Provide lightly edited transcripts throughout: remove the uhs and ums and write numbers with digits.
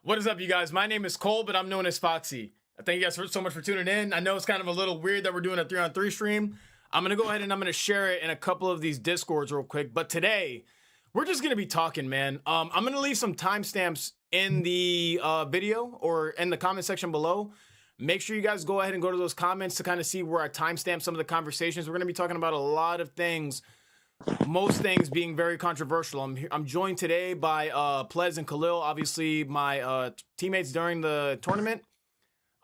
What is up, you guys? My name is Cole, but I'm known as Foxy. Thank you guys so much for tuning in. I know it's kind of a little weird that we're doing a 3-on-3 stream. I'm going to go ahead and I'm going to share it in a couple of these Discords real quick. But today, we're just going to be talking, man. I'm going to leave some timestamps in the video or in the comment section below. Make sure you guys go ahead and go to those comments to kind of see where I timestamp some of the conversations. We're going to be talking about a lot of things. Most things being very controversial. I'm joined today by Plez and Khalil, obviously my teammates during the tournament.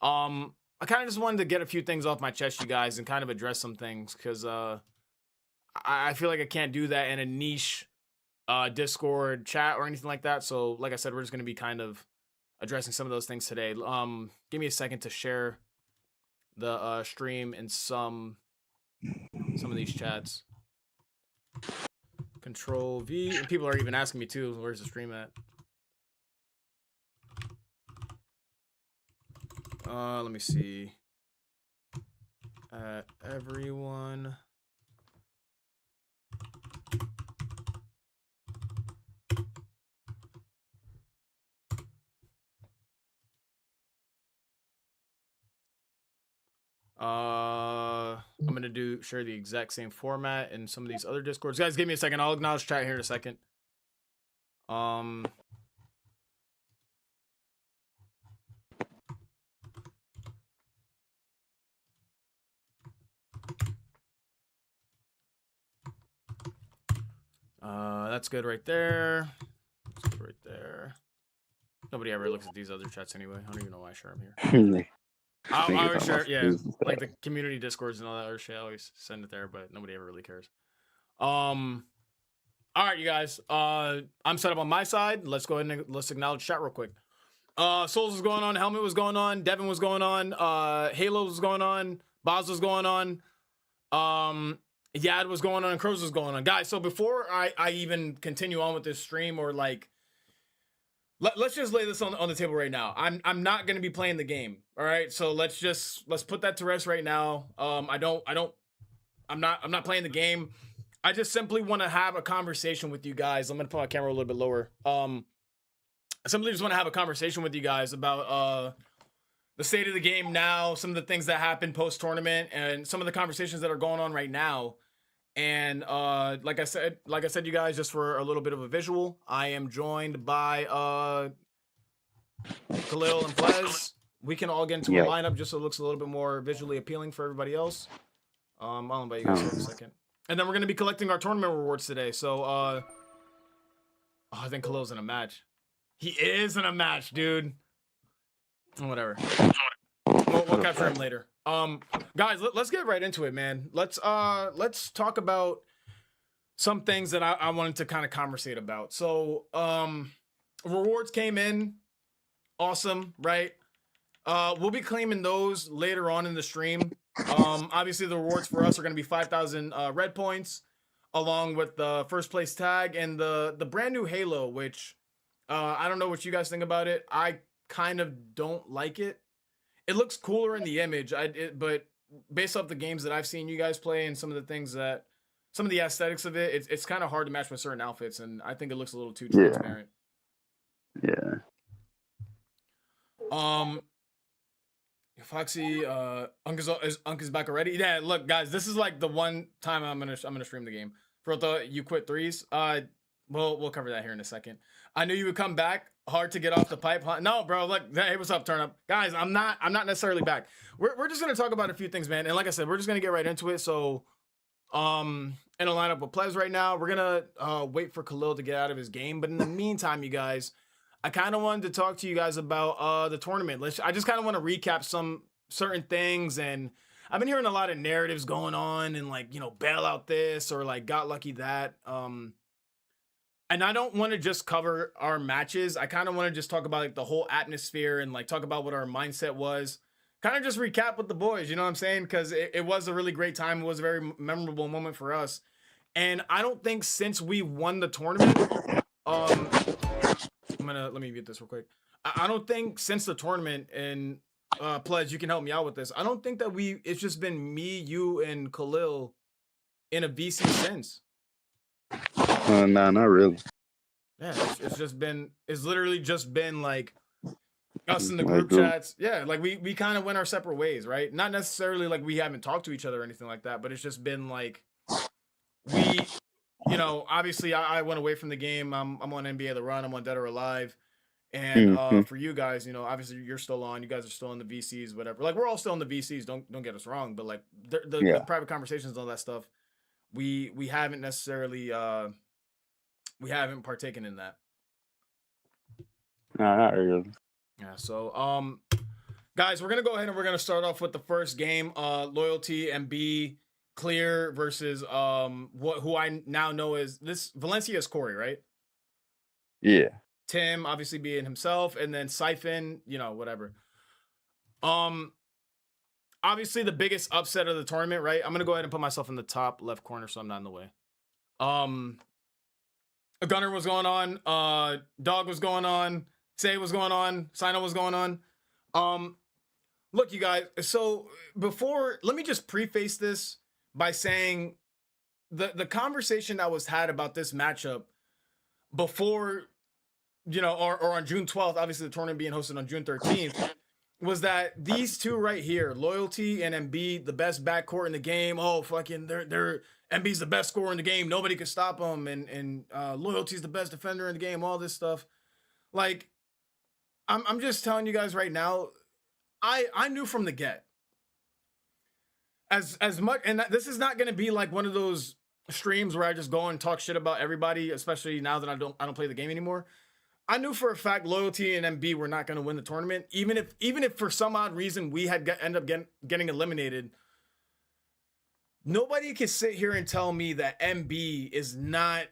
I kind of just wanted to get a few things off my chest, you guys, and kind of address some things because I feel like I can't do that in a niche Discord chat or anything like that. So, like I said, we're just going to be kind of addressing some of those things today. Give me a second to share the stream in some of these chats. Control V. And people are even asking me too, where's the stream at? Let me see. Everyone. I'm gonna share the exact same format in some of these other Discords. Guys, give me a second. I'll acknowledge chat here in a second. That's good right there. That's good right there. Nobody ever looks at these other chats anyway. I don't even know why I share them here. I always share, yeah, like the community Discords and all that other shit. I always send it there, but nobody ever really cares. All right, you guys. I'm set up on my side. Let's go ahead and let's acknowledge chat real quick. Souls was going on, Helmet was going on, Devin was going on, Halo was going on, Boz was going on, Yad was going on, and Crows was going on. Guys, so before I even continue on with this stream or like, let's just lay this on the table right now. I'm not gonna be playing the game. All right, so let's put that to rest right now. I'm not playing the game. I just simply want to have a conversation with you guys. I'm gonna put my camera a little bit lower. I simply just want to have a conversation with you guys about the state of the game now, some of the things that happened post tournament, and some of the conversations that are going on right now. And like I said, you guys, just for a little bit of a visual, I am joined by Khalil and Plez. We can all get into a lineup just so it looks a little bit more visually appealing for everybody else. I'll invite you guys for a second. And then we're gonna be collecting our tournament rewards today. So I think Khalil's in a match. He is in a match, dude. Whatever. We'll capture him later. Guys, let's get right into it, man. Let's talk about some things that I wanted to kind of conversate about. So rewards came in. Awesome, right? We'll be claiming those later on in the stream. Obviously the rewards for us are going to be 5,000 red points along with the first place tag and the brand new Halo, which I don't know what you guys think about it. I kind of don't like it. It looks cooler in the image, but based off the games that I've seen you guys play and some of the aesthetics of it, it's kind of hard to match with certain outfits, and I think it looks a little too transparent. Yeah. Foxy, Uncle's back already. Yeah, look, guys, this is like the one time I'm gonna stream the game. For the you quit threes. We'll cover that here in a second. I knew you would come back. Hard to get off the pipe, huh? No, bro. Look, hey, what's up, turn up, guys? I'm not necessarily back. We're just gonna talk about a few things, man. And like I said, we're just gonna get right into it. So, in a lineup with Plez right now, we're gonna wait for Khalil to get out of his game. But in the meantime, you guys, I kind of wanted to talk to you guys about the tournament. I just kind of want to recap some certain things, and I've been hearing a lot of narratives going on, and like, you know, bail out this or like got lucky that. And I don't want to just cover our matches. I kind of want to just talk about like the whole atmosphere and like talk about what our mindset was. Kind of just recap with the boys, you know what I'm saying? Because it was a really great time. It was a very memorable moment for us. And I don't think since we won the tournament, let me mute this real quick. I don't think since the tournament, and Pledge, you can help me out with this. I don't think that it's just been me, you, and Khalil in a VC since. Nah, not really. Yeah, it's literally just been like us in the group chats. Yeah, like we kind of went our separate ways, right? Not necessarily like we haven't talked to each other or anything like that, but it's just been like we, you know, obviously I went away from the game. I'm on NBA The Run. I'm on Dead or Alive. And for you guys, you know, obviously you're still on. You guys are still in the VCs, whatever. Like we're all still in the VCs. Don't get us wrong, but like the private conversations and all that stuff, we haven't necessarily we haven't partaken in that. No, not really. Yeah. So guys, we're gonna go ahead and we're gonna start off with the first game. Loyalty and B Clear versus who I now know is this Valencia's Corey, right? Yeah. Tim obviously being himself, and then Siphon, you know, whatever. Obviously the biggest upset of the tournament, right? I'm gonna go ahead and put myself in the top left corner so I'm not in the way. A Gunner was going on, Dog was going on, Say was going on, Sino was going on. Look, you guys, so let me just preface this by saying the conversation that was had about this matchup before, you know, or on June 12th, obviously the tournament being hosted on June 13th, was that these two right here, Loyalty and Embiid, the best backcourt in the game. Oh, fucking, they're Embiid's the best scorer in the game. Nobody could stop him. And Loyalty's the best defender in the game. All this stuff. Like, I'm just telling you guys right now, I knew from the get. As much, and this is not going to be like one of those streams where I just go and talk shit about everybody, especially now that I don't play the game anymore. I knew for a fact Loyalty and MB were not going to win the tournament, even if for some odd reason we had end up getting eliminated. Nobody can sit here and tell me that MB is not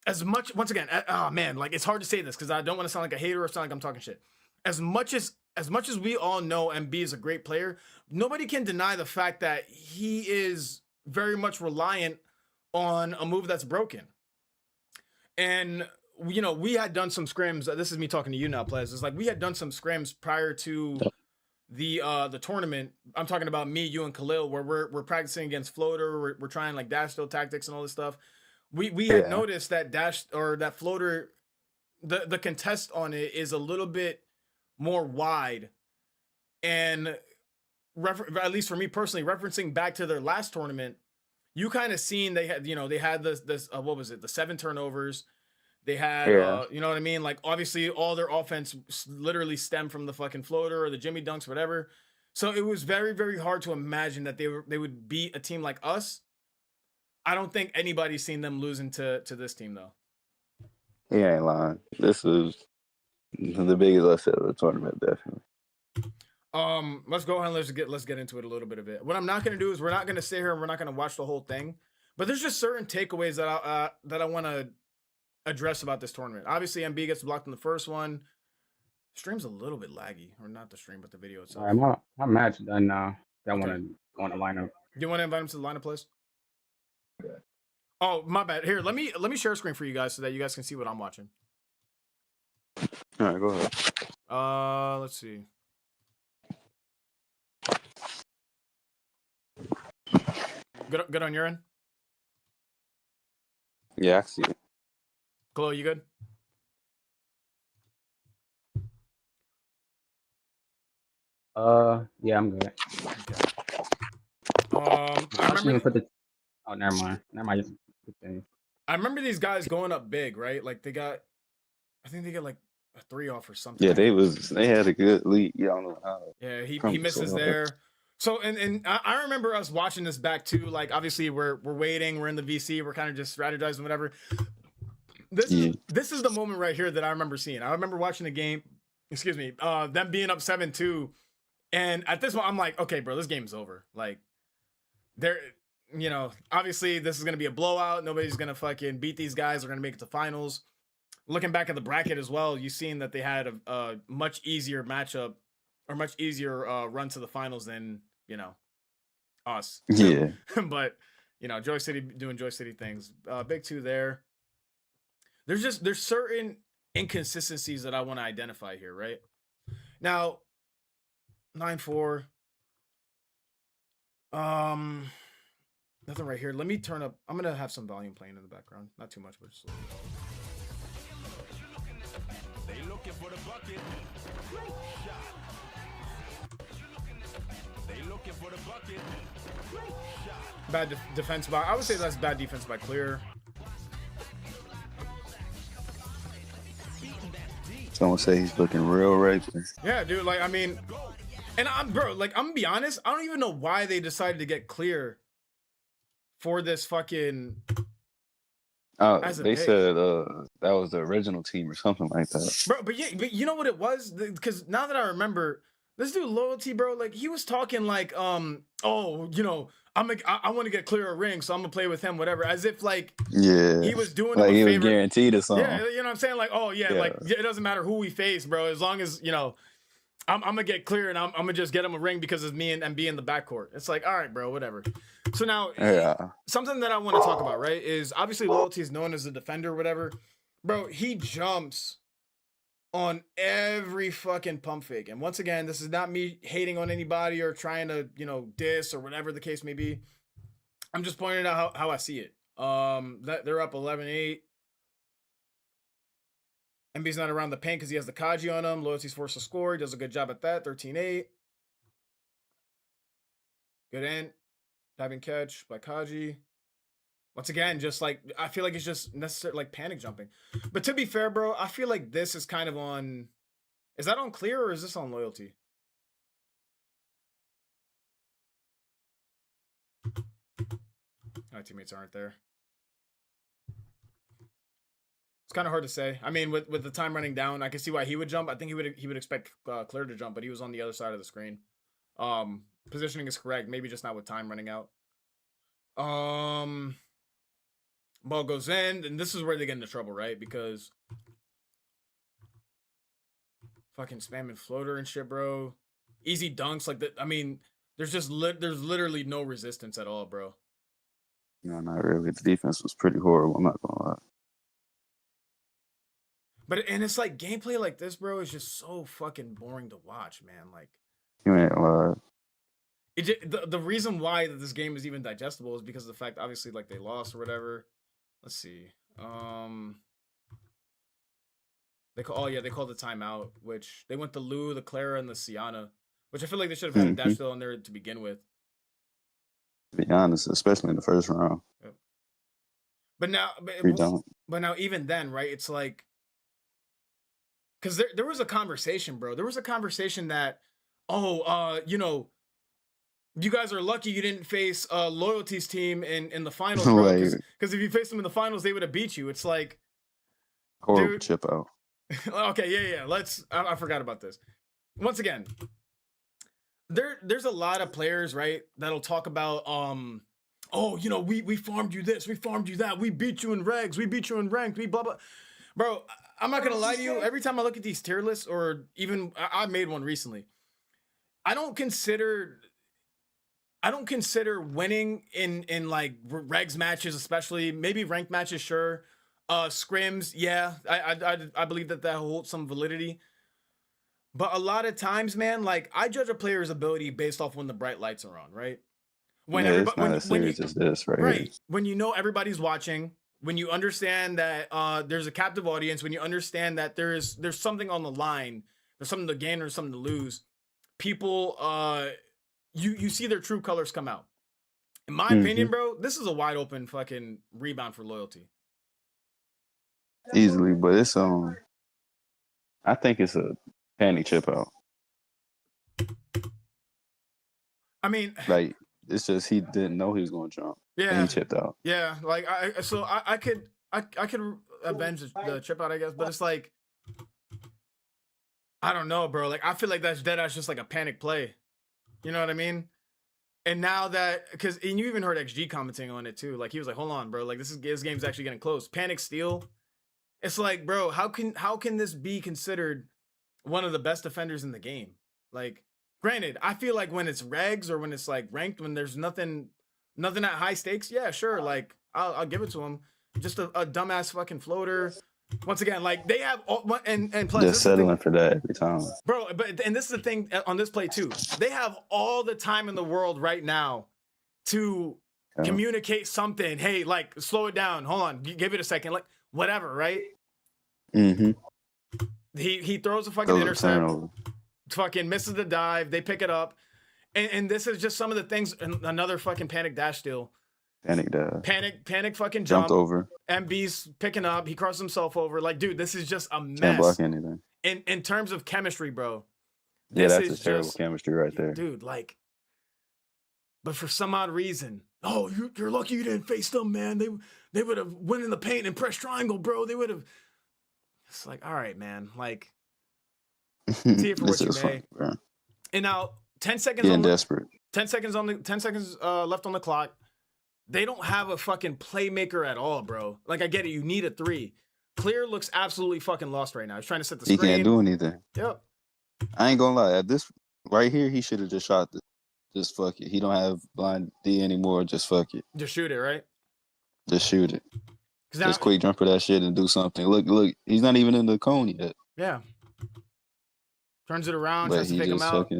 as much. Once again, oh man, like it's hard to say this because I don't want to sound like a hater or sound like I'm talking shit. As much as we all know MB is a great player, nobody can deny the fact that he is very much reliant on a move that's broken. And you know, we had done some scrims. This is me talking to you now, Plez. It's like we had done some scrims prior to the tournament. I'm talking about me, you, and Khalil, where we're practicing against floater. We're trying like dash throw tactics and all this stuff. We had noticed that dash or that floater, the contest on it is a little bit more wide, and at least for me personally, referencing back to their last tournament, you kind of seen they had this what was it, the 7 turnovers. They had, you know what I mean? Like, obviously, all their offense literally stemmed from the fucking floater or the Jimmy dunks, whatever. So it was very, very hard to imagine that they would beat a team like us. I don't think anybody's seen them losing to this team, though. He ain't lying. This is the biggest upset of the tournament, definitely. Let's go ahead and let's get into it a little bit of it. What I'm not going to do is we're not going to sit here and we're not going to watch the whole thing. But there's just certain takeaways that I want to address about this tournament. Obviously, MB gets blocked in the first one. Stream's a little bit laggy, or not the stream, but the video itself. All right, my match done now. I want to go on the lineup. Do you want to invite him to the lineup, please? Okay. Oh, my bad. Here, let me share a screen for you guys so that you guys can see what I'm watching. All right, go ahead. Let's see. Good on your end? Yeah, I see it. Chloe, you good? Yeah, I'm good. Okay. I remember oh, never mind. I remember these guys going up big, right? Like I think they get like a 3 off or something. Yeah, they had a good lead. Yeah, I don't know how. Yeah, he misses there. So and I remember us watching this back too. Like, obviously we're waiting, we're in the VC, we're kind of just strategizing, whatever. This is the moment right here that I remember seeing. I remember watching the game, them being up 7-2. And at this point, I'm like, okay, bro, this game's over. Like, obviously this is going to be a blowout. Nobody's going to fucking beat these guys. They're going to make it to finals. Looking back at the bracket as well, you've seen that they had a much easier matchup or much easier run to the finals than, us. Yeah. But, Joy City doing Joy City things. Big 2 there. There's certain inconsistencies that I want to identify here, right? Now, 9-4. Nothing right here. Let me turn up. I'm gonna have some volume playing in the background. Not too much, but just a little. Bad defense by. I would say that's bad defense by Clear. Someone say he's looking real regular. Yeah, dude. Like, I mean, and I'm I'm gonna be honest. I don't even know why they decided to get Clear for this fucking. They said that was the original team or something like that. Bro, but you know what it was? Because now that I remember, this dude Loyalty, bro, like he was talking like, oh, you know, I want to get Clear a ring, so I'm gonna play with him, whatever, as if like he was doing like him a he favor. was guaranteed or something. Yeah, you know what I'm saying? Like, oh yeah, like it doesn't matter who we face, bro, as long as you know. I'm gonna get Clear and I'm gonna just get him a ring because of me and MB in the backcourt. It's like, all right, bro, whatever. So now, something that I want to talk about, right, is obviously Loyalty is known as a defender, whatever. Bro, he jumps on every fucking pump fake. And once again, this is not me hating on anybody or trying to, you know, diss or whatever the case may be. I'm just pointing out how I see it. That they're up 11-8. MB's not around the paint because he has the Kaji on him. Loyalty's forced to score. He does a good job at that. 13-8. Good end. Diving catch by Kaji. Once again, just like, I feel like it's just necessary, like panic jumping. But to be fair, bro, I feel like this is kind of on, is that on Clear or is this on Loyalty? My teammates aren't there. It's kind of hard to say. I mean, with the time running down, I can see why he would jump. I think he would expect Clear to jump, but he was on the other side of the screen. Positioning is correct, maybe just not with time running out. Ball goes in, and this is where they get into trouble, right? Because fucking spamming floater and shit, bro. Easy dunks like that. I mean, there's just there's literally no resistance at all, bro. No, not really. The defense was pretty horrible. I'm not gonna lie. But and it's like gameplay like this, bro, is just so fucking boring to watch, man. Like, you ain't lying. The reason why that this game is even digestible is because of the fact, obviously, like they lost or whatever. Let's see. They called the timeout, which they went the Lou, the Clara, and the Sienna, which I feel like they should have had a dash still in there to begin with. To be honest, especially in the first round. Yep. But now even then, right? It's like, because there was a conversation, bro. There was a conversation that, you know, you guys are lucky you didn't face Loyalty's team in the finals, bro. Because if you faced them in the finals, they would have beat you. It's like horrible chip out. Okay, yeah. I forgot about this. Once again, there's a lot of players, right, that'll talk about oh, you know, we farmed you this, we farmed you that, we beat you in regs, we beat you in ranked, we blah blah. Bro, I'm not gonna lie to you. Every time I look at these tier lists, or even I made one recently, I don't consider winning in like regs matches, especially maybe ranked matches, sure. Scrims, yeah, I believe that holds some validity. But a lot of times, man, like I judge a player's ability based off when the bright lights are on, right? When it's not as serious as this, right? When you know everybody's watching, when you understand that there's a captive audience, when you understand that there's something on the line, there's something to gain or something to lose, people you see their true colors come out. In my opinion, bro, this is a wide open fucking rebound for Loyalty. Easily, but it's I think it's a panty chip out. I mean, like it's just he didn't know he was going to jump. Yeah, and he chipped out. Yeah, like I could avenge the chip out, I guess, but it's like I don't know, bro. Like I feel like that's deadass just like a panic play. You know what I mean? And now that and you even heard XG commenting on it too. Like he was like, "Hold on, bro. Like this game's actually getting close." Panic steal. It's like, bro, how can this be considered one of the best defenders in the game? Like, granted, I feel like when it's regs or when it's like ranked, when there's nothing at high stakes, yeah, sure, like I'll give it to him. Just a dumbass fucking floater. Once again, like they have all, and plus just settling for that every time, bro. But and this is the thing on this play too. They have all the time in the world right now to communicate something. Hey, like slow it down. Hold on, give it a second. Like whatever, right? He throws a fucking Throws a intercept, turnover. fucking misses the dive. They pick it up, and this is just some of the things. And another fucking panic dash steal. Panic fucking jumped jump. over. MB's picking up. He crosses himself over. Like, dude, this is just a mess. Can't block anything. In terms of chemistry, bro. Yeah, that's a terrible chemistry right there. Dude, like, but for some odd reason, oh, you're lucky you didn't face them, man. They would have went in the paint and pressed triangle, bro. They would have. It's like, all right, man. Like, see it for what you may. Fun, and now 10 seconds. Getting desperate. 10 seconds left on the clock. They don't have a fucking playmaker at all, bro. Like, I get it. You need a 3. Clear looks absolutely fucking lost right now. He's trying to set the screen. He can't do anything. Yep. I ain't gonna lie. At this right here, he should have just shot this. Just fuck it. He don't have blind D anymore. Just fuck it. Just shoot it, right? Just shoot it. Now, just quick jump for that shit and do something. Look. He's not even in the cone yet. Yeah. Turns it around. But tries to pick him out.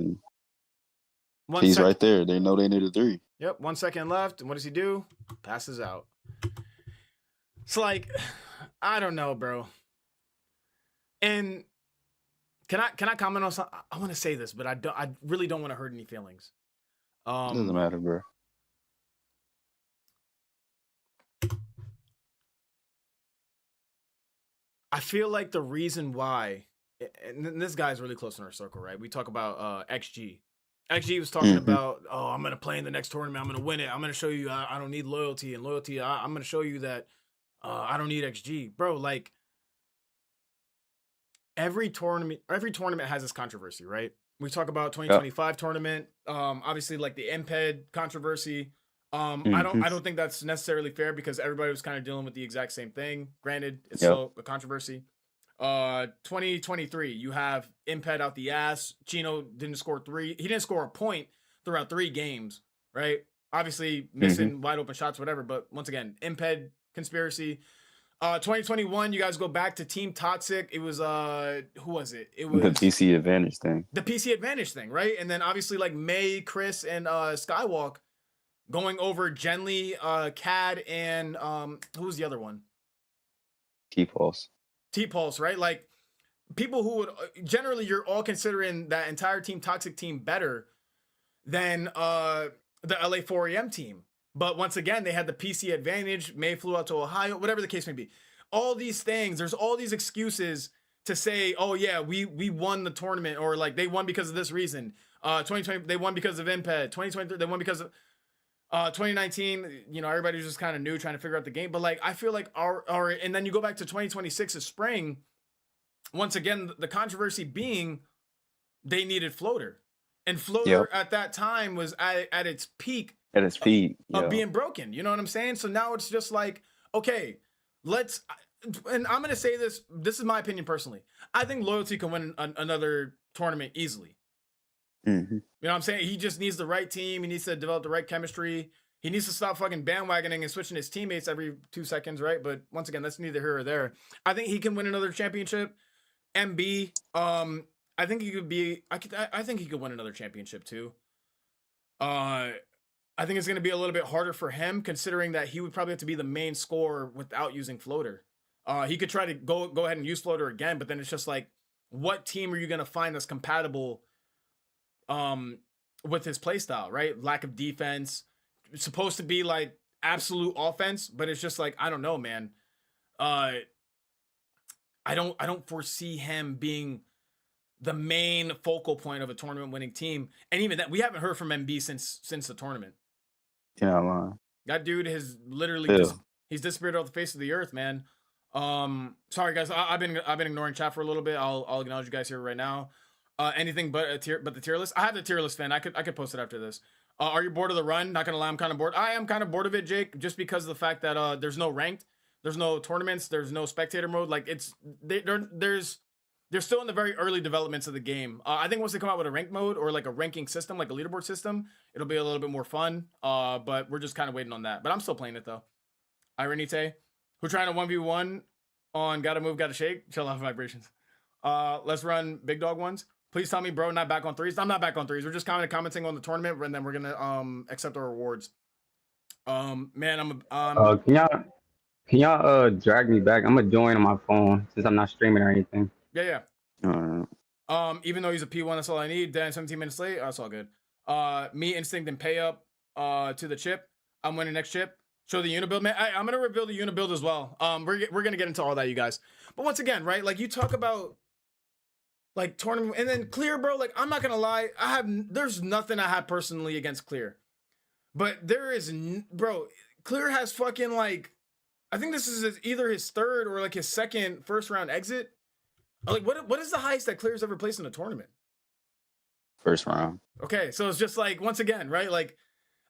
He's right there. They know they need a 3. Yep. 1 second left. And what does he do? Passes out. It's like, I don't know, bro. And can I comment on something? I want to say this, but I really don't want to hurt any feelings. Doesn't matter, bro. I feel like the reason why, and this guy's really close in our circle, right? We talk about XG. XG was talking about, oh, I'm going to play in the next tournament. I'm going to win it. I'm going to show you I don't need loyalty. And loyalty, I'm going to show you that I don't need XG. Bro, like, every tournament has this controversy, right? We talk about 2025 tournament. Obviously, like the MPED controversy. I don't think that's necessarily fair because everybody was kind of dealing with the exact same thing. Granted, it's still a controversy. 2023, you have MPED out the ass. Chino didn't score 3. He didn't score a point throughout 3 games, right? Obviously, missing wide open shots, whatever. But once again, MPED conspiracy. 2021, you guys go back to Team Toxic. It was who was it? It was the PC advantage thing. The PC advantage thing, right? And then obviously like May, Chris, and Skywalk going over Genly, Cad, and who was the other one? T-Pulse, right? Like people who would generally you're all considering that entire Team Toxic team better than the LA 4AM team. But once again, they had the PC advantage. May flew out to Ohio, whatever the case may be. All these things, there's all these excuses to say, oh yeah, we won the tournament, or like they won because of this reason. 2020, they won because of MPED. 2023, they won because of 2019, you know, everybody was just kind of new, trying to figure out the game. But like, I feel like our and then you go back to 2026 of spring. Once again, the controversy being they needed floater, and floater at that time was at its peak. At its peak of being broken. You know what I'm saying? So now it's just like, okay, and I'm going to say this is my opinion personally. I think Loyalty can win another tournament easily. You know what I'm saying? He just needs the right team. He needs to develop the right chemistry. He needs to stop fucking bandwagoning and switching his teammates every 2 seconds, right? But once again, that's neither here or there. I think he can win another championship. MB, I think he could win another championship too. I think it's going to be a little bit harder for him, considering that he would probably have to be the main scorer without using floater. He could try to go ahead and use floater again, but then it's just like, what team are you going to find that's compatible with his playstyle, right? Lack of defense. It's supposed to be like absolute offense, but it's just like, I don't know, man. I don't foresee him being the main focal point of a tournament winning team. And even that, we haven't heard from MB since the tournament. Yeah, that dude has literally he's disappeared off the face of the earth, man. Sorry guys, I've been ignoring chat for a little bit. I'll acknowledge you guys here right now. Anything but the tier list. I have the tier list, fan. I could post it after this. Are you bored of the run? Not gonna lie, I'm kind of bored. I am kind of bored of it, Jake, just because of the fact that there's no ranked, there's no tournaments, there's no spectator mode. Like they're still in the very early developments of the game. I think once they come out with a ranked mode or like a ranking system, like a leaderboard system, it'll be a little bit more fun. But we're just kind of waiting on that. But I'm still playing it though. Ironite, who trying to 1v1 on Gotta Move, Gotta Shake, chill out vibrations. Let's run big dog ones. Please tell me, bro, not back on 3s. I'm not back on 3s. We're just kind of commenting on the tournament, and then we're gonna accept our rewards. Man, can y'all drag me back? I'm gonna join on my phone since I'm not streaming or anything. Yeah. Even though he's a P1, that's all I need. Then 17 minutes late, that's all good. Me, Instinct, and Pay Up to the chip. I'm winning next chip. Show the unibuild, man. I'm gonna reveal the unibuild as well. We're gonna get into all that, you guys. But once again, right? Like you talk about like tournament and then Clear, bro. Like I'm not gonna lie, there's nothing I have personally against Clear, but there is, bro. Clear has fucking like, I think this is either his third or like his second first round exit. Like what is the highest that Clear's ever placed in a tournament? First round. Okay, so it's just like once again, right? Like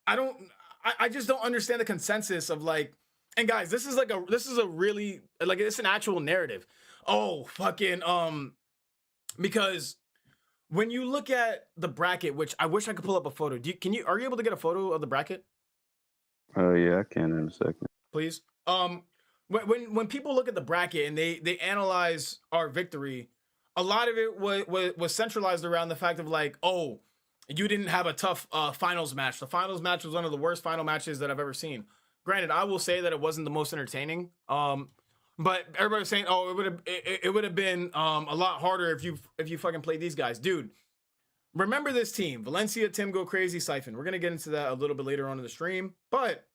I just don't understand the consensus of like, and guys, this is a really like it's an actual narrative. Oh, fucking because when you look at the bracket, which I wish I could pull up a photo. Are you able to get a photo of the bracket? Yeah, I can in a second. Please. When people look at the bracket and they analyze our victory, a lot of it was centralized around the fact of like, oh, you didn't have a tough finals match. The finals match was one of the worst final matches that I've ever seen. Granted, I will say that it wasn't the most entertaining. But everybody was saying, oh, it would have been a lot harder if you fucking played these guys, dude. Remember this team: Valencia, Tim, Go Crazy, Siphon. We're gonna get into that a little bit later on in the stream, but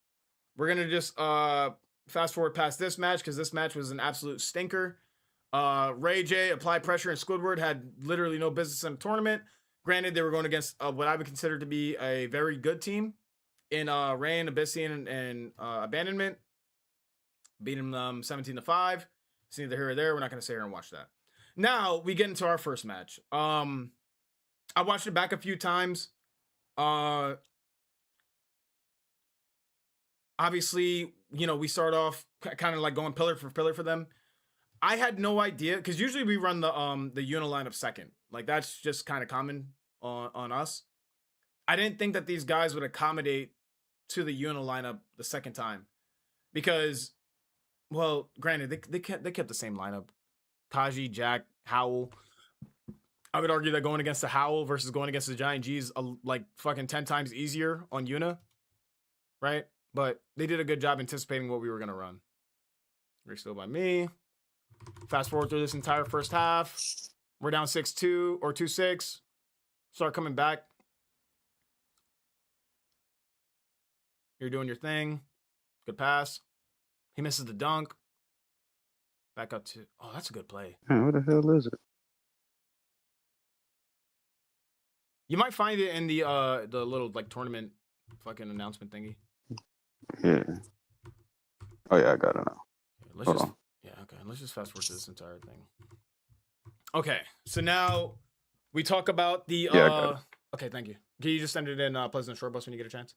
we're gonna just fast forward past this match because this match was an absolute stinker. Ray J, Apply Pressure, and Squidward had literally no business in the tournament. Granted, they were going against what I would consider to be a very good team in Rain, Abyssian, and Abandonment. Beating them 17-5. It's neither here or there. We're not going to sit here and watch that. Now we get into our first match. I watched it back a few times. Obviously, you know, we start off kind of like going pillar for them. I had no idea because usually we run the Una lineup second. Like that's just kind of common on us. I didn't think that these guys would accommodate to the Una lineup the second time because, well, granted they kept the same lineup: Kaji, Jack, Howl. I would argue that going against the Howl versus going against the Giant G is like fucking 10 times easier on Una, right? But they did a good job anticipating what we were gonna run. We're still by me. Fast forward through this entire first half. We're down 6-2 or 2-6. Start coming back. You're doing your thing. Good pass. He misses the dunk. Back up to, oh, that's a good play. Man, what the hell is it? You might find it in the little like tournament fucking announcement thingy. Yeah. Oh yeah, I got it now. Let's just fast forward to this entire thing. Okay, so now we talk about the okay, thank you. Can you just send it in Pleasant Short Bus when you get a chance?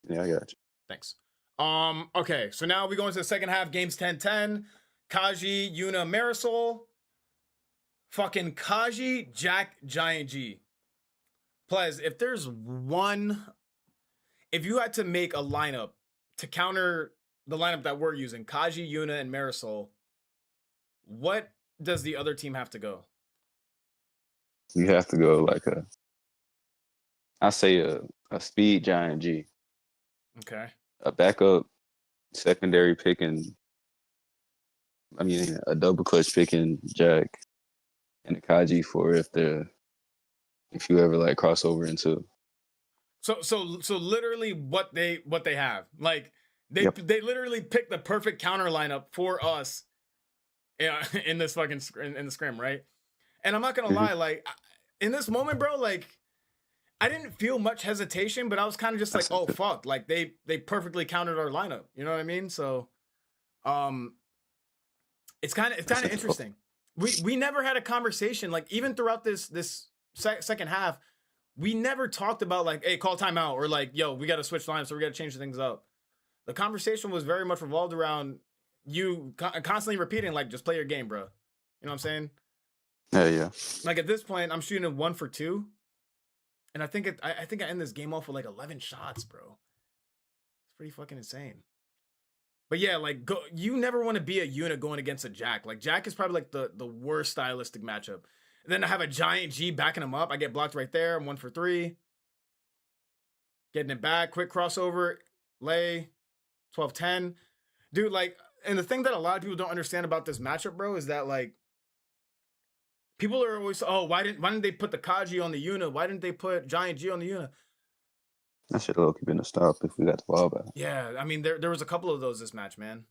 Yeah, I got you. Thanks. Okay, so now we go into the second half, games 10-10. Kaji, Una, Marisol. Fucking Kaji, Jack, Giant G. Plez, if you had to make a lineup to counter the lineup that we're using, Kaji, Una, and Marisol, what does the other team have to go? You have to go like I say a speed Giant G. Okay. A backup secondary picking. I mean, a double clutch picking Jack and a Kaji for if you ever like cross over into. So literally what they have, like they literally picked the perfect counter lineup for us in this fucking in the scrim, right? And I'm not gonna lie, like in this moment, bro, like I didn't feel much hesitation, but I was kind of just like, oh fuck, like they perfectly countered our lineup, you know what I mean? So it's kind of interesting. We never had a conversation, like even throughout this second half, we never talked about like, hey, call timeout, or like, yo, we got to switch lines, so we got to change things up. The conversation was very much revolved around you constantly repeating, like, just play your game, bro. You know what I'm saying? Yeah. Like at this point, I'm shooting a 1 for 2, and I think I end this game off with like 11 shots, bro. It's pretty fucking insane. But yeah, like you never want to be a unit going against a Jack. Like Jack is probably like the worst stylistic matchup. And then I have a Giant G backing him up. I get blocked right there. I'm 1 for 3. Getting it back. Quick crossover. Lay. 12-10. Dude, like, and the thing that a lot of people don't understand about this matchup, bro, is that, like, People are always, oh, why didn't they put the Kaji on the Yuna? Why didn't they put Giant G on the Yuna? That should have been a stop if we got the ball back. Yeah, I mean, there was a couple of those this match, man.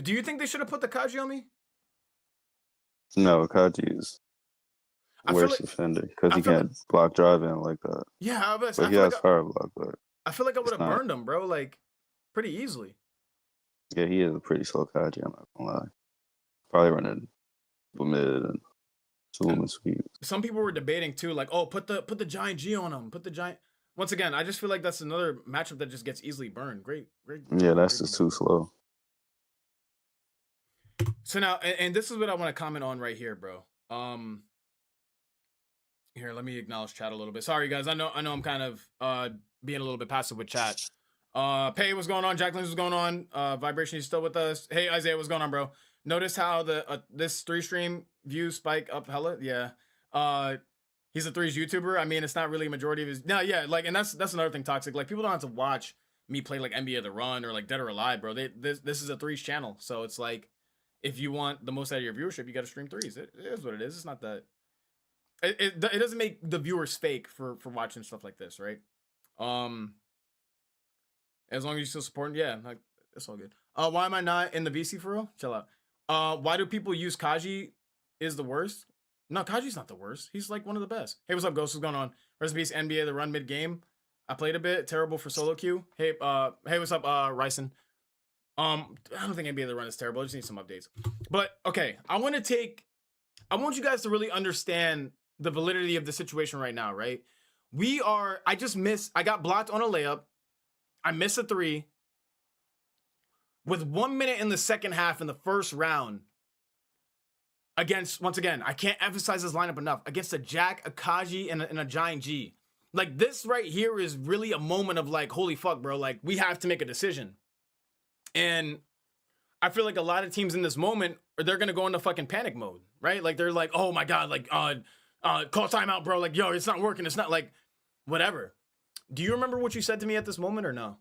Do you think they should have put the Kaji on me? No, Kaji is worst defender because he can't block driving like that. Yeah, but he has fire block. But I feel like I would have burned him, bro, like pretty easily. Yeah, he is a pretty slow Kaji. I'm not gonna lie. Probably running mid and zoom speed. Some people were debating too, like, oh, put the Giant G on him. Put the Giant. Once again, I just feel like that's another matchup that just gets easily burned. Great. Yeah, that's just too slow. So now, and this is what I want to comment on right here, bro. Here, let me acknowledge chat a little bit. Sorry, guys. I know I'm kind of being a little bit passive with chat. Pay, what's going on? Jacqueline, what's going on? Vibration, you still with us? Hey, Isaiah, what's going on, bro? Notice how the this 3-stream views spike up hella? Yeah. He's a 3's YouTuber. I mean, it's not really a majority of his. No, yeah, like, and that's another thing, Toxic. Like, people don't have to watch me play like NBA The Run or like Dead or Alive, bro. This is a 3's channel, so it's like, if you want the most out of your viewership, you got to stream 3's. It is what it is. It's not that. It doesn't make the viewers fake for watching stuff like this, right? As long as you still supporting, yeah, like, it's all good. Why am I not in the VC for real? Chill out. Why do people use Kaji is the worst? No, Kaji's not the worst. He's like one of the best. Hey, what's up, Ghost? What's going on? Rest in peace, NBA The Run mid game. I played a bit. Terrible for solo queue. Hey, what's up, Ryson? I don't think NBA The Run is terrible. I just need some updates. But okay, I want you guys to really understand the validity of the situation right now, right? I got blocked on a layup. I missed a 3. With 1 minute in the second half in the first round against, once again, I can't emphasize this lineup enough, against a Jack, a Kaji, and a Giant G. Like, this right here is really a moment of like, holy fuck, bro. Like, we have to make a decision. And I feel like a lot of teams in this moment, they're going to go into fucking panic mode, right? Like, they're like, oh my God, like, call timeout, bro. Like, yo, it's not working. It's not like, whatever. Do you remember what you said to me at this moment or no?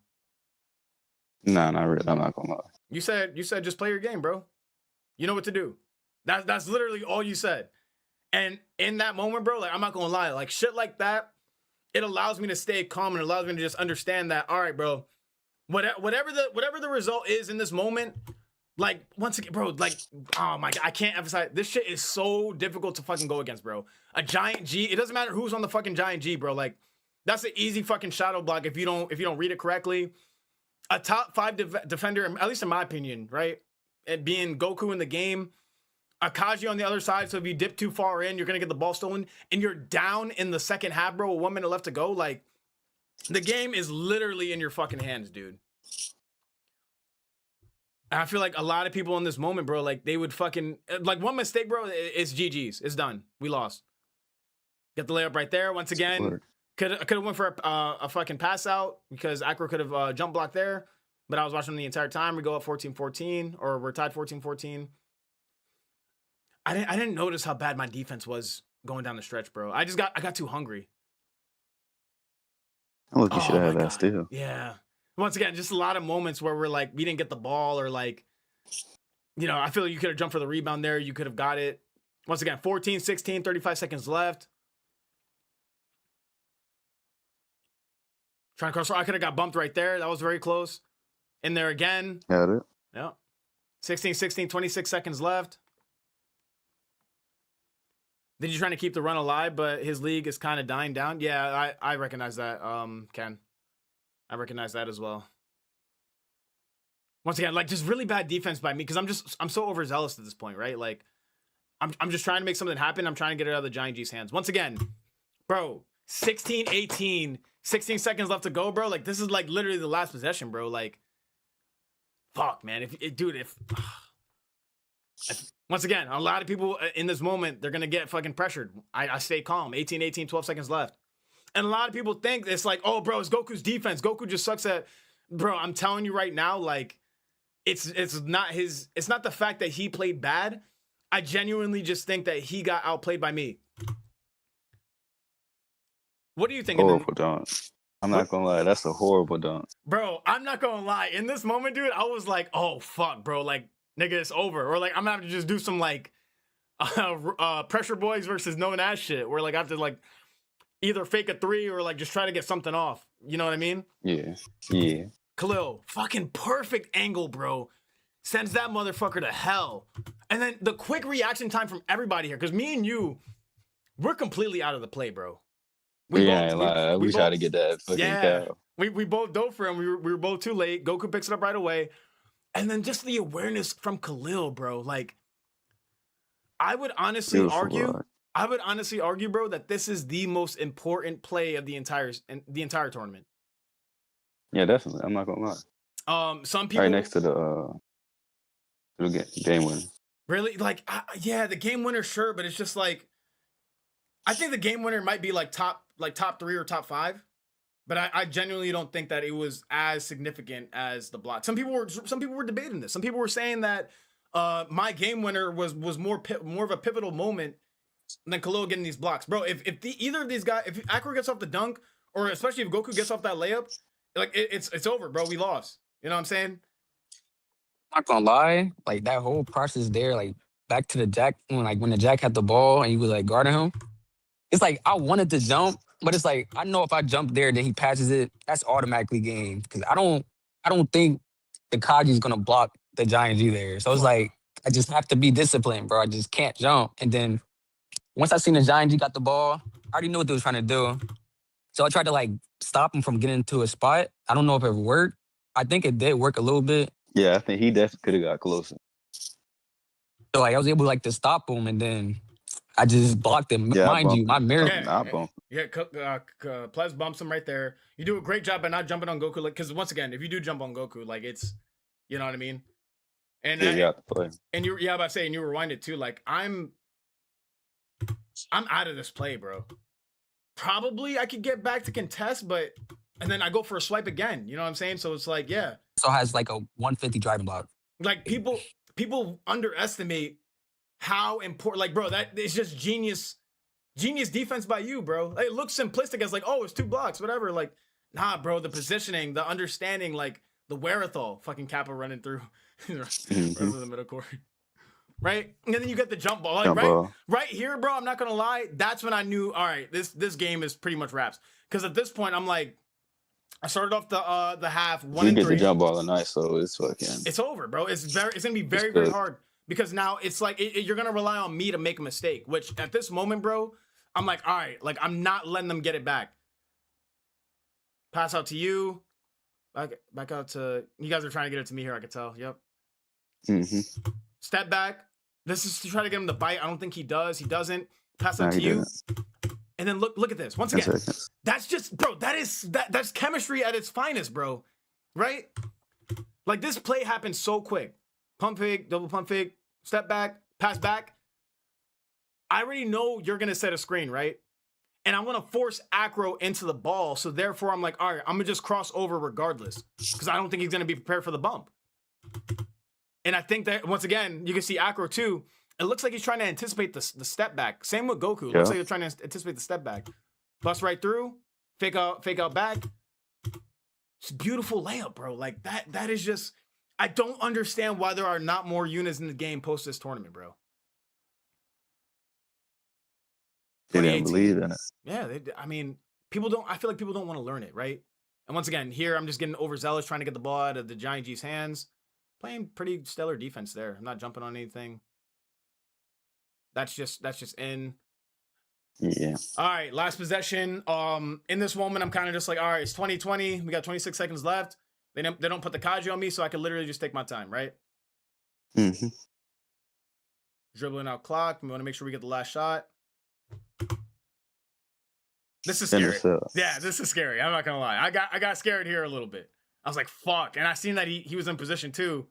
Nah, not really. I'm not gonna lie. You said just play your game, bro. You know what to do. That's literally all you said. And in that moment, bro, like, I'm not gonna lie, like, shit like that, it allows me to stay calm and allows me to just understand that, all right, bro, whatever the result is in this moment, like, once again, bro, like, oh my God, I can't emphasize, this shit is so difficult to fucking go against, bro. A Giant G, it doesn't matter who's on the fucking Giant G, bro. Like, that's an easy fucking shadow block if you don't read it correctly. A top 5 defender, at least in my opinion, right? And being Goku in the game, Akaji on the other side. So if you dip too far in, you're gonna get the ball stolen, and you're down in the second half, bro. With 1 minute left to go. Like, the game is literally in your fucking hands, dude. And I feel like a lot of people in this moment, bro, like, they would fucking, like, one mistake, bro, it's GG's. It's done. We lost. Get the layup right there. Once again. Could have went for a fucking pass out because Acro could have jump blocked there, but I was watching them the entire time. We go up 14-14, or we're tied 14-14. I didn't notice how bad my defense was going down the stretch, bro. I got too hungry. Look, you should have had that still. Yeah. Once again, just a lot of moments where we're like, we didn't get the ball, or like, you know, I feel like you could have jumped for the rebound there. You could have got it. Once again, 14-16, 35 seconds left. Trying to cross. I could have got bumped right there. That was very close. In there again. Got it. Yeah. 16-16, 26 seconds left. Then you're trying to keep the run alive, but his league is kind of dying down. Yeah, I recognize that, Ken. I recognize that as well. Once again, like, just really bad defense by me, because I'm so overzealous at this point, right? Like, I'm just trying to make something happen. I'm trying to get it out of the Giant G's hands. Once again, bro, 16-18. 16 seconds left to go, bro. Like, this is like literally the last possession, bro. Like, fuck, man. Once again, a lot of people in this moment, they're gonna get fucking pressured. I stay calm. 18-18, 12 seconds left. And a lot of people think it's like, oh, bro, it's Goku's defense. Goku just sucks at, bro. I'm telling you right now, like, it's not the fact that he played bad. I genuinely just think that he got outplayed by me. What do you think? Horrible dunk. I'm not gonna lie, that's a horrible dunk. Bro, I'm not gonna lie. In this moment, dude, I was like, oh, fuck, bro. Like, nigga, it's over. Or like, I'm gonna have to just do some, like, Pressure Boys versus No Ass shit, where like I have to like either fake a 3 or like just try to get something off. You know what I mean? Yeah. Yeah. Khalil, fucking perfect angle, bro. Sends that motherfucker to hell. And then the quick reaction time from everybody here, because me and you, we're completely out of the play, bro. We try to get that fucking cow. We both dove for him. We were both too late. Goku picks it up right away. And then just the awareness from Khalil, bro. Like, I would honestly argue, bro, that this is the most important play of the entire tournament. Yeah, definitely. I'm not gonna lie. Some people right next to the game winner. Really, like, yeah, the game winner, sure, but it's just like, I think the game winner might be like top 3 or top 5, but I genuinely don't think that it was as significant as the block. Some people were debating this. Some people were saying that my game winner was more of a pivotal moment than Khalil getting these blocks, bro. If either of these guys, if Akro gets off the dunk, or especially if Goku gets off that layup, like it's over, bro. We lost. You know what I'm saying? Not gonna lie, like that whole process there, like back to the Jack when the Jack had the ball and he was like guarding him. It's like I wanted to jump, but it's like I know if I jump there, then he passes it, that's automatically game. Because I don't think the Kaji's gonna block the Giant G there. So it's like I just have to be disciplined, bro. I just can't jump. And then once I seen the Giant G got the ball, I already knew what they was trying to do. So I tried to like stop him from getting to a spot. I don't know if it worked. I think it did work a little bit. Yeah, I think he definitely could have got closer. So like I was able like to stop him, and then I just blocked him. Yeah, Mind you, my mirror. Plez bumps him right there. You do a great job by not jumping on Goku, like, because once again, if you do jump on Goku, like it's, you know what I mean. And yeah, you got to play. And you, about to say, and you rewind it too. Like I'm out of this play, bro. Probably I could get back to contest, but and then I go for a swipe again. You know what I'm saying? So it's like, yeah. So has like a 150 driving block. Like people underestimate how important. Like, bro, that is just genius defense by you, bro. Like, it looks simplistic as like, oh, it's 2 blocks, whatever. Like, nah, bro, the positioning, the understanding, like the wherewithal. Fucking Kappa running through the middle court. Right? And then you get the jump ball. Like, right here, bro, I'm not gonna lie. That's when I knew, all right, this game is pretty much wraps. Because at this point, I'm like, I started off the half 1-3. You get the jump ball tonight, so it's fucking. It's over, bro. It's gonna be very, very hard. Because now it's like you're gonna rely on me to make a mistake. Which at this moment, bro, I'm like, all right, like I'm not letting them get it back. Pass out to you. Back out to you guys are trying to get it to me here. I could tell. Yep. Mm-hmm. Step back. This is to try to get him to bite. I don't think he does. He doesn't. Pass out to you. And then look at this. Once again, that's just, bro, that's chemistry at its finest, bro. Right? Like this play happened so quick. Pump fake, double pump fake, step back, pass back. I already know you're going to set a screen, right? And I want to force Acro into the ball. So therefore I'm like, all right, I'm going to just cross over regardless. Because I don't think he's going to be prepared for the bump. And I think that, once again, you can see Acro too. It looks like he's trying to anticipate the step back. Same with Goku. Looks like he's trying to anticipate the step back. Bust right through. Fake out back. It's a beautiful layup, bro. Like, that is just... I don't understand why there are not more units in the game post this tournament, bro. They didn't believe in it. Yeah, I mean, I feel like people don't want to learn it, right? And once again, here I'm just getting overzealous trying to get the ball out of the Giant G's hands. Playing pretty stellar defense there. I'm not jumping on anything. That's just in. Yeah. All right, last possession. In this moment, I'm kind of just like, all right, it's 2020. We got 26 seconds left. They don't put the Kaji on me, so I can literally just take my time, right? Mm-hmm. Dribbling out clock. We want to make sure we get the last shot. This is scary. Yeah, this is scary. I'm not gonna lie. I got scared here a little bit. I was like, fuck. And I seen that he was in position too.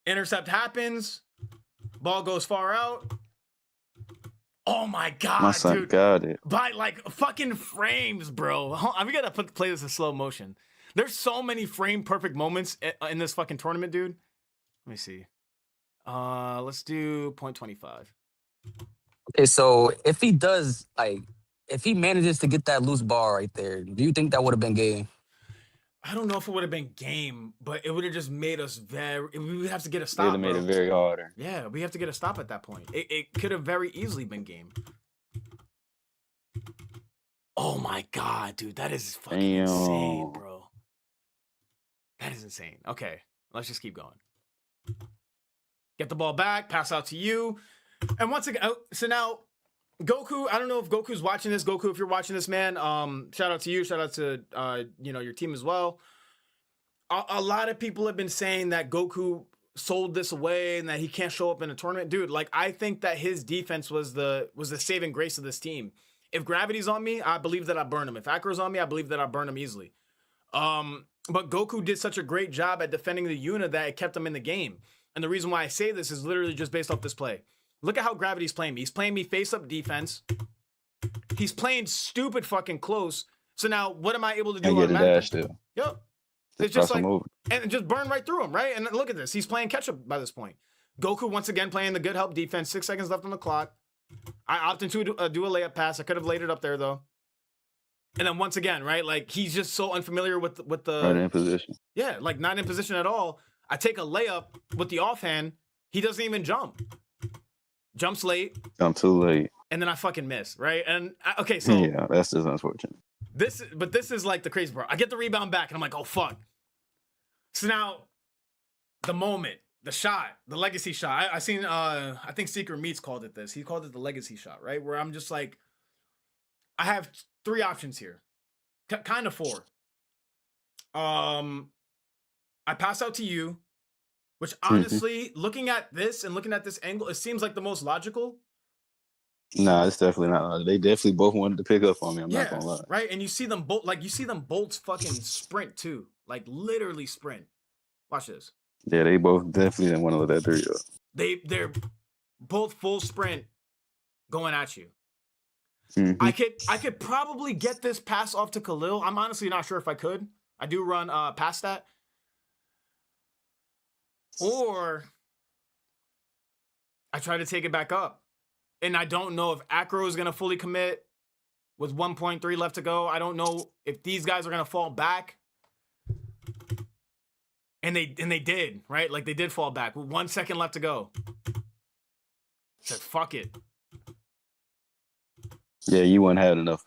Intercept happens. Ball goes far out. Oh my God, my son dude. Got it. By like fucking frames, bro. We gotta play this in slow motion. There's so many frame perfect moments in this fucking tournament, dude. Let me see. Let's do 0.25. Okay, so if he manages to get that loose ball right there, do you think that would have been game? I don't know if it would have been game, but it would have just made us we would have to get a It would stop, have made bro. it very harder. Yeah, we have to get a stop at that point. It could have very easily been game. Oh my god, dude, that is fucking insane, bro. That is insane. Okay, let's just keep going. Get the ball back, pass out to you. And once again, so now Goku, I don't know if Goku's watching this. Goku, if you're watching this, man, shout out to you. Shout out to your team as well. A lot of people have been saying that Goku sold this away and that he can't show up in a tournament. Dude, like, I think that his defense was the saving grace of this team. If Gravity's on me, I believe that I burn him. If Acro's on me, I believe that I burn him easily. But Goku did such a great job at defending the Yuna that it kept him in the game. And the reason why I say this is literally just based off this play. Look at how Gravity's playing me. He's playing me face-up defense. He's playing stupid fucking close. So now, what am I able to do? And get a dash still. Yep. It's just like, and just burn right through him, right? And look at this. He's playing catch-up by this point. Goku, once again, playing the good help defense. 6 seconds left on the clock. I opted to do a layup pass. I could have laid it up there, though. And then once again, right? Like, he's just so unfamiliar with the... Not in position. Yeah, like, not in position at all. I take a layup with the offhand. He doesn't even jump. Jumps late. I'm too late. And then I fucking miss, right? And, okay, so... Yeah, that's just unfortunate. This is like the crazy part. I get the rebound back, and I'm like, oh, fuck. So now, the moment, the shot, the legacy shot. I seen, I think Secret Meats called it this. He called it the legacy shot, right? Where I'm just like, I have 3 options here. Kind of 4. I pass out to you, which honestly, looking at this and looking at this angle, it seems like the most logical. Nah, it's definitely not. They definitely both wanted to pick up on me. I'm not gonna lie. Right, and you see them both, like, bolts fucking sprint too, like literally sprint. Watch this. Yeah, they both definitely didn't want to let that 3 up. They're both full sprint going at you. Mm-hmm. I could probably get this pass off to Khalil. I'm honestly not sure if I could. I do run past that. Or I try to take it back up. And I don't know if Acro is going to fully commit with 1.3 left to go. I don't know if these guys are going to fall back. And they did, right? Like, they did fall back with 1 second left to go. Said, fuck it. Yeah, you wouldn't have enough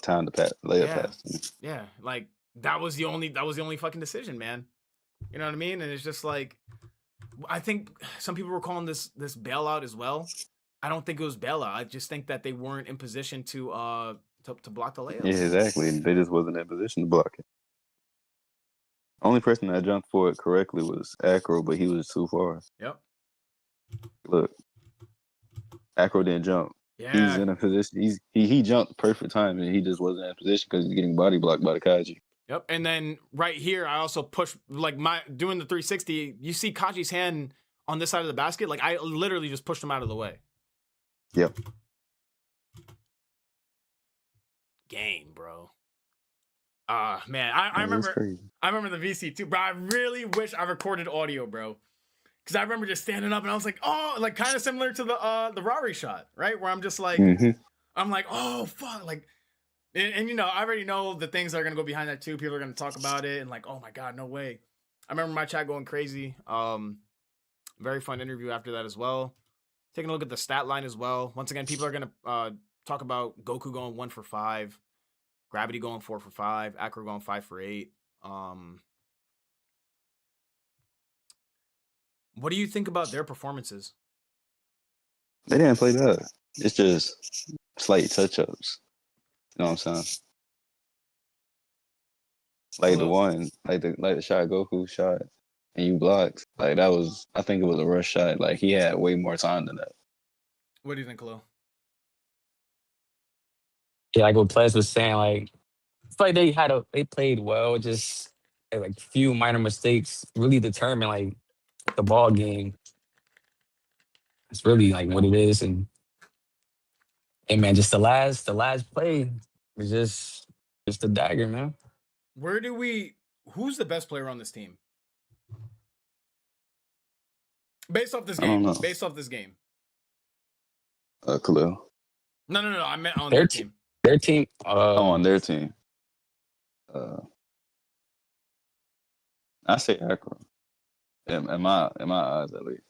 time to lay a pass. Yeah, like, that was the only fucking decision, man. You know what I mean? And it's just like, I think some people were calling this bailout as well. I don't think it was bailout. I just think that they weren't in position to block the layup. Yeah, exactly. They just wasn't in position to block it. Only person that jumped for it correctly was Acro, but he was too far. Yep. Look, Acro didn't jump. Yeah. He's in a position. He jumped perfect time, and he just wasn't in position because he's getting body blocked by the Kaji. Yep. And then right here, I also push, like, doing the 360. You see Kaji's hand on this side of the basket. Like, I literally just pushed him out of the way. Yep. Game, bro. Man, I remember the VC too, bro. I really wish I recorded audio, bro. Because I remember just standing up and I was like, oh, like, kind of similar to the Rari shot, right? Where I'm just like, I'm like, oh, fuck. Like, and you know, I already know the things that are going to go behind that too. People are going to talk about it and like, oh my God, no way. I remember my chat going crazy. Very fun interview after that as well. Taking a look at the stat line as well. Once again, people are going to talk about Goku going 1 for 5. Gravity going 4 for 5. Acro going 5 for 8. What do you think about their performances? They didn't play bad. It's just slight touch-ups. You know what I'm saying? Like the one, like the shot Goku shot, and you blocked. Like, that was, I think it was a rush shot. Like, he had way more time than that. What do you think, Khalil? Yeah, like what Ples was saying, like, it's like they played well, just like few minor mistakes really determine like the ball game. It's really like what it is, and man, just the last play was just the dagger, man. Who's the best player on this team? Based off this game. Based off this game. Khalil. No. I meant on their team. Their team. On their team. I say Acro. Am I odds at least?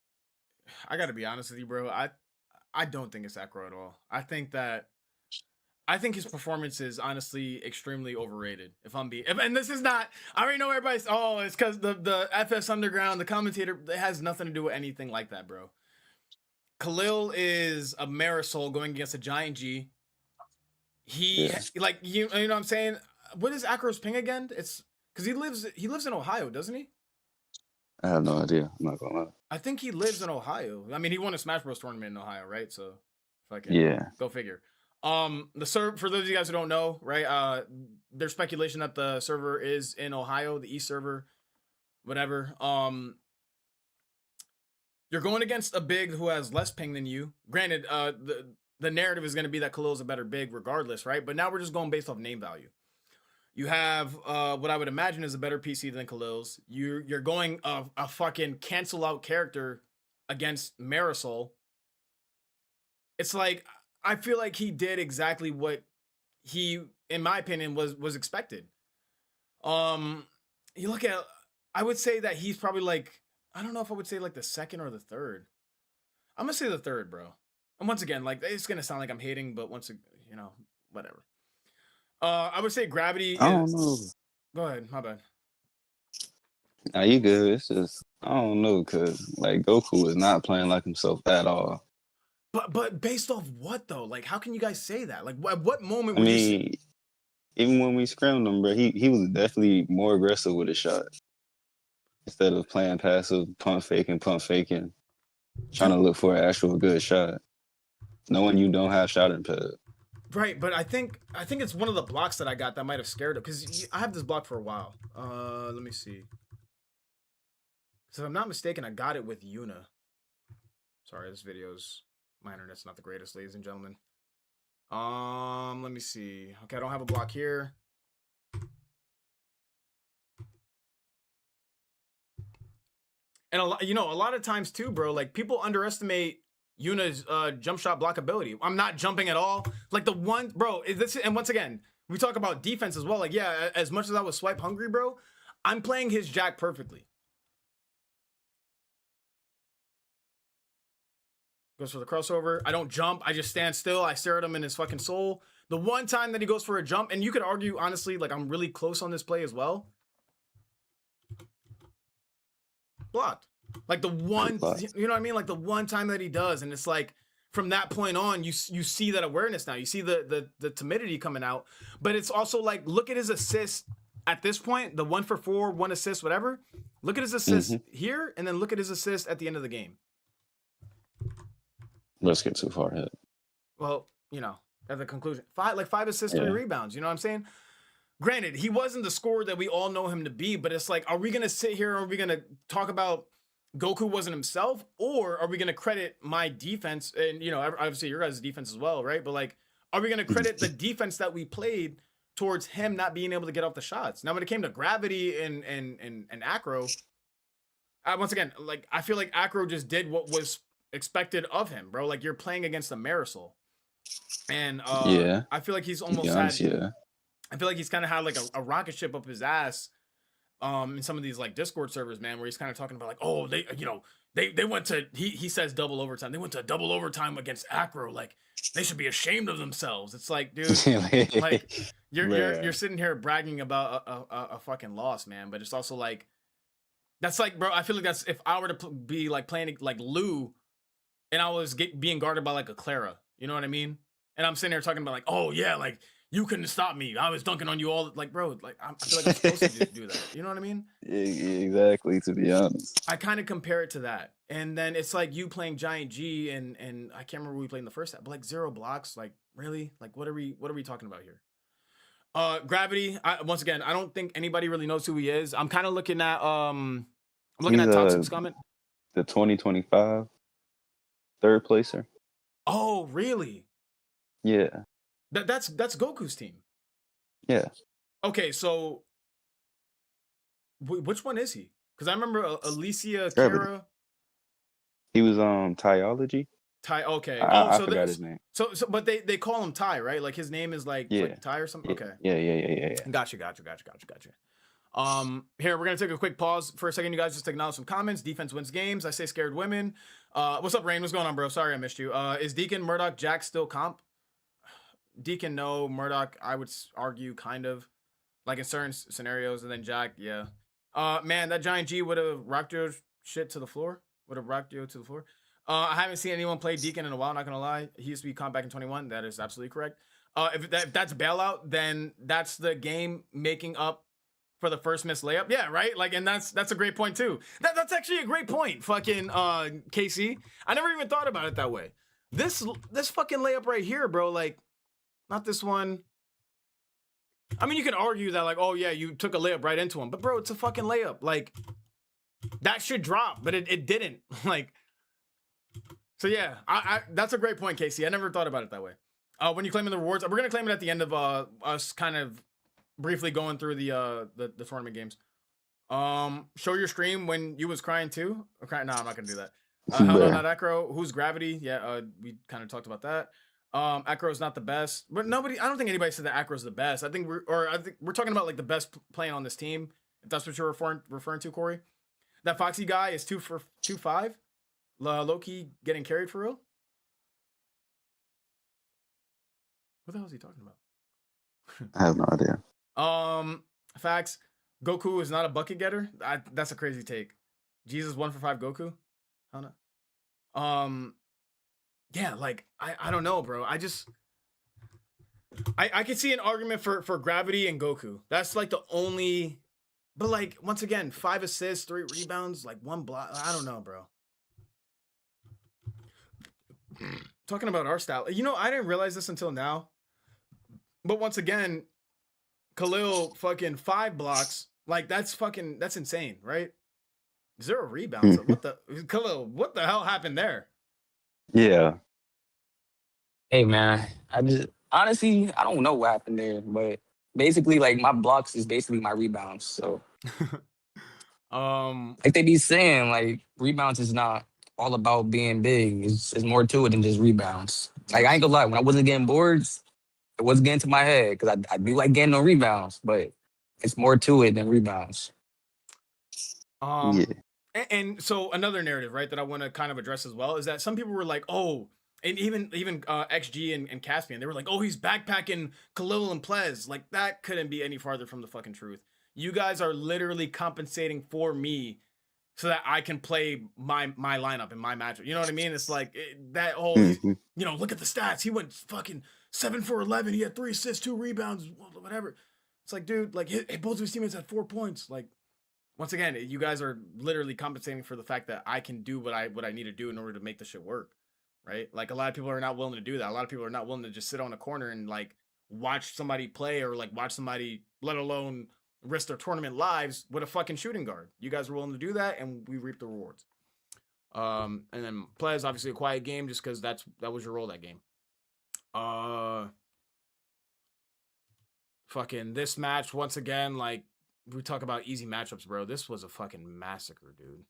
I gotta be honest with you, bro. I don't think it's Acro at all. I think his performance is honestly extremely overrated. And this is not. I already know everybody's. Oh, it's because the FS Underground, the commentator. It has nothing to do with anything like that, bro. Khalil is a Marisol going against a Giant G. You know what I'm saying. What is Acro's ping again? It's because he lives in Ohio, doesn't he? I have no idea. I'm not gonna lie. I think he lives in Ohio. I mean, he won a Smash Bros tournament in Ohio, right? So, go figure. The server, for those of you guys who don't know, right? There's speculation that the server is in Ohio, the East server, whatever. You're going against a big who has less ping than you. Granted, the narrative is going to be that Khalil's a better big regardless, right? But now we're just going based off name value. You have what I would imagine is a better PC than Khalil's. You're going a fucking cancel out character against Marisol. It's like, I feel like he did exactly what he, in my opinion, was expected. You look at, I would say that he's probably like, I don't know if I would say like the second or the third. I'm gonna say the third, bro. And once again, like, it's gonna sound like I'm hating, but whatever. I would say Gravity is... I don't know. Go ahead, my bad. Nah, you good. It's just, I don't know, because, like, Goku is not playing like himself at all. But based off what, though? Like, how can you guys say that? Like, at what moment I would mean, you say... even when we scrimmed him, bro, he was definitely more aggressive with his shot. Instead of playing passive, pump faking, trying to look for an actual good shot. Knowing you don't have shot imped. Right, but I think it's one of the blocks that I got that might have scared him, because I have this block for a while. Let me see. So if I'm not mistaken, I got it with Yuna. Sorry, this video's... My internet's not the greatest, ladies and gentlemen. Let me see. Okay, I don't have a block here. And a lot of times too, bro, like, people underestimate Yuna's jump shot block ability. I'm not jumping at all. Like, the one, bro, and once again, we talk about defense as well. Like, yeah, as much as I was swipe hungry, bro, I'm playing his Jack perfectly. Goes for the crossover. I don't jump. I just stand still. I stare at him in his fucking soul. The one time that he goes for a jump, and you could argue, honestly, like, I'm really close on this play as well. Blocked. Like, the one, you know what I mean? Like, the one time that he does, and it's like, from that point on, you see that awareness now. You see the timidity coming out. But it's also like, look at his assist at this point, the 1 for 4, 1 assist, whatever. Look at his assist here, and then look at his assist at the end of the game. Let's get too far ahead. Well, at the conclusion, 5 assists, 3 rebounds. You know what I'm saying? Granted, he wasn't the scorer that we all know him to be, but it's like, are we going to sit here and are we going to talk about Goku wasn't himself, or are we going to credit my defense and, obviously your guys' defense as well, right? But, like, are we going to credit the defense that we played towards him not being able to get off the shots? Now, when it came to Gravity and Acro, once again, like, I feel like Acro just did what was expected of him, bro. Like, you're playing against a Marisol, and I feel like he's almost I feel like he's kind of had like a rocket ship up his ass in some of these like Discord servers, man, where he's kind of talking about like, oh, they went to, he says double overtime. They went to double overtime against Acro. Like, they should be ashamed of themselves. It's like, dude, like, you're sitting here bragging about a fucking loss, man. But it's also like, that's like, bro, I feel like that's if I were to be like playing like Lou and I was being guarded by like a Clara, you know what I mean? And I'm sitting there talking about like, oh yeah, like, you couldn't stop me. I was dunking on you all. Like, bro, like, I feel like I'm supposed to do that. You know what I mean? Exactly, to be honest. I kind of compare it to that. And then it's like you playing Giant G and I can't remember who we played in the first half, but like 0 blocks. Like, really? Like, what are we talking about here? Gravity, once again, I don't think anybody really knows who he is. I'm kind of looking at Toxic's comment. The 2025 third placer. Oh, really? Yeah. That's Goku's team. Yeah. Okay, so which one is he? Because I remember Alicia Kara. He was Tyology. Ty. Okay. I forgot his name. So, but they call him Ty, right? Like, his name is like Ty or something. Okay. Yeah. Gotcha. Here we're gonna take a quick pause for a second, you guys, just to acknowledge some comments. Defense wins games. I say scared women. What's up, Rain? What's going on, bro? Sorry I missed you. Is Deacon, Murdoch, Jack still comp? Deacon, no. Murdoch, I would argue kind of, like in certain scenarios, and then Jack, yeah. Man, that giant G would have rocked your shit to the floor. Would have rocked you to the floor. I haven't seen anyone play Deacon in a while. Not gonna lie, he used to be comp back in 21. That is absolutely correct. If that's bailout, then that's the game making up for the first missed layup. Yeah, right? Like, and that's a great point too. That's actually a great point, fucking KC. I never even thought about it that way. This fucking layup right here, bro, like, not this one. I mean, you can argue that, like, oh yeah, you took a layup right into him, but bro, it's a fucking layup. Like, that should drop, but it didn't. Like, so yeah, I that's a great point, Casey. I never thought about it that way. When you claiming the rewards, we're gonna claim it at the end of us kind of briefly going through the tournament games. Show your stream when you was crying too. No, I'm not gonna do that. Hell no, not Acro. Who's Gravity? Yeah, we kind of talked about that. Acro's not the best, but I don't think anybody said that Acro's the best. I think we're talking about like the best playing on this team. If that's what you're referring to, Corey. That Foxy guy is 2 for 2-5. Low-key getting carried for real. What the hell is he talking about? I have no idea. Facts. Goku is not a bucket getter. That's a crazy take. Jesus 1 for 5 Goku. I don't know. Yeah, like I don't know, bro. I could see an argument for Gravity and Goku. That's like the only. But like once again, 5 assists, 3 rebounds, like 1 block. I don't know, bro. Talking about our style, you know, I didn't realize this until now. But once again, Khalil fucking 5 blocks. Like that's insane, right? 0 rebounds. Khalil, what the hell happened there? Yeah. Hey man, honestly, I don't know what happened there, but basically, like my blocks is basically my rebounds. So, like they be saying, like rebounds is not all about being big. It's more to it than just rebounds. Like I ain't gonna lie, when I wasn't getting boards, it wasn't getting to my head because I do like getting on rebounds, but it's more to it than rebounds. Yeah. And so another narrative, right, that I want to kind of address as well is that some people were like, oh, and even XG and Caspian, they were like, oh, he's backpacking Khalil and Plez. Like that couldn't be any farther from the fucking truth. You guys are literally compensating for me so that I can play my lineup and my matchup. You know what I mean? It's like that whole, you know, look at the stats. He went fucking 7 for 11. He had 3 assists, 2 rebounds, whatever. It's like, dude, like both of his teammates had 4 points. Like, once again, you guys are literally compensating for the fact that I can do what I need to do in order to make this shit work, right? Like a lot of people are not willing to do that. A lot of people are not willing to just sit on a corner and like watch somebody play or like watch somebody, let alone risk their tournament lives with a fucking shooting guard. You guys are willing to do that, and we reap the rewards. And then play is obviously a quiet game just because that was your role that game. Fucking this match once again, like we talk about easy matchups, bro. This was a fucking massacre, dude.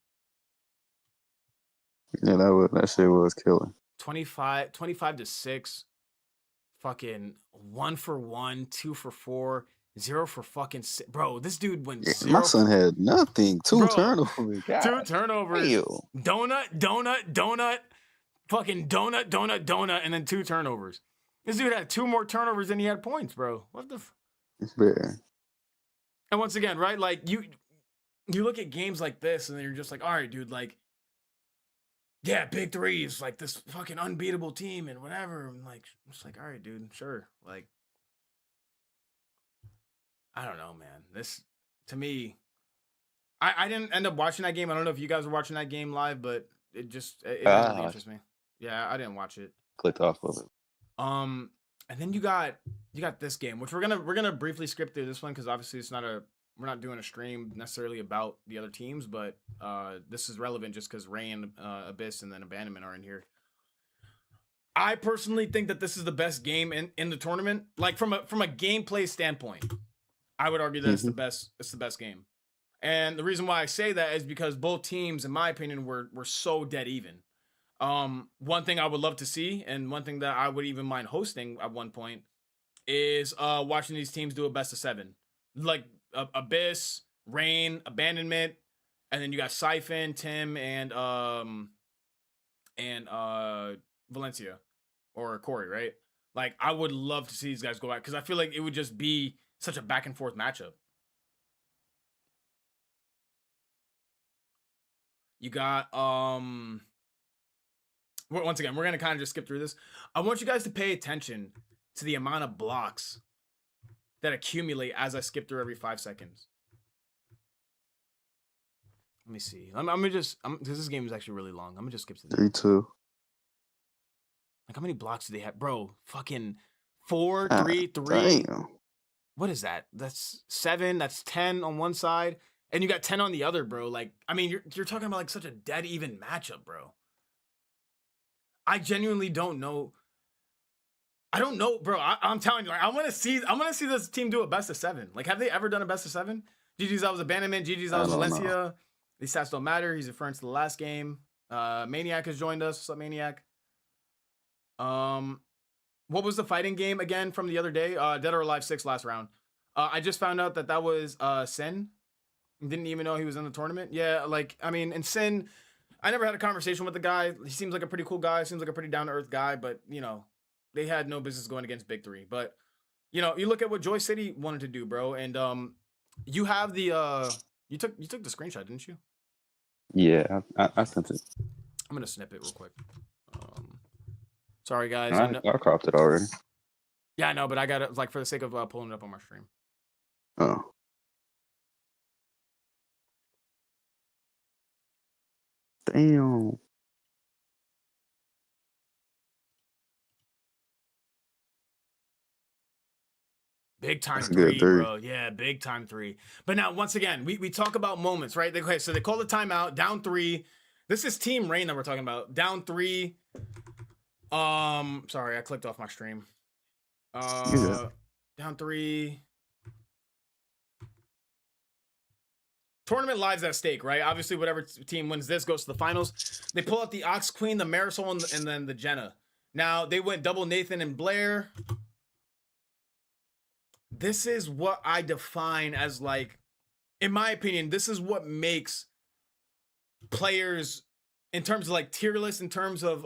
Yeah, that shit was killing. 25 to 6. Fucking 1 for 1, 2 for 4, 0 for fucking 6. Bro, this dude went 0. My son had nothing. 2 turnovers. God. 2 turnovers. Ew. Donut. Fucking donut, and then 2 turnovers. This dude had 2 more turnovers than he had points, bro. What the Yeah. And once again, right? Like you look at games like this and then you're just like, all right, dude, like, yeah, big threes, like this fucking unbeatable team and whatever. And like, it's like, all right, dude, sure. Like, I don't know, man. This, to me, I didn't end up watching that game. I don't know if you guys were watching that game live, but it didn't really interest me. Yeah, I didn't watch it. Clicked off of it. And then you got this game, which we're gonna briefly skip through this one because obviously we're not doing a stream necessarily about the other teams, but this is relevant just because Ray and Abyss and then Abandonment are in here. I personally think that this is the best game in the tournament. Like from a gameplay standpoint, I would argue that it's the best game. And the reason why I say that is because both teams, in my opinion, were so dead even. One thing I would love to see, and one thing that I would even mind hosting at one point, is watching these teams do a best of 7. Like Abyss, Rain, Abandonment, and then you got Siphon, Tim, and Valencia or Corey, right? Like, I would love to see these guys go out because I feel like it would just be such a back and forth matchup. You got once again, we're gonna kind of just skip through this. I want you guys to pay attention to the amount of blocks that accumulate as I skip through every 5 seconds. Let me see. I'm gonna just because this game is actually really long. I'm gonna just skip to 3-2. Like, how many blocks do they have, bro? Fucking 4, 3, 3. Damn. What is that? That's 7. That's 10 on one side, and you got 10 on the other, bro. Like, I mean, you're talking about like such a dead even matchup, bro. I genuinely don't know. I don't know, bro. I'm telling you, like, I want to see this team do a best of 7. Like, have they ever done a best of 7? GG's that was Abandonment. GG's that was Valencia. These stats don't matter. He's referring to the last game. Maniac has joined us. What's up, Maniac? What was the fighting game again from the other day? Dead or Alive 6 last round. I just found out that was Sin. Didn't even know he was in the tournament. Yeah, like, I mean, and Sin, I never had a conversation with the guy. He seems like a pretty cool guy. Seems like a pretty down-to-earth guy, but, you know, they had no business going against Big 3. But, you know, you look at what Joy City wanted to do, bro, and you have the you took the screenshot, didn't you? Yeah, I sent it. I'm gonna snip it real quick. Sorry guys. I cropped it already. Yeah, I know, but I got it like for the sake of pulling it up on my stream. Oh. Damn. Big time That's a 3, good 3. bro. Yeah, big time 3. But now, once again, we talk about moments, right? Okay, so they call the timeout, down 3. This is Team Rain that we're talking about. Down 3. Sorry, I clicked off my stream. Down 3. Tournament lives at stake, right? Obviously, whatever team wins this goes to the finals. They pull out the Ox Queen, the Marisol, and then the Jenna. Now, they went double Nathan and Blair. This is what I define as, like, in my opinion, this is what makes players, in terms of like tier list, in terms of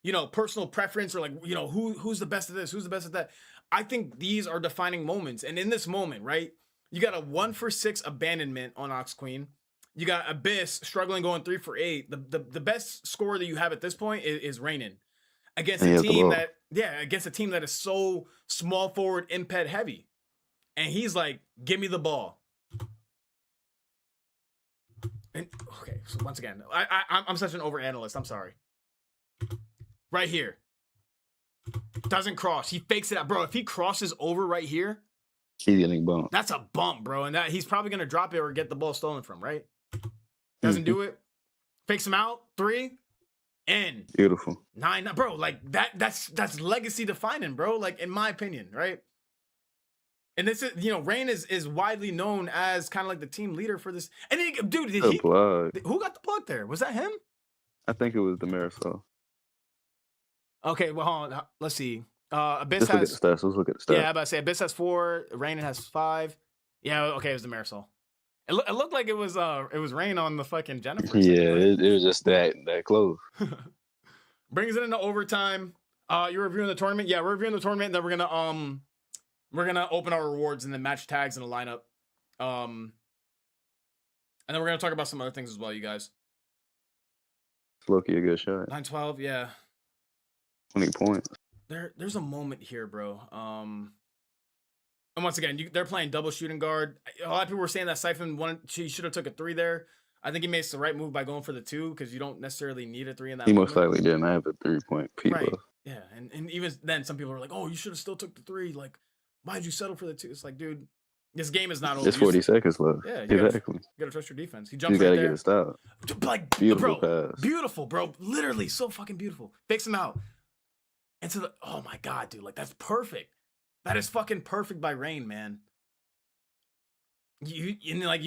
you know, personal preference, or like, you know, who's the best at this, who's the best at that. I think these are defining moments. And in this moment, right, you got a 1 for 6 abandonment on Ox Queen. You got Abyss struggling, going 3 for 8. The best score that you have at this point is Rainin against a team that is so small forward imped heavy. And he's like, give me the ball. And okay, so once again, I'm such an overanalyst. I'm sorry. Right here. Doesn't cross. He fakes it out. Bro, if he crosses over right here, he's getting bumped. that's a bump, bro. And that he's probably gonna drop it or get the ball stolen from, right? Doesn't do it. Fakes him out. 3. In. Beautiful. 9, bro, like that's legacy defining, bro. Like, in my opinion, right? And this is, you know, Rain is widely known as kind of like the team leader for this. And then, dude, who got the plug there? Was that him? I think it was the Marisol. Okay, well, hold on. Let's see. Abyss Let's look at the stats. Yeah, I'm about to say Abyss has 4. Rain has 5. Yeah, okay, it was the Marisol. It looked like it was Rain on the fucking Jennifer. Yeah, it was just that close. Brings it into overtime. You're reviewing the tournament. Yeah, we're reviewing the tournament. And then we're gonna open our rewards and then match tags in a lineup. And then we're gonna talk about some other things as well, you guys. It's Loki a good shot. 9-12, yeah. 20 points. There's a moment here, bro. And once again, they're playing double shooting guard. A lot of people were saying that Siphon she should have took a 3 there. I think he makes the right move by going for the 2 because you don't necessarily need a 3 in that. He most likely didn't have a 3-point people. Right. Yeah, and even then, some people were like, "Oh, you should have still took the 3. Like, why'd you settle for the 2?" It's like, dude, this game is not over. It's 40 seconds left. Yeah, exactly. You gotta trust your defense. He jumps you right gotta there. get it stopped. Like, Beautiful bro, pass. beautiful, bro. Literally, so fucking beautiful. Fakes him out. And so, oh my god, dude, like, that's perfect. That is fucking perfect by Rain, man. You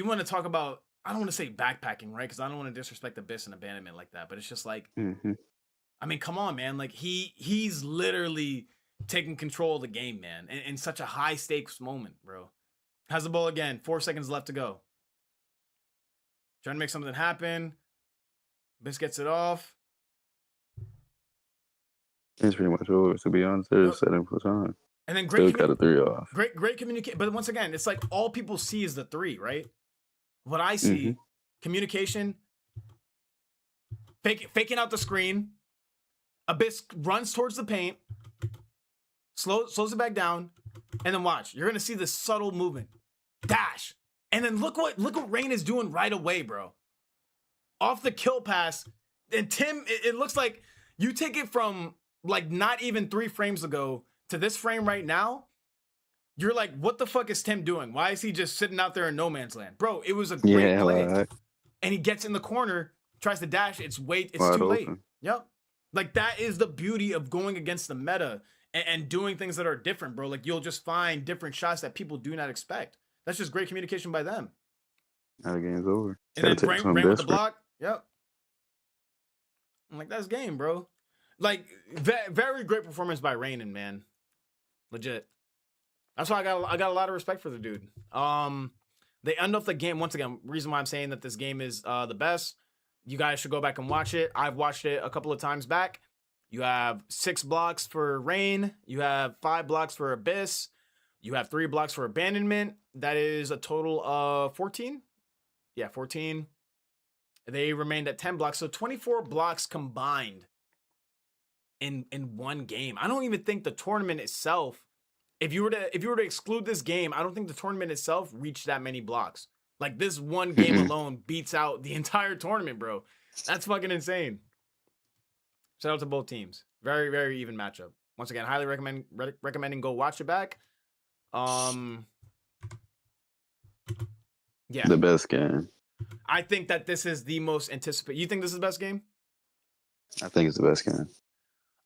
want to talk about, I don't want to say backpacking, right? Because I don't want to disrespect Abyss and abandonment like that. But it's just like, I mean, come on, man. Like, he's literally taking control of the game, man, in such a high stakes moment, bro. Has the ball again. 4 seconds left to go. Trying to make something happen. Abyss gets it off. It's pretty much over, to be honest. They're Yep. setting for time. And then Still got a 3 off. Great communication. But once again, it's like all people see is the 3, right? What I see, communication, faking out the screen. Abyss runs towards the paint, slows it back down, and then watch. You're gonna see this subtle movement, dash, and then look what Rain is doing right away, bro. Off the kill pass, and Tim, it looks like you take it from like not even 3 frames ago to this frame right now. You're like, what the fuck is Tim doing? Why is he just sitting out there in no man's land? Bro, it was a great play. Like, and he gets in the corner, tries to dash. It's too late. Open. Yep. Like, that is the beauty of going against the meta and doing things that are different, bro. Like, you'll just find different shots that people do not expect. That's just great communication by them. Now the game's over. And then Rain with the block. Yep. I'm like, that's game, bro. Like, very great performance by Rainin, man. Legit. That's why I got a lot of respect for the dude. They end off the game once again. Reason why I'm saying that this game is the best. You guys should go back and watch it. I've watched it a couple of times back. You have 6 blocks for Rain. You have 5 blocks for Abyss. You have 3 blocks for Abandonment. That is a total of 14. Yeah, 14. They remained at 10 blocks, so 24 blocks combined in one game. I don't even think the tournament itself. If you were to exclude this game, I don't think the tournament itself reached that many blocks. Like, this one game alone beats out the entire tournament, bro. That's fucking insane. Shout out to both teams. Very, very even matchup. Once again, highly recommending go watch it back. Yeah. The best game. I think that this is the most anticipated. You think this is the best game? I think it's the best game.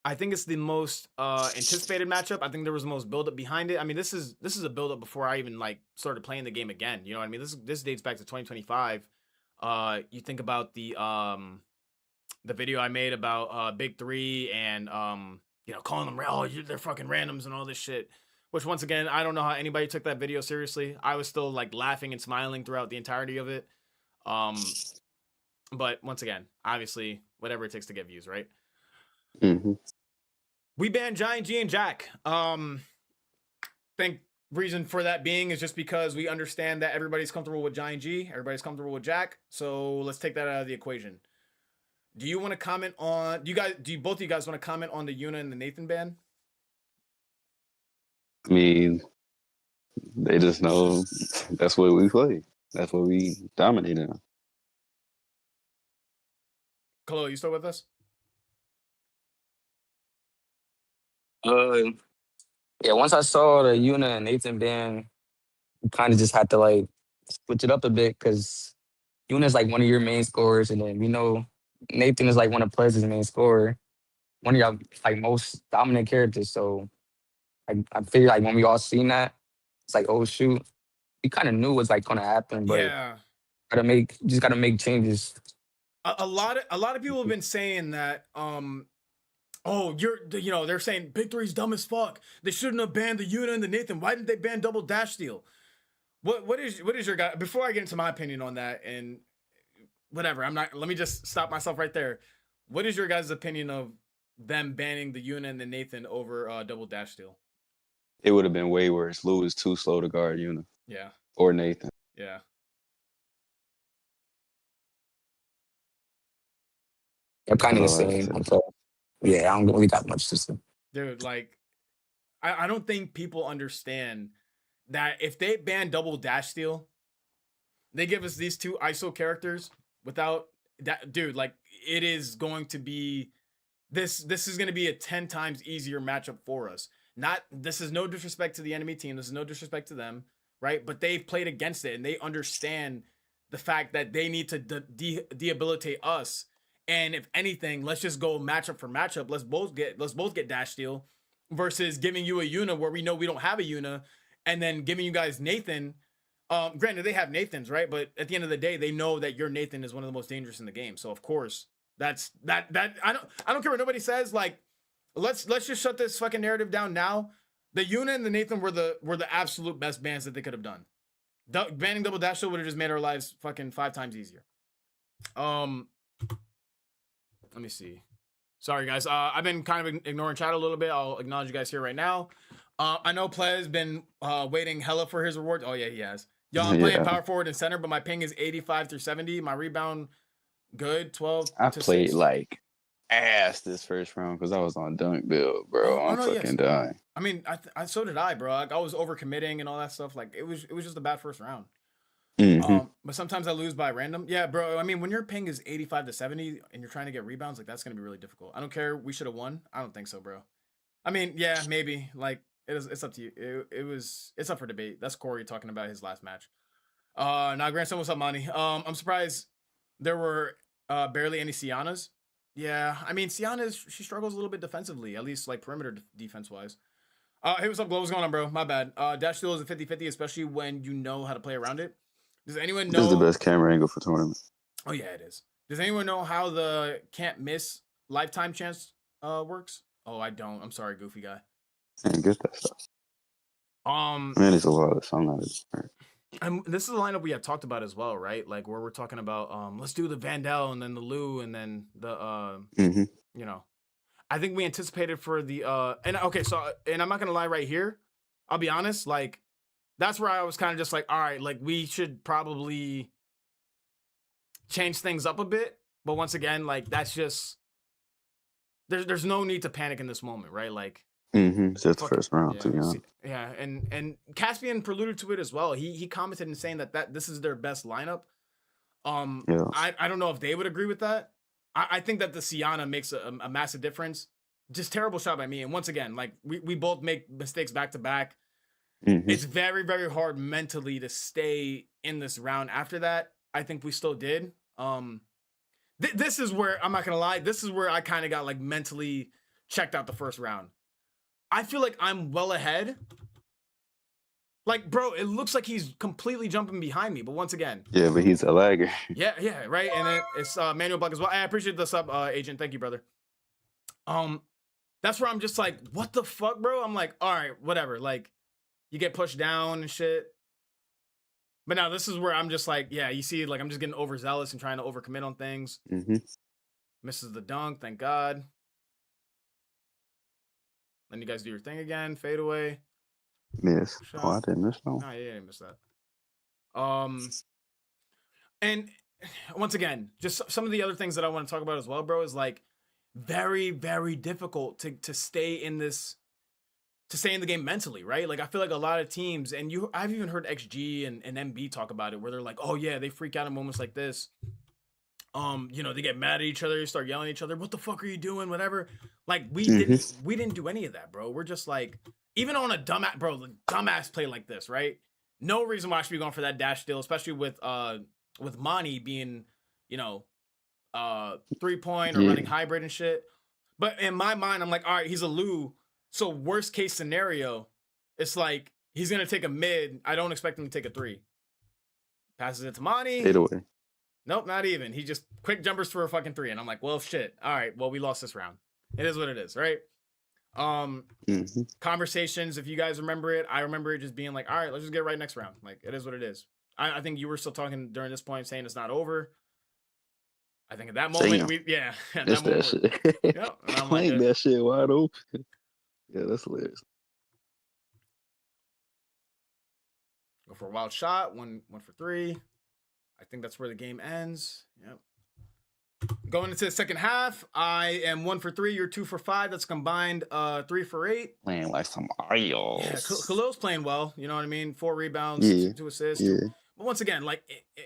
I think it's the most anticipated matchup. I think there was the most build-up behind it. I mean, this is a build-up before I even like started playing the game again. You know what I mean? This dates back to 2025. You think about the video I made about Big 3 and calling them they're fucking randoms and all this shit. Which once again, I don't know how anybody took that video seriously. I was still like laughing and smiling throughout the entirety of it. But once again, obviously, whatever it takes to get views, right? We banned Giant G and Jack. Think reason for that being is just because we understand that everybody's comfortable with Giant G, everybody's comfortable with Jack. So let's take that out of the equation. Do you want to comment on? Do both of you guys want to comment on the Yuna and the Nathan ban? I mean, they just know that's what we play. That's what we dominate in. Khalil, you still with us? Yeah, once I saw the Yuna and Nathan ban, kind of just had to like switch it up a bit because Yuna's like one of your main scorers, and then we know Nathan is like one of Plez's main scorer, one of your like most dominant characters. So I figured like when we all seen that, it's like, oh shoot, we kind of knew what's like gonna happen, but yeah, gotta make changes. A lot of people have been saying that they're saying Big 3's dumb as fuck. They shouldn't have banned the Yuna and the Nathan. Why didn't they ban double dash steal? What is your guy? Before I get into my opinion on that and whatever, let me just stop myself right there. What is your guys' opinion of them banning the Yuna and the Nathan over double dash steal? It would have been way worse. Lou is too slow to guard Yuna. Yeah. Or Nathan. Yeah. I'm kind of the same. Yeah, I don't really got much to say. Dude, like, I don't think people understand that if they ban double dash steal, they give us these 2 ISO characters without that. Dude, like, it is going to be this is going to be a 10 times easier matchup for us. This is no disrespect to the enemy team. This is no disrespect to them, right? But they've played against it and they understand the fact that they need to debilitate us. And if anything, let's just go matchup for matchup. Let's both get dash steal versus giving you a Yuna where we know we don't have a Yuna, and then giving you guys Nathan. Granted, they have Nathans, right? But at the end of the day, they know that your Nathan is one of the most dangerous in the game. So of course, that's that. I don't care what nobody says. Like, let's just shut this fucking narrative down now. The Yuna and the Nathan were the absolute best bans that they could have done. Banning double dash shield would have just made our lives fucking 5 times easier. Let me see. Sorry, guys. I've been kind of ignoring chat a little bit. I'll acknowledge you guys here right now. I know Play's been waiting hella for his reward. Oh, yeah, he has. Yo, I'm playing power forward and center, but my ping is 85 through 70. My rebound, good, 12 I to played 6. like ass this first round because I was on dunk build, bro. I'm fucking dying. I mean, so did I, bro. Like, I was overcommitting and all that stuff. Like, it was just a bad first round. But sometimes I lose by random. Yeah, bro. I mean, when your ping is 85 to 70 and you're trying to get rebounds, like that's gonna be really difficult. I don't care. We should have won. I don't think so, bro. I mean, yeah, maybe. Like, it's up to you. It's up for debate. That's Corey talking about his last match. Now grandson, what's up, Monty? I'm surprised there were barely any Sianas. Yeah, I mean, she struggles a little bit defensively, at least like perimeter defense wise. Hey, what's up, Glow? What's going on, bro? My bad. Dash steal is a 50-50, especially when you know how to play around it. Does anyone know? This is the best camera angle for tournament. Oh yeah, it is. Does anyone know how the can't miss lifetime chance works? Oh, I don't. I'm sorry, goofy guy. Man, get that stuff. Man, it's a lot, so I'm not smart. And this is the lineup we had talked about as well, right? Like where we're talking about let's do the Vandal and then the Lou and then the you know. I think we anticipated for the and okay, so and I'm not gonna lie right here. I'll be honest, like that's where I was kind of just like, all right, like we should probably change things up a bit. But once again, like that's just there's no need to panic in this moment, right? Like it's just the first round, yeah, to be honest. Yeah, and Caspian preluded to it as well. He commented in saying that this is their best lineup. Yeah. I don't know if they would agree with that. I think that the Siana makes a massive difference. Just terrible shot by me. And once again, like we both make mistakes back to back. It's very, very hard mentally to stay in this round after that. I think we still did. This is where, I'm not going to lie, this is where I kind of got like mentally checked out the first round. I feel like I'm well ahead. Like, bro, it looks like he's completely jumping behind me. But once again. Yeah, but he's a lagger. Yeah, right. And then it's Manuel Buck as well. I appreciate the sub, Agent. Thank you, brother. That's where I'm just like, what the fuck, bro? I'm like, all right, whatever. Like, you get pushed down and shit. But now this is where I'm just like, yeah, you see, like, I'm just getting overzealous and trying to overcommit on things. Misses the dunk, thank God. Then you guys do your thing again, fade away. Miss. Oh, I didn't miss no. No, yeah, I didn't miss that. And once again, just some of the other things that I want to talk about as well, bro, is like very, very difficult to stay in this, to stay in the game mentally, right? Like I feel like a lot of teams, and I've even heard XG and MB talk about it, where they're like, oh yeah, they freak out in moments like this. You know, they get mad at each other, start yelling at each other, what the fuck are you doing? Whatever. Like we didn't do any of that, bro. We're just like, even on a dumbass play like this, right? No reason why I should be going for that dash steal, especially with Monty being, you know, 3-point or running hybrid and shit. But in my mind, I'm like, all right, he's a Lou. So worst case scenario, it's like he's gonna take a mid. I don't expect him to take a 3. Passes it to Monty. Fade away. Nope, not even. He just quick jumpers for a fucking 3. And I'm like, well, shit. All right, well, we lost this round. It is what it is, right? Conversations, if you guys remember it, I remember it just being like, all right, let's just get right next round. Like, it is what it is. I think you were still talking during this point saying it's not over. I think at that moment, That's that shit. Yeah, Playing that shit wide open. Yeah, that's hilarious. Go for a wild shot, one for 3. I think that's where the game ends. Yep. Going into the second half, I am 1 for 3. You're 2 for 5. That's combined 3 for 8. Playing like some Ariels. Yeah, Khalil's playing well. You know what I mean? 4 rebounds, 2 assists. Yeah. But once again, like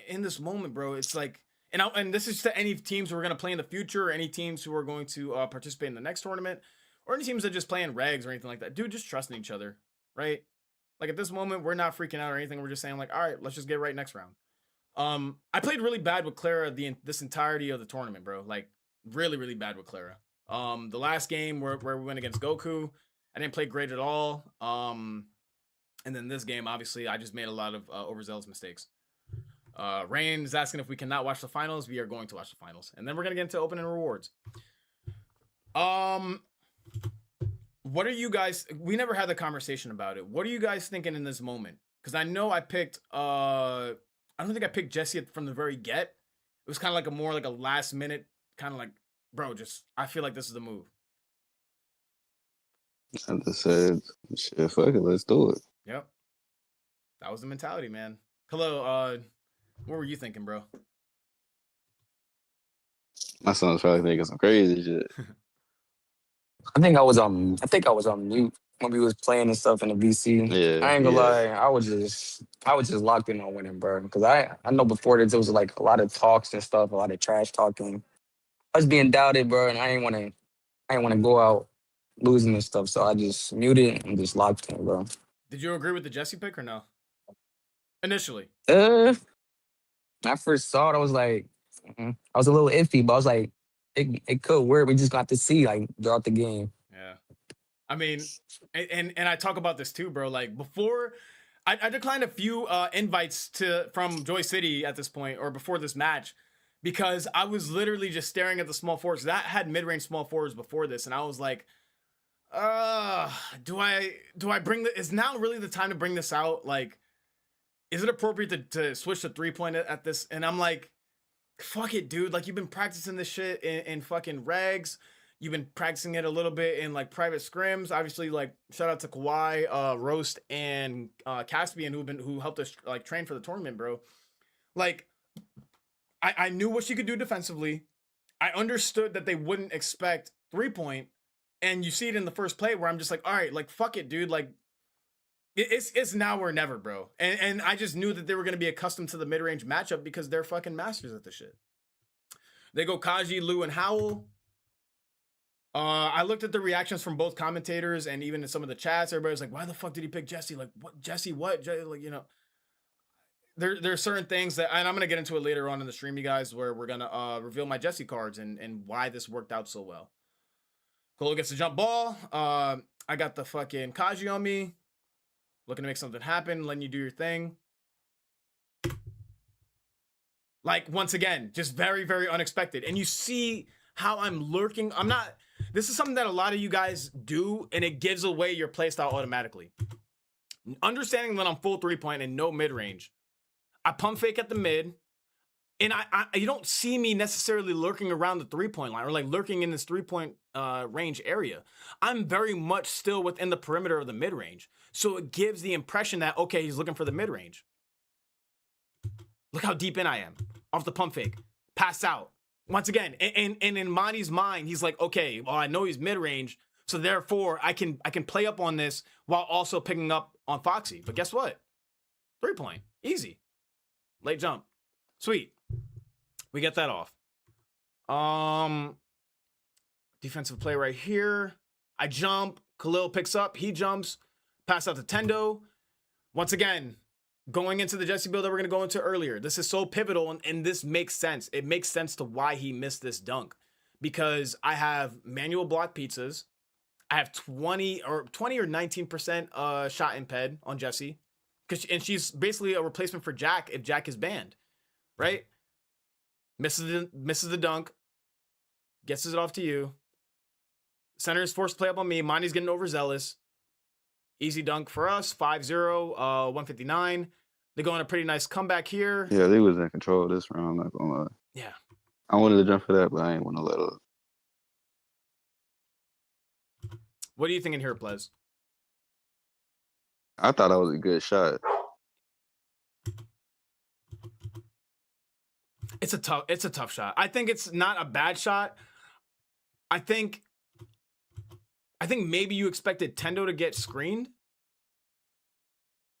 in this moment, bro, it's like, and this is to any teams who are going to play in the future, or any teams who are going to participate in the next tournament, or any teams that just play in regs or anything like that. Dude, just trust in each other, right? Like at this moment, we're not freaking out or anything. We're just saying like, all right, let's just get right next round. I played really bad with Clara this entirety of the tournament, bro. Like really, really bad with Clara. The last game where we went against Goku, I didn't play great at all. And then this game, obviously, I just made a lot of overzealous mistakes. Rain is asking if we cannot watch the finals. We are going to watch the finals, and then we're gonna get into opening rewards. What are you guys? We never had the conversation about it. What are you guys thinking in this moment? because I know I picked I don't think I picked Jesse from the very get. It was kind of like a last minute kind of like, bro, just I feel like this is the move. I just said, shit, fuck it, let's do it. Yep. That was the mentality, man. Hello, what were you thinking, bro? My son's probably thinking some crazy shit. I think I was on mute when we was playing and stuff in the VC. Yeah, I ain't gonna yeah. lie, I was just locked in on winning, bro. Because I know before this, there was like a lot of talks and stuff, a lot of trash talking. I was being doubted, bro, and I ain't wanna go out losing and stuff. So I just muted and just locked in, bro. Did you agree with the Jesse pick or no? Initially. When I first saw it, I was like, I was a little iffy, but I was like, it could work. We just got to see like throughout the game. Yeah. I mean, and I talk about this too, bro. Like before, I declined a few invites from Joy City at this point or before this match because I was literally just staring at the small forwards. That had mid-range small forwards before this, and I was like, do I bring the? Is now really the time to bring this out? Like, is it appropriate to switch to 3-point at this? And I'm like, fuck it, dude. Like, you've been practicing this shit in fucking regs. You've been practicing it a little bit in like private scrims. Obviously, like shout out to Kawhi, Roast, and Caspian who helped us like train for the tournament, bro. Like, I knew what she could do defensively. I understood that they wouldn't expect 3-point, and you see it in the first play where I'm just like, all right, like fuck it, dude. Like, it's now or never, bro. And I just knew that they were gonna be accustomed to the mid range matchup because they're fucking masters at this shit. They go Kaji, Lou, and Howell. I looked at the reactions from both commentators and even in some of the chats. Everybody's like, "Why the fuck did he pick Jesse? Like, what Jesse? What? Like, you know." There's certain things that, and I'm gonna get into it later on in the stream, you guys, where we're gonna reveal my Jesse cards and why this worked out so well. Cole gets the jump ball. I got the fucking Kaji on me, looking to make something happen, letting you do your thing. Like once again, just very, very unexpected, and you see how I'm lurking. I'm not. This is something that a lot of you guys do, and it gives away your playstyle automatically. Understanding that I'm full 3-point and no mid-range, I pump fake at the mid, and I you don't see me necessarily lurking around the 3-point line or like lurking in this 3-point range area. I'm very much still within the perimeter of the mid-range, so it gives the impression that, okay, he's looking for the mid-range. Look how deep in I am. Off the pump fake. Pass out. Once again, and in Monty's mind, he's like, okay, well, I know he's mid-range, so therefore I can play up on this while also picking up on Foxy. But guess what? 3-point. Easy. Late jump. Sweet. We get that off. Defensive play right here. I jump. Khalil picks up. He jumps. Pass out to Tendo. Once again, going into the Jesse build that we're going to go into earlier, this is so pivotal, and this makes sense. It makes sense to why he missed this dunk. Because I have manual block pizzas. I have 20 or 19% shot imped on Jesse. And she's basically a replacement for Jack if Jack is banned. Right? Misses the dunk. Gets it off to you. Center is forced to play up on me. Monty's getting overzealous. Easy dunk for us. 5-0, 159. They go on a pretty nice comeback here. Yeah, they was in control of this round, not gonna lie. Yeah. I wanted to jump for that, but I ain't want to let up. What are you thinking here, Plez? I thought that was a good shot. It's a tough shot. I think it's not a bad shot. I think maybe you expected Tendo to get screened.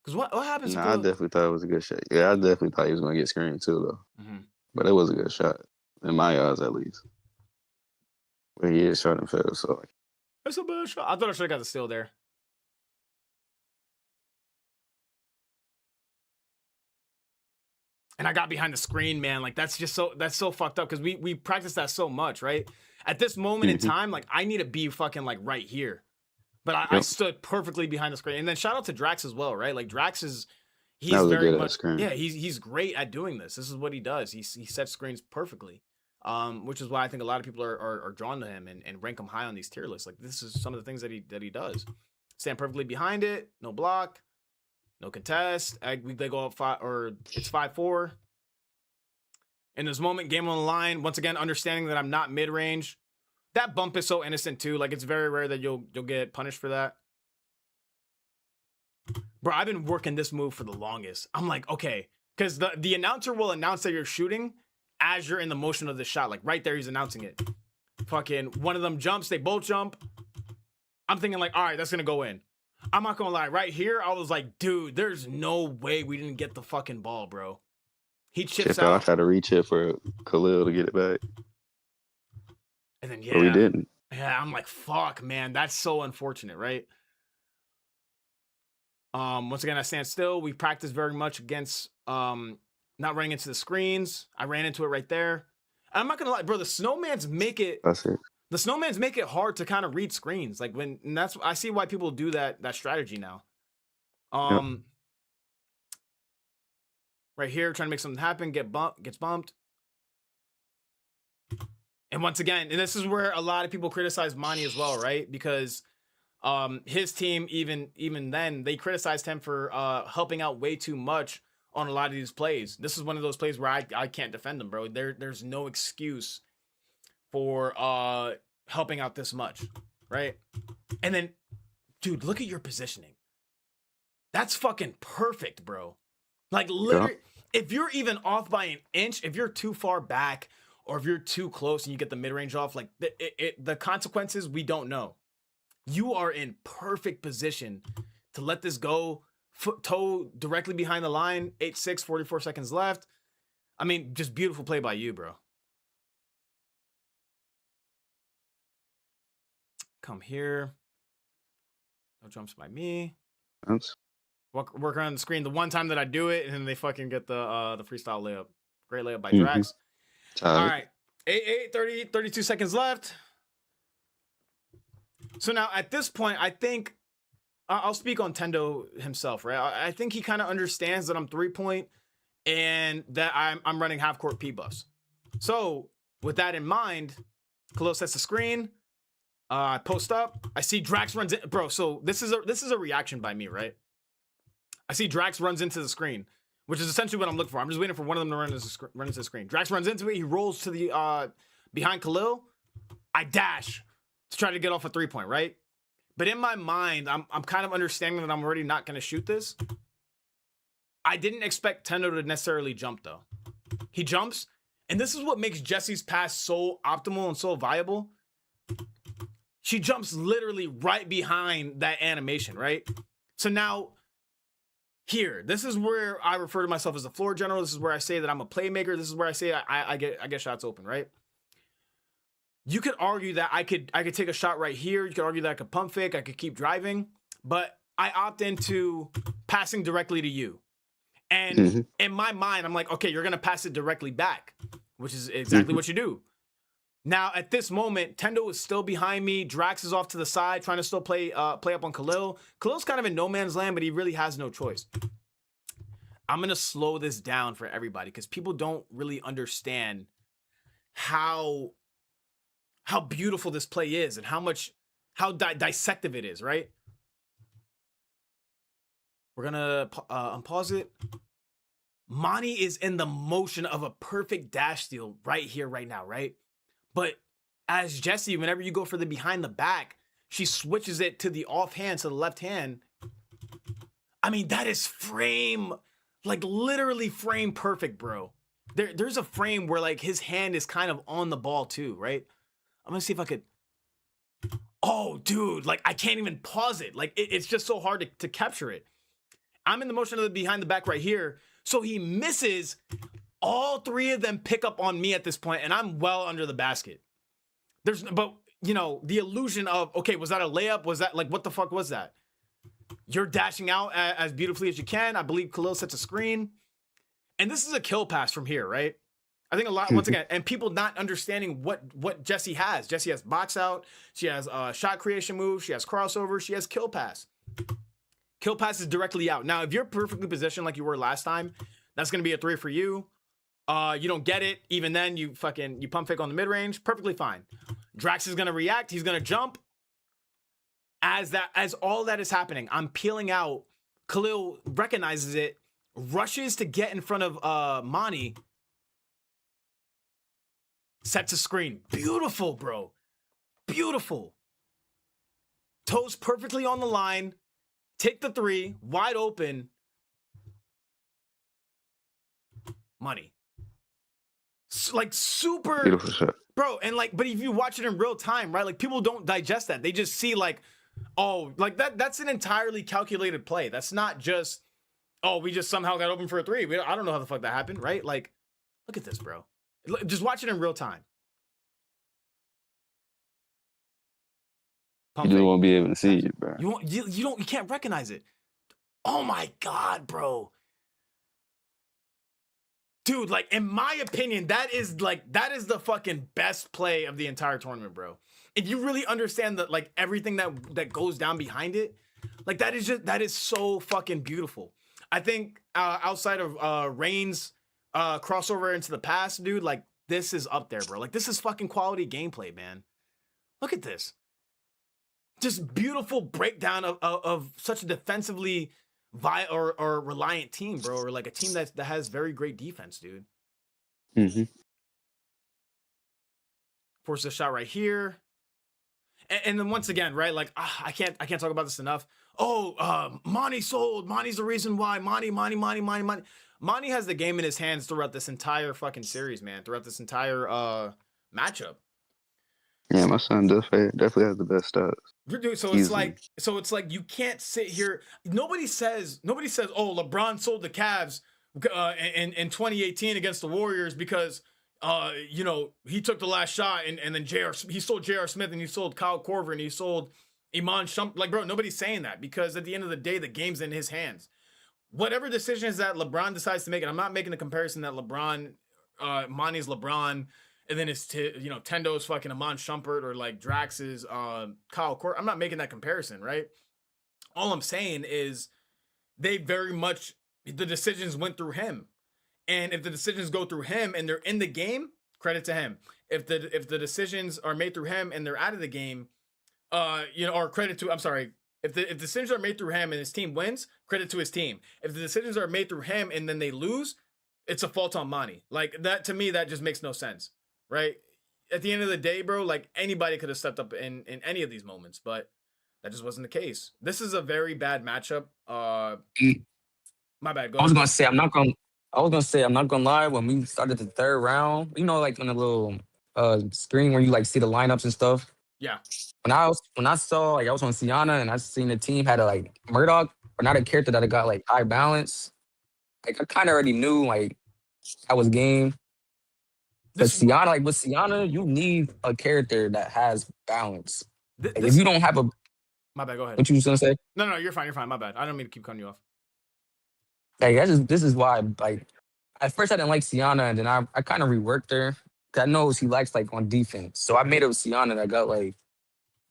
Because what happens? Nah, I definitely thought it was a good shot. Yeah, I definitely thought he was gonna get screened too, though. Mm-hmm. But it was a good shot in my eyes, at least. But he is shot and fell, so It's a bad shot. I thought I should have got the steal there. And I got behind the screen, man. Like that's so fucked up because we practice that so much, right? At this moment in time, like I need to be fucking like right here. But I stood perfectly behind the screen. And then shout out to Drax as well, right? Like Drax he's very much, yeah, he's great at doing this. This is what he does. He sets screens perfectly. Which is why I think a lot of people are drawn to him and rank him high on these tier lists. Like this is some of the things that he does. Stand perfectly behind it, no block. No contest. They go up 5, or it's 5-4. In this moment, game on the line. Once again, understanding that I'm not mid-range. That bump is so innocent too. Like, it's very rare that you'll get punished for that. Bro, I've been working this move for the longest. I'm like, okay, because the announcer will announce that you're shooting as you're in the motion of the shot. Like, right there, he's announcing it. Fucking one of them jumps, they both jump. I'm thinking like, all right, that's gonna go in. I'm not gonna lie, right here, I was like, dude, there's no way we didn't get the fucking ball, bro. He chips out. I tried to reach it for Khalil to get it back. And then, But we didn't. Yeah, I'm like, fuck, man, that's so unfortunate, right? Once again, I stand still. We practice very much against not running into the screens. I ran into it right there. I'm not gonna lie, bro. The snowmans make it. That's it. The snowmans make it hard to kind of read screens. Like and that's I see why people do that strategy now. Yep. Right here, trying to make something happen, gets bumped. And once again, and this is where a lot of people criticize Monty as well, right? Because his team, even then, they criticized him for helping out way too much on a lot of these plays. This is one of those plays where I can't defend him, bro. There's no excuse for helping out this much, right? And then, dude, look at your positioning. That's fucking perfect, bro. Like, literally, if you're even off by an inch, if you're too far back, or if you're too close and you get the mid-range off, like, the consequences, we don't know. You are in perfect position to let this go, toe directly behind the line, 8-6, 44 seconds left. I mean, just beautiful play by you, bro. Come here. No jumps by me. Work around the screen. The one time that I do it, and then they fucking get the freestyle layup. Great layup by Drax. All right. 32 seconds left. So now at this point, I think I'll speak on Tendo himself, right? I think he kind of understands that I'm 3-point and that I'm running half court P buffs. So with that in mind, Khalil sets the screen. I post up. I see Drax runs in, bro. So this is a reaction by me, right? I see Drax runs into the screen, which is essentially what I'm looking for. I'm just waiting for one of them to run into the screen. Drax runs into it. He rolls to the behind Khalil. I dash to try to get off a 3-point, right? But in my mind, I'm kind of understanding that I'm already not going to shoot this. I didn't expect Tendo to necessarily jump, though. He jumps, and this is what makes Jessie's pass so optimal and so viable. She jumps literally right behind that animation, right? So now, here, this is where I refer to myself as a floor general. This is where I say that I'm a playmaker. This is where I say I get shots open, right? You could argue that I could take a shot right here. You could argue that I could pump fake. I could keep driving, but I opt into passing directly to you. And in my mind, I'm like, okay, you're gonna pass it directly back, which is exactly what you do. Now at this moment, Tendo is still behind me. Drax is off to the side, trying to still play up on Khalil. Khalil's kind of in no man's land, but he really has no choice. I'm gonna slow this down for everybody because people don't really understand how beautiful this play is and how dissective it is, right? We're gonna unpause it. Monty is in the motion of a perfect dash steal right here, right now, right? But as Jessie, whenever you go for the behind the back, she switches it to the offhand, to the left hand. I mean, that is frame, like literally frame perfect, bro. There's a frame where like his hand is kind of on the ball too, right? I'm gonna see if I could. Oh, dude, like I can't even pause it. Like it's just so hard to capture it. I'm in the motion of the behind the back right here. So he misses. All three of them pick up on me at this point, and I'm well under the basket. But you know, the illusion of, okay, was that a layup? Was that like, what the fuck was that? You're dashing out as beautifully as you can. I believe Khalil sets a screen. And this is a kill pass from here, right? I think a lot, once again, and people not understanding what Jessie has. Jessie has box out. She has shot creation move. She has crossover. She has kill pass. Kill pass is directly out. Now, if you're perfectly positioned like you were last time, that's going to be a 3 for you. You don't get it. Even then, you pump fake on the mid-range. Perfectly fine. Drax is going to react. He's going to jump. As all that is happening, I'm peeling out Khalil recognizes it, rushes to get in front of Monty, sets a screen. Beautiful, bro. Beautiful. Toes perfectly on the line. Take the three, wide open. Money. Like super Beautiful shot. Bro, and like, but if you watch it in real time, right? Like people don't digest that. They just see like, oh, like that's an entirely calculated play. That's not just, oh, we just somehow got open for a three. I don't know how the fuck that happened, right? Like, look at this, bro. Just watch it in real time. You just won't be able to see it, bro. You can't recognize it. Oh my God, bro. Dude, like, in my opinion, that is the fucking best play of the entire tournament, bro. If you really understand that, like, everything that goes down behind it, like, that is so fucking beautiful. I think outside of Reigns crossover into the past, dude, like, this is up there, bro. Like, this is fucking quality gameplay, man. Look at this. Just beautiful breakdown of such a defensively or reliant team, bro, or like a team that has very great defense, dude. Mm-hmm. Force a shot right here, and then once again, right? Like I can't talk about this enough. Oh, Monty sold. Monty's the reason why. Monty. Monty has the game in his hands throughout this entire fucking series, man. Throughout this entire matchup. Yeah, my son definitely has the best stats. Dude, so it's like you can't sit here. Nobody says, oh, LeBron sold the Cavs in 2018 against the Warriors because he took the last shot and then he sold J.R. Smith and he sold Kyle Korver and he sold Iman Shumpert. Like, bro, nobody's saying that because at the end of the day, the game's in his hands. Whatever decisions that LeBron decides to make, and I'm not making a comparison that Monty's LeBron. And then it's Tendo's fucking Iman Shumpert or like Drax's Kyle Court. I'm not making that comparison, right? All I'm saying is the decisions went through him. And if the decisions go through him and they're in the game, credit to him. If the decisions are made through him and they're out of the game, or credit to, I'm sorry, if decisions are made through him and his team wins, credit to his team. If the decisions are made through him and then they lose, it's a fault on Monty. Like that, to me, that just makes no sense. Right? At the end of the day, bro, like anybody could have stepped up in any of these moments, but that just wasn't the case. This is a very bad matchup. My bad. I was gonna say I'm not gonna lie. When we started the third round, like on the little screen where you like see the lineups and stuff. Yeah. When I saw like I was on Sienna and I seen the team had a like Murdoch, or not a character that got like high balance. Like I kind of already knew like that was game. But Sienna, like with Sienna, you need a character that has balance. If you don't have my bad, go ahead. What you was gonna say? No, you're fine. My bad. I don't mean to keep cutting you off. Like this is why like at first I didn't like Sienna and then I kind of reworked her. Cause I know she likes like on defense. So I made it with Sienna that got like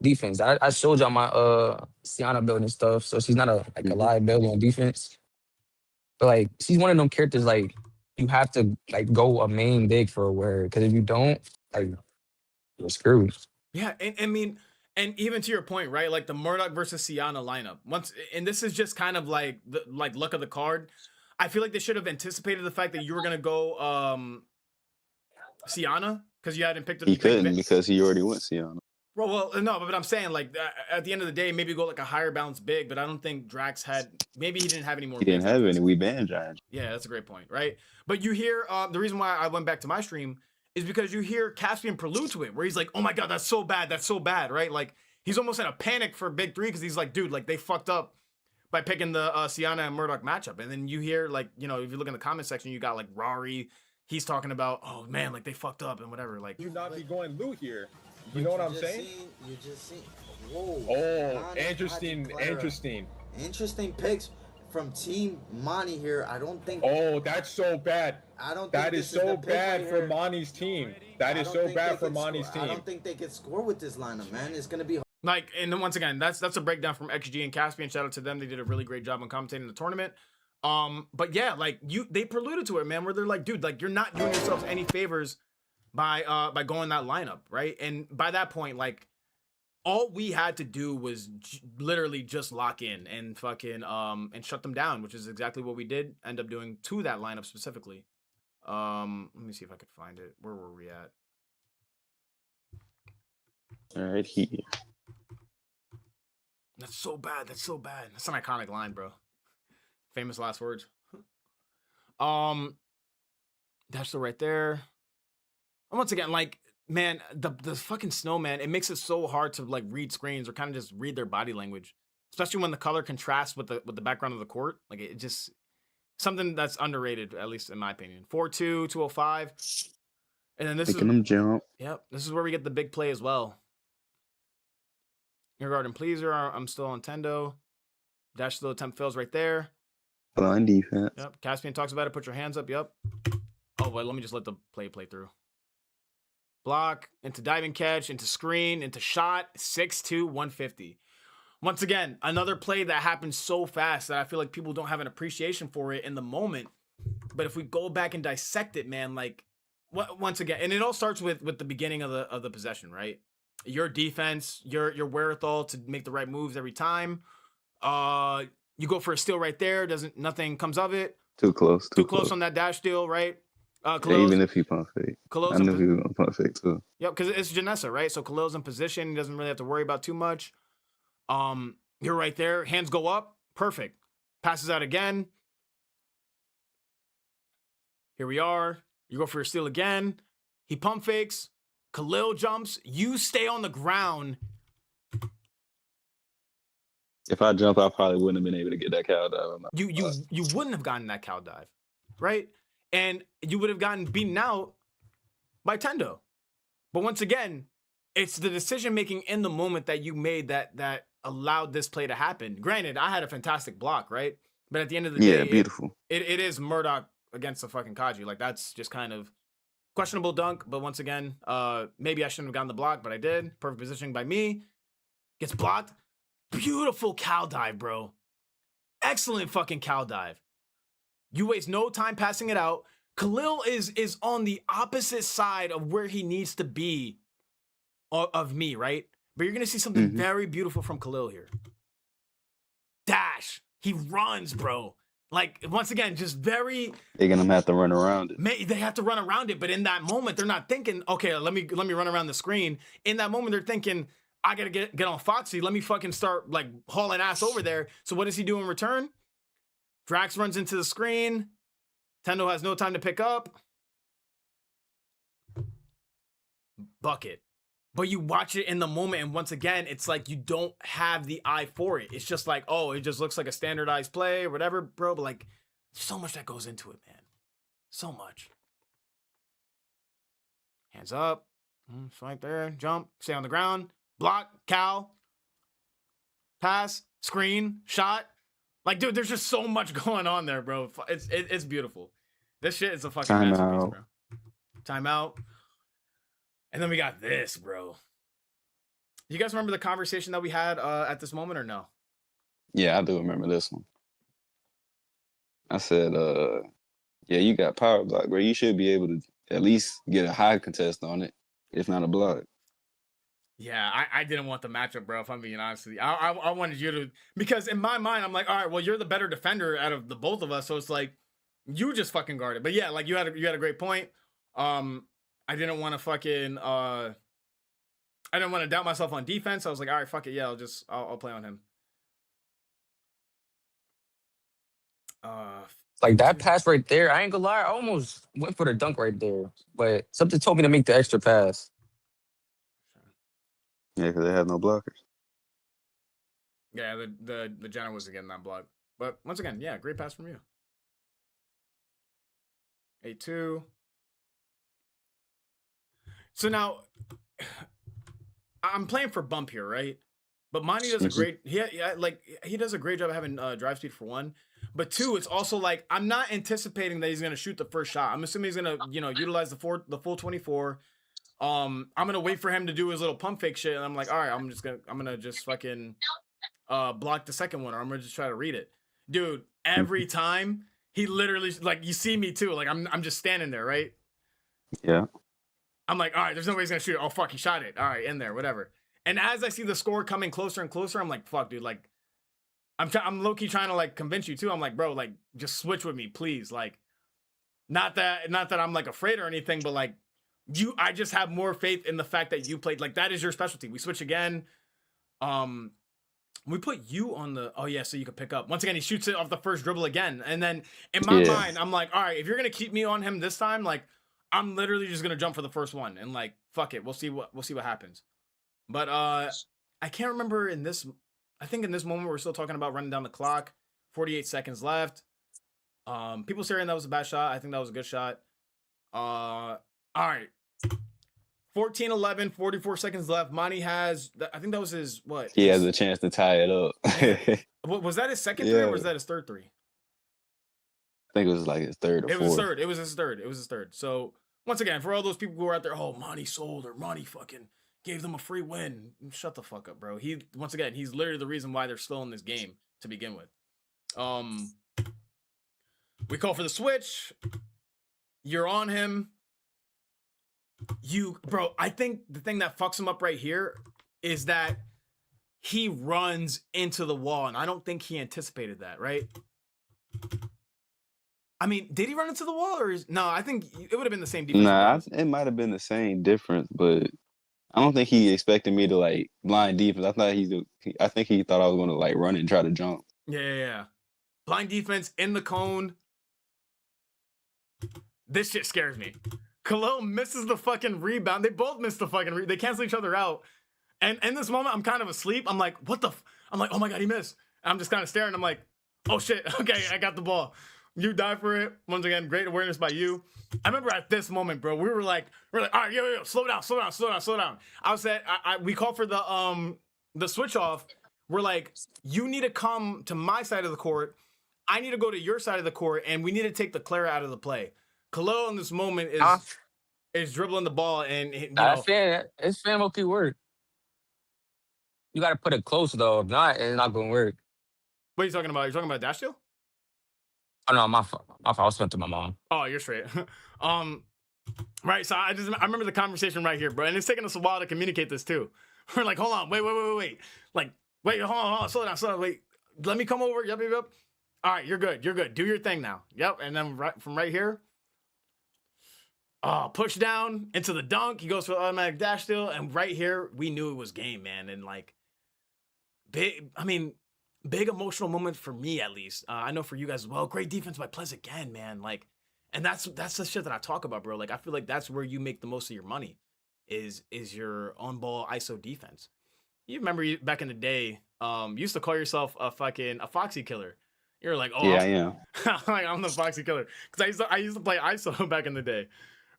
defense. I showed y'all my Sienna build and stuff. So she's not a liability on defense. But like she's one of them characters like you have to like go a main big for a word, because if you don't, like you're screwed. Yeah, and I mean, and even to your point, right? Like the Murdoch versus Sienna lineup. And this is just kind of like the luck of the card. I feel like they should have anticipated the fact that you were gonna go Sienna because you hadn't picked it. He couldn't because he already went Sienna. Well, no, but I'm saying like at the end of the day, maybe go like a higher balance big, but I don't think Drax had. Maybe he didn't have any more. He didn't have any. We banned Giant. Yeah, that's a great point, right? But you hear the reason why I went back to my stream is because you hear Caspian prelude to it, where he's like, "Oh my god, that's so bad," right? Like he's almost in a panic for Big Three because he's like, "Dude, like they fucked up by picking the Sienna and Murdoch matchup." And then you hear like, if you look in the comment section, you got like Rari. He's talking about, "Oh man, like they fucked up and whatever." Like you not be going loot here. You know what I'm saying? You just seen. Whoa. Oh, interesting. Interesting picks from Team Monty here. I don't think. Oh, that's so bad. I don't. That is so bad for Monty's team. That is so bad for Monty's team. I don't think they could score with this lineup, man. It's gonna be. Like, and then once again, that's a breakdown from XG and Caspian. Shout out to them. They did a really great job on commentating the tournament. But yeah, like they preluded to it, man. Where they're like, dude, like you're not doing yourselves any favors by going that lineup, right? And by that point, like all we had to do was literally just lock in and fucking and shut them down, which is exactly what we did end up doing to that lineup specifically. Let me see if I could find it. Where were we at? All right, here. That's so bad. That's so bad. That's an iconic line, bro. Famous last words. That's the right there. And once again, like, man, the fucking snowman, it makes it so hard to like read screens or kind of just read their body language, especially when the color contrasts with the background of the court. Like, it just something that's underrated, at least in my opinion. 4-2, 205. And then this Making them jump. Yep, this is where we get the big play as well. Your garden pleaser, I'm still on Tendo. Dash still attempt fails right there. Blind defense. Yep, Caspian talks about it. Put your hands up. Yep. Oh, wait, let me just let the play through. Block, into diving catch, into screen, into shot. 6'2", 150. Once again, another play that happens so fast that I feel like people don't have an appreciation for it in the moment. But if we go back and dissect it, man, like, once again, and it all starts with the beginning of the possession, right? Your defense, your wherewithal to make the right moves every time. You go for a steal right there. Nothing comes of it. Too close. Too close on that dash steal, right? Yeah, even if he pump fake. I knew he was gonna pump fake too. Yep, because it's Janessa, right? So Khalil's in position. He doesn't really have to worry about too much. You're right there. Hands go up. Perfect. Passes out again. Here we are. You go for your steal again. He pump fakes. Khalil jumps. You stay on the ground. If I jump, I probably wouldn't have been able to get that cow dive. You wouldn't have gotten that cow dive, right? And you would have gotten beaten out by Tendo. But once again, it's the decision making in the moment that you made that allowed this play to happen. Granted, I had a fantastic block, right? But at the end of the day, beautiful. It is Murdoch against the fucking Kaji. Like, that's just kind of questionable dunk. But once again, maybe I shouldn't have gotten the block, but I did. Perfect positioning by me. Gets blocked. Beautiful cow dive, bro. Excellent fucking cow dive. You waste no time passing it out. Khalil is on the opposite side of where he needs to be of me, right? But you're going to see something very beautiful from Khalil here. Dash. He runs, bro. Like, once again, just very... They're going to have to run around it. They have to run around it, but in that moment, they're not thinking, okay, let me run around the screen. In that moment, they're thinking, I got to get on Foxy. Let me fucking start, like, hauling ass over there. So what does he do in return? Drax runs into the screen. Tendo has no time to pick up. Bucket. But you watch it in the moment, and once again, it's like you don't have the eye for it. It's just like, oh, it just looks like a standardized play or whatever, bro. But, like, so much that goes into it, man. So much. Hands up. It's right there. Jump. Stay on the ground. Block. Cow. Pass. Screen. Shot. Like, dude, there's just so much going on there, bro. It's beautiful. This shit is a fucking masterpiece, bro. Timeout. And then we got this, bro. You guys remember the conversation that we had at this moment or no? Yeah, I do remember this one. I said, yeah, you got power block, bro. You should be able to at least get a high contest on it, if not a block. Yeah, I didn't want the matchup, bro, if I'm being honest with you. I wanted you to... Because in my mind, I'm like, all right, well, you're the better defender out of the both of us, so it's like, you just fucking guard it. But yeah, like, you had a great point. I didn't want to fucking... I didn't want to doubt myself on defense. I was like, all right, fuck it, yeah, I'll play on him. Like, that pass right there, I ain't gonna lie, I almost went for the dunk right there. But something told me to make the extra pass. Yeah, because they have no blockers. Yeah, the Jenna was getting that block. But once again, yeah, great pass from you. 8-2. So now, I'm playing for bump here, right? But Monty does a great... he does a great job of having drive speed for one. But two, it's also like, I'm not anticipating that he's going to shoot the first shot. I'm assuming he's going to, utilize the full 24. I'm gonna wait for him to do his little pump fake shit, and I'm like, all right, I'm gonna just fucking block the second one, or I'm gonna just try to read it, dude. Every time he literally, like, you see me too, like I'm just standing there, right? Yeah. I'm like, all right, there's no way he's gonna shoot it. Oh fuck, he shot it. All right, in there, whatever. And as I see the score coming closer and closer, I'm like, fuck, dude, like, I'm low-key trying to like convince you too. I'm like, bro, like, just switch with me, please. Like, not that I'm like afraid or anything, but like, I just have more faith in the fact that you played, like, that is your specialty. We switch again. We put you on the, oh yeah, so you could pick up. Once again, he shoots it off the first dribble again. And then in my mind, I'm like, all right, if you're going to keep me on him this time, like, I'm literally just going to jump for the first one and like, fuck it. We'll see what happens. But I can't remember I think in this moment, we're still talking about running down the clock, 48 seconds left. People saying that was a bad shot. I think that was a good shot. All right. 14-11, 44 seconds left. Monty has, I think that was his, what? He has a chance to tie it up. Was that his second three or was that his third three? I think it was like his third or fourth. It was his third. So, once again, for all those people who are out there, oh, Monty sold or Monty fucking gave them a free win. Shut the fuck up, bro. Once again, he's literally the reason why they're still in this game to begin with. We call for the switch. You're on him. Bro, I think the thing that fucks him up right here is that he runs into the wall, and I don't think he anticipated that, right? I mean, did he run into the wall, or no? I think it would have been the same defense. Nah, it might have been the same difference, but I don't think he expected me to like blind defense. I think he thought I was going to like run and try to jump. Yeah. Blind defense in the cone. This shit scares me. Khalil misses the fucking rebound. They both miss the fucking rebound. They cancel each other out. And in this moment, I'm kind of asleep. I'm like, what the I'm like, oh my God, he missed. I'm just kind of staring. I'm like, oh shit. Okay, I got the ball. You die for it. Once again, great awareness by you. I remember at this moment, bro, we were like, all right, yo, slow down. We called for the switch off. We're like, you need to come to my side of the court. I need to go to your side of the court, and we need to take the Clara out of the play. Khalil in this moment is dribbling the ball, and it's family work. You got to put it close though. If not, it's not gonna work. What are you talking about? You're talking about dash deal? Oh no, my fault. I was sent to my mom. Oh, you're straight. Right. So I remember the conversation right here, bro, and it's taking us a while to communicate this too. We're like, hold on, wait. Like, wait, hold on, slow down, wait. Let me come over. Yep. All right, you're good. Do your thing now. Yep. And then from right here. Push down into the dunk. He goes for the automatic dash steal. And right here, we knew it was game, man. And like, big emotional moment for me, at least. I know for you guys as well. Great defense by Plez again, man. Like, and that's the shit that I talk about, bro. Like, I feel like that's where you make the most of your money is your on-ball ISO defense. You remember back in the day, you used to call yourself a Foxy killer. You're like, oh, yeah, I am. Like, I'm the Foxy killer. Because I used to play ISO back in the day.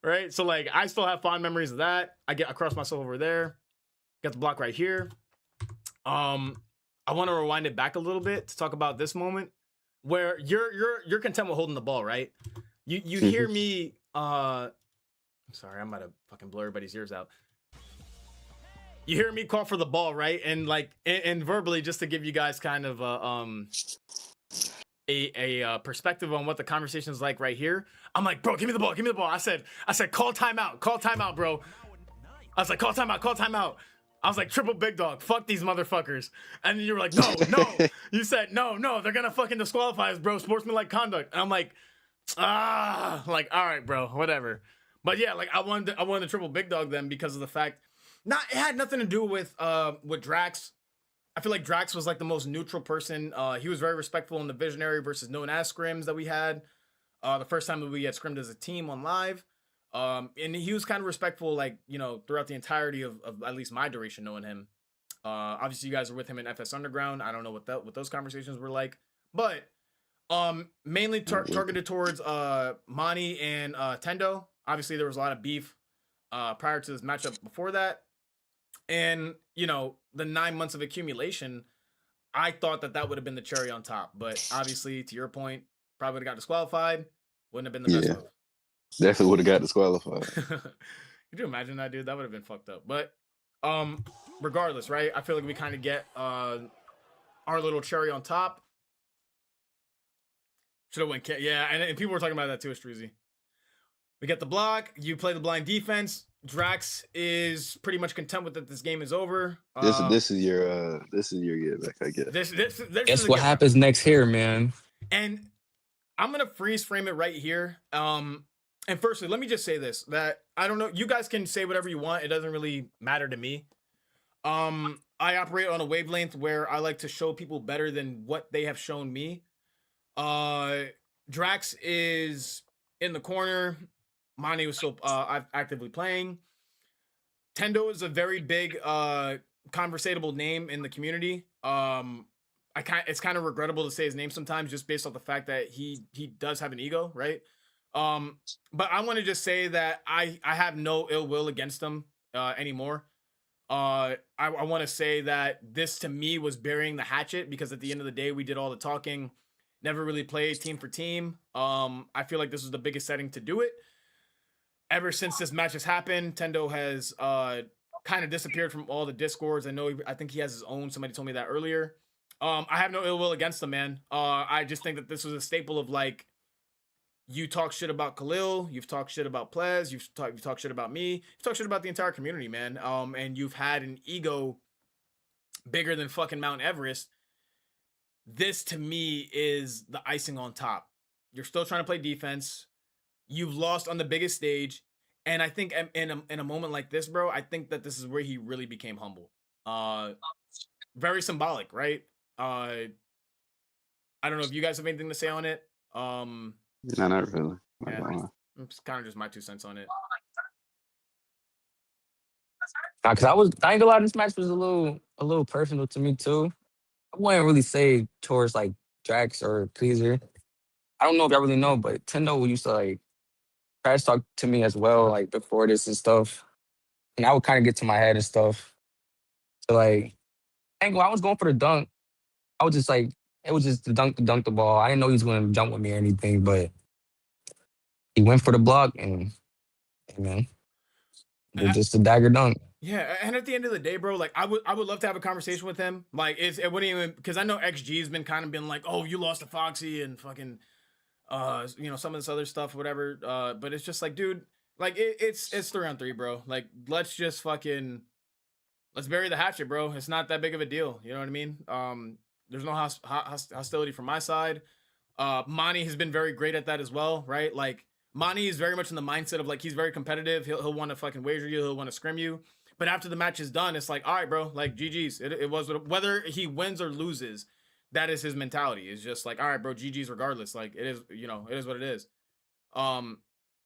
Right, so like I still have fond memories of that. I cross myself over there, got the block right here. I want to rewind it back a little bit to talk about this moment where you're content with holding the ball, right? You hear me. Sorry, I'm about to fucking blur everybody's ears out. You hear me call for the ball, right? And like and verbally, just to give you guys kind of a perspective on what the conversation is like right here. I'm like, bro, give me the ball. I said, call timeout, bro. I was like, call timeout. I was like, triple big dog, fuck these motherfuckers. And you were like, no. You said, no, they're gonna fucking disqualify us, bro. Sportsmanlike conduct. And I'm like, like, all right, bro, whatever. But yeah, like I wanted the triple big dog then because of the fact, it had nothing to do with Drax. I feel like Drax was like the most neutral person. He was very respectful in the Visionary versus known as scrims that we had. The first time that we had scrimmed as a team on live. And he was kind of respectful, like, you know, throughout the entirety of at least my duration knowing him. Obviously, you guys were with him in FS Underground. I don't know what those conversations were like. But mainly targeted towards Mani and Tendo. Obviously, there was a lot of beef prior to this matchup before that. And, you know, the 9 months of accumulation, I thought that would have been the cherry on top. But obviously, to your point, probably would have got disqualified. Wouldn't have been the best move. Definitely would have got disqualified. Could you imagine that, dude? That would have been fucked up. But regardless, right? I feel like we kind of get our little cherry on top. Should have went. Yeah, and people were talking about that too, Streezy. We get the block. You play the blind defense. Drax is pretty much content with that this game is over. This is your get back, I guess. This Guess is what happens next here, man? And I'm gonna freeze frame it right here. And firstly, let me just say this: that I don't know. You guys can say whatever you want. It doesn't really matter to me. I operate on a wavelength where I like to show people better than what they have shown me. Drax is in the corner. Monty was still actively playing. Tendo is a very big conversatable name in the community. It's kind of regrettable to say his name sometimes just based off the fact that he does have an ego, right? But I want to just say that I have no ill will against him anymore. I want to say that this to me was burying the hatchet because at the end of the day we did all the talking, never really played team for team. I feel like this was the biggest setting to do it. Ever since this match has happened, Tendo has kind of disappeared from all the discords. I think he has his own. Somebody told me that earlier. I have no ill will against him, man. I just think that this was a staple of like, you talk shit about Khalil, you've talked shit about Plez, you've talked shit about me, you've talked shit about the entire community, man. And you've had an ego bigger than fucking Mount Everest. This to me is the icing on top. You're still trying to play defense. You've lost on the biggest stage. And I think in a moment like this, bro, I think that this is where he really became humble. Very symbolic, right? I don't know if you guys have anything to say on it. No, not really. Yeah, it's kind of just my 2 cents on it. Cause I ain't gonna lie, this match was a little personal to me too. I wouldn't really say towards like Drax or Cleaser. I don't know if y'all really know, but Tendo used to like trash talk to me as well, like before this and stuff. And I would kind of get to my head and stuff. So like, I was going for the dunk. I was just like, it was just to dunk the ball. I didn't know he was going to jump with me or anything, but he went for the block and man, just a dagger dunk. Yeah, and at the end of the day, bro, like I would love to have a conversation with him. Like it wouldn't even, because I know XG's been kind of been like, oh, you lost to Foxy and fucking some of this other stuff, whatever. But it's just like, dude, like it's 3-on-3, bro. Like let's just fucking bury the hatchet, bro. It's not that big of a deal. You know what I mean? There's no hostility from my side. Monty has been very great at that as well, right? Like Monty is very much in the mindset of like, he's very competitive. He'll want to fucking wager you. He'll want to scrim you. But after the match is done, it's like, all right, bro, like GG's. It was, whether he wins or loses, that is his mentality. It's just like, all right, bro, GG's regardless. Like it is, it is what it is. But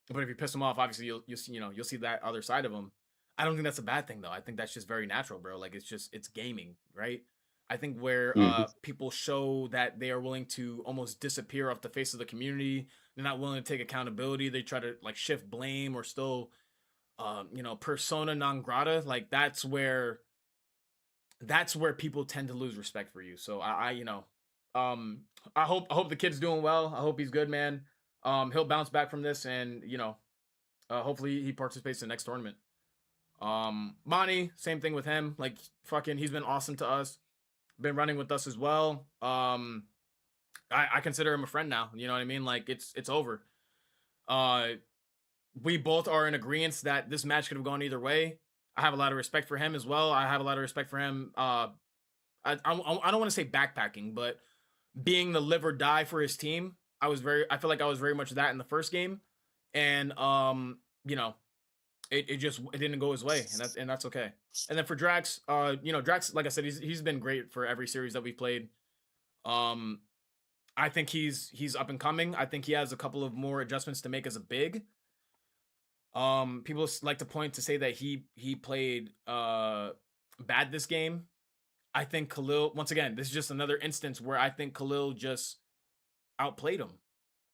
if you piss him off, obviously you'll see that other side of him. I don't think that's a bad thing though. I think that's just very natural, bro. Like it's gaming, right? I think where people show that they are willing to almost disappear off the face of the community, they're not willing to take accountability. They try to like shift blame or still, persona non grata. Like that's where people tend to lose respect for you. So I hope the kid's doing well. I hope he's good, man. He'll bounce back from this, and hopefully he participates in the next tournament. Monty, same thing with him. Like fucking, he's been awesome to us. Been running with us as well. I consider him a friend now. You know what I mean? Like it's over. We both are in agreement that this match could have gone either way. I have a lot of respect for him as well. I have a lot of respect for him. I don't want to say backpacking, but being the live or die for his team. I feel like I was very much that in the first game, and it didn't go his way, and that's okay. And then for Drax, Drax, like I said, he's been great for every series that we've played. I think he's up and coming. I think he has a couple of more adjustments to make as a big. People like to point to say that he played bad this game. I think Khalil, once again, this is just another instance where I think Khalil just outplayed him.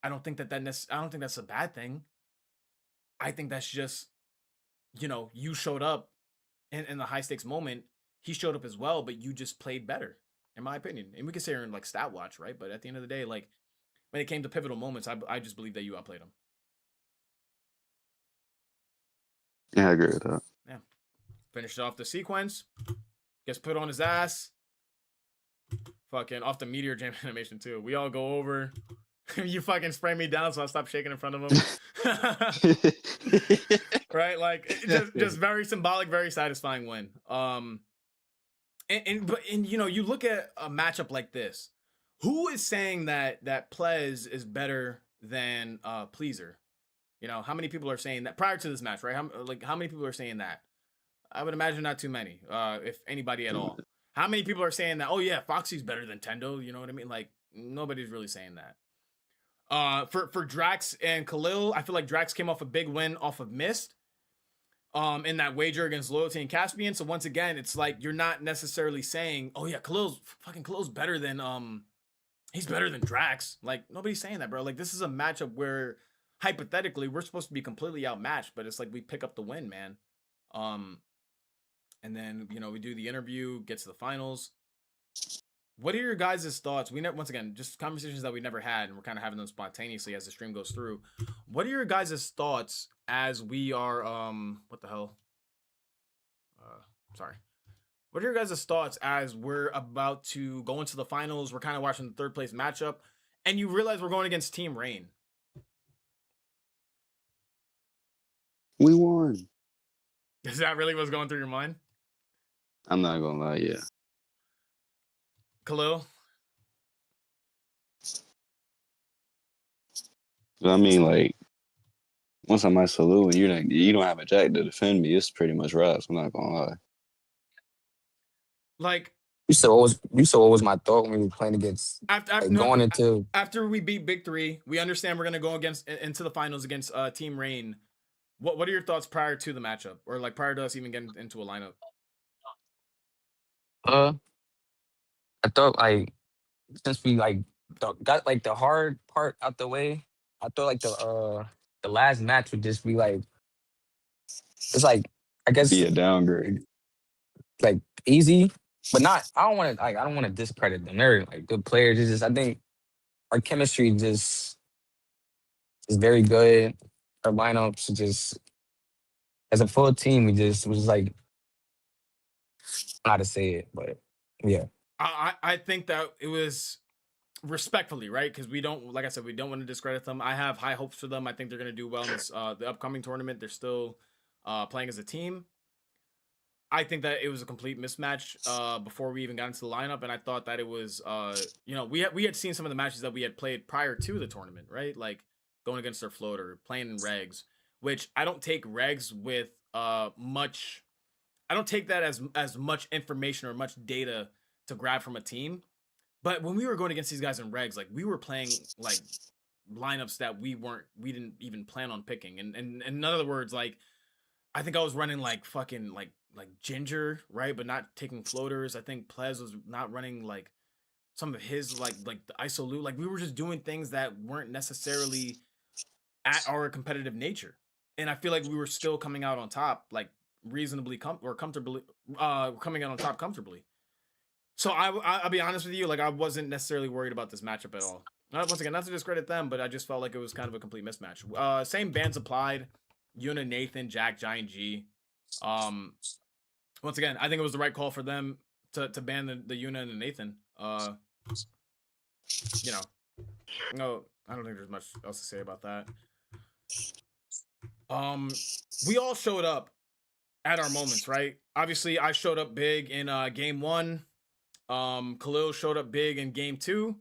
I don't think that's a bad thing. I think that's just, you showed up in the high stakes moment. He showed up as well, but you just played better, in my opinion. And we can say in like stat watch, right? But at the end of the day, like when it came to pivotal moments, I just believe that you outplayed him. Yeah, I agree with that. Yeah. Finished off the sequence. Gets put on his ass. Fucking off the Meteor Jam animation too. We all go over. You fucking spray me down, so I stop shaking in front of him. right? Like just very symbolic, very satisfying win. But you know, you look at a matchup like this. Who is saying that Plez is better than Pleaser? You know, how many people are saying that prior to this match, right? How many people are saying that? I would imagine not too many, if anybody at all. How many people are saying that? Oh yeah, Foxy's better than Tendo. You know what I mean? Like nobody's really saying that. For Drax and Khalil, I feel like Drax came off a big win off of Mist. In that wager against Loyalty and Caspian. So once again, it's like you're not necessarily saying, oh yeah, Khalil's better than he's better than Drax. Like nobody's saying that, bro. Like this is a matchup where hypothetically we're supposed to be completely outmatched, but it's like we pick up the win, man. And then you know we do the interview, get to the finals. What are your guys' thoughts? Once again, just conversations that we never had, and we're kind of having them spontaneously as the stream goes through. What are your guys' thoughts as we are what the hell? Sorry. What are your guys' thoughts as we're about to go into the finals? We're kind of watching the third place matchup, and you realize we're going against Team Rain. We won. Is that really what's going through your mind? I'm not gonna lie, yeah. Khalil? But I mean, like, once I'm at salute and you don't have a jack to defend me, it's pretty much raps. I'm not gonna lie. Like You said what was my thought when we were playing against after we beat Big Three, we understand we're gonna go into the finals against Team Rain. What are your thoughts prior to the matchup, or like prior to us even getting into a lineup? I thought like since we like got like the hard part out the way, I thought like the last match would just be like it's like I guess Be a downgrade. like easy, but not. I don't want to discredit them. They're like good players. It's just I think our chemistry just is very good. Our lineups just as a full team, we just was like how to say it, but yeah. I think that it was respectfully, right? Because we don't, like I said, we don't want to discredit them. I have high hopes for them. I think they're going to do well in this the upcoming tournament. They're still playing as a team. I think that it was a complete mismatch before we even got into the lineup, and I thought that it was, you know, we had seen some of the matches that we had played prior to the tournament, right? Like going against their floater, playing in regs, which I don't take regs with much. I don't take that as much information or much data to grab from a team. But when we were going against these guys in regs, like we were playing like lineups that we didn't even plan on picking. And in other words, like I think I was running like fucking like Ginger, right? But not taking floaters. I think Plez was not running like some of his like the ISO loot. Like we were just doing things that weren't necessarily at our competitive nature. And I feel like we were still coming out on top, like reasonably comfortably coming out on top comfortably. So I'll be honest with you, like I wasn't necessarily worried about this matchup at all. Once again, not to discredit them, but I just felt like it was kind of a complete mismatch. Same bands applied. Yuna, Nathan, Jack, Giant G. Once again, I think it was the right call for them to ban the Yuna and the Nathan. You know, no, I don't think there's much else to say about that. We all showed up at our moments, right? Obviously, I showed up big in game 1. Khalil showed up big in game 2.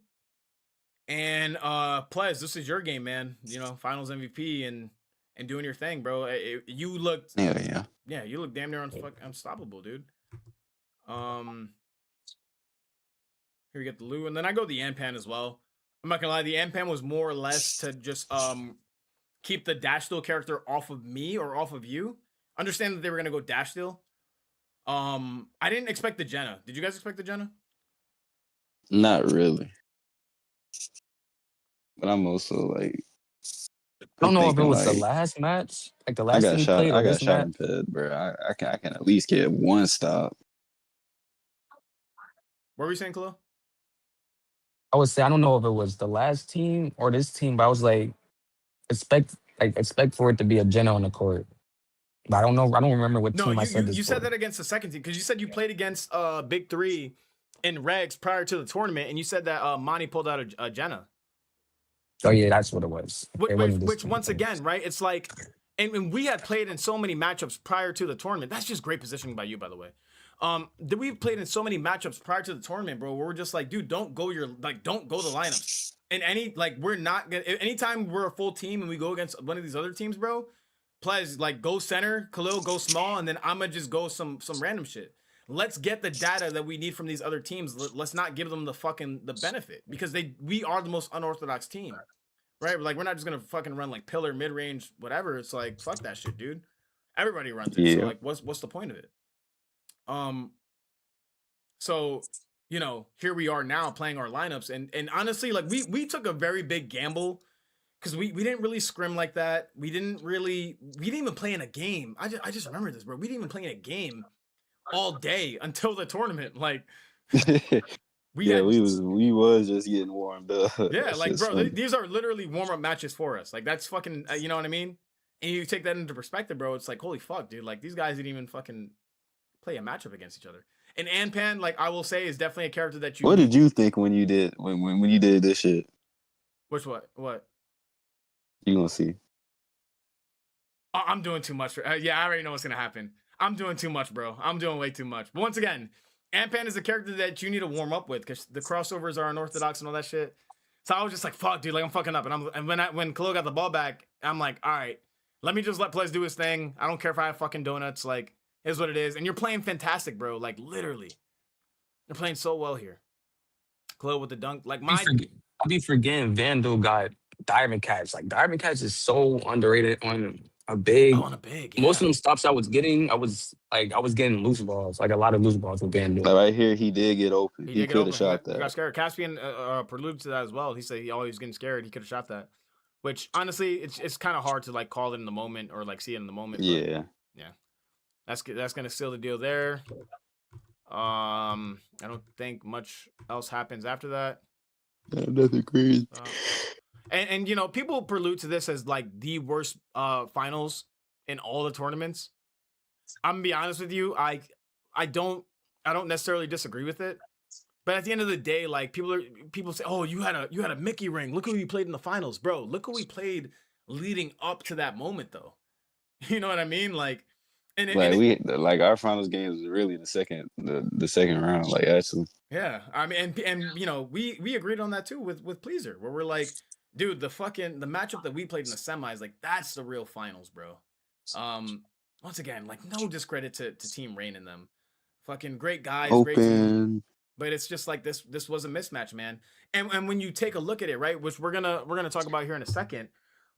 And Plez, this is your game, man. You know, finals MVP and doing your thing, bro. You looked yeah, you look damn near unstoppable, dude. Here we get the Lou, and then I go the Anpan as well. I'm not gonna lie, the Anpan was more or less to just keep the dash steal character off of me or off of you. Understand that they were gonna go dash steal. I didn't expect the Jenna. Did you guys expect the Jenna? Not really. But I'm also like I don't know if it was the last match, like the last I got thing shot. played, or I got this shot match. in ped, bro. I can at least get one stop. What were you saying, Khalil? I would say I don't know if it was the last team or this team, but I was like expect for it to be a Jenna on the court. But I don't know. I don't remember what team I said this you for. said that against the second team because you said you played against Big Three in regs prior to the tournament, and you said that Monty pulled out a Jenna. Oh yeah, that's what it was. Which once again, right? It's like and we had played in so many matchups prior to the tournament. That's just great positioning by you, by the way. That we've played in so many matchups prior to the tournament, bro, where we're just like, dude, don't go the lineups. And we're not gonna, anytime we're a full team and we go against one of these other teams, bro, please, like, go center, Khalil, go small, and then I'ma just go some random shit. Let's get the data that we need from these other teams. Let's not give them the benefit, because we are the most unorthodox team. Right? Like, we're not just gonna fucking run like pillar, mid range, whatever. It's like, fuck that shit, dude. Everybody runs it. Yeah. So like, what's the point of it? So, here we are now playing our lineups, and honestly, like, we took a very big gamble because we didn't really scrim like that. We didn't even play in a game. I just remember this, bro. We didn't even play in a game all day until the tournament. Like, we was just getting warmed up. Yeah, like, bro, these are literally warm-up matches for us. Like, that's fucking, you know what I mean? And you take that into perspective, bro, it's like, holy fuck, dude. Like, these guys didn't even fucking play a matchup against each other. And Anpan, like, I will say, is definitely a character that you... What did you think when you did when you did this shit? Which what? What? You gonna see. I'm doing too much. Yeah, I already know what's gonna happen. I'm doing too much, bro. I'm doing way too much. But once again, Anpan is a character that you need to warm up with, because the crossovers are unorthodox and all that shit. So I was just like, fuck, dude, like, I'm fucking up. And when Khalil got the ball back, I'm like, all right, let me just let Plez do his thing. I don't care if I have fucking donuts. Like, here's what it is. And you're playing fantastic, bro. Like, literally. You're playing so well here. Khalil with the dunk. Like, I'll be forgetting Vandal got diving catch. Like, diving catch is so underrated on a big. On a big, yeah. Most of them stops I was getting, I was getting loose balls. Like, a lot of loose balls with Vandal. Like, right here, he did get open. He could have shot that. He got scared. Caspian preluded to that as well. He said he always getting scared. He could have shot that. Which, honestly, it's kind of hard to, like, call it in the moment or, like, see it in the moment. Yeah. Yeah. That's going to seal the deal there. I don't think much else happens after that. Nothing crazy. And people prelude to this as, like, the worst finals in all the tournaments. I'm gonna be honest with you, I don't necessarily disagree with it. But at the end of the day, like, people say, "Oh, you had a Mickey ring. Look who you played in the finals, bro. Look who we played leading up to that moment, though." You know what I mean? Like, like our finals games was really the second round, like, actually. Yeah, I mean, and we agreed on that too with Pleaser, where we're like, dude, the matchup that we played in the semis, like, that's the real finals, bro. Once again, like, no discredit to Team Rain and them, fucking great guys, great team. But it's just like this was a mismatch, man. And when you take a look at it, right, which we're gonna talk about here in a second,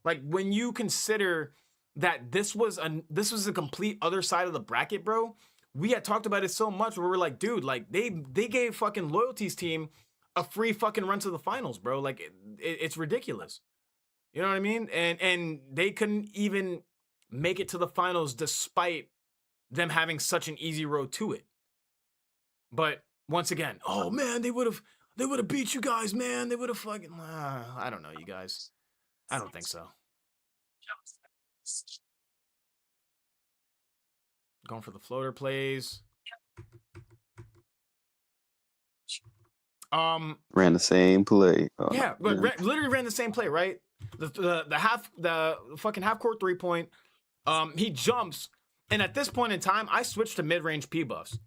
like, when you consider that this was a complete other side of the bracket, bro. We had talked about it so much where we're like, dude, like, they gave fucking Loyalty's team a free fucking run to the finals, bro. Like, it's ridiculous. You know what I mean? And they couldn't even make it to the finals despite them having such an easy road to it. But once again, oh man, they would have beat you guys, man. They would have fucking I don't know, you guys. I don't think so. Going for the floater plays. Ran the same play. Yeah, but literally ran the same play, right? The fucking half court 3-point. He jumps, and at this point in time, I switched to mid-range P buffs.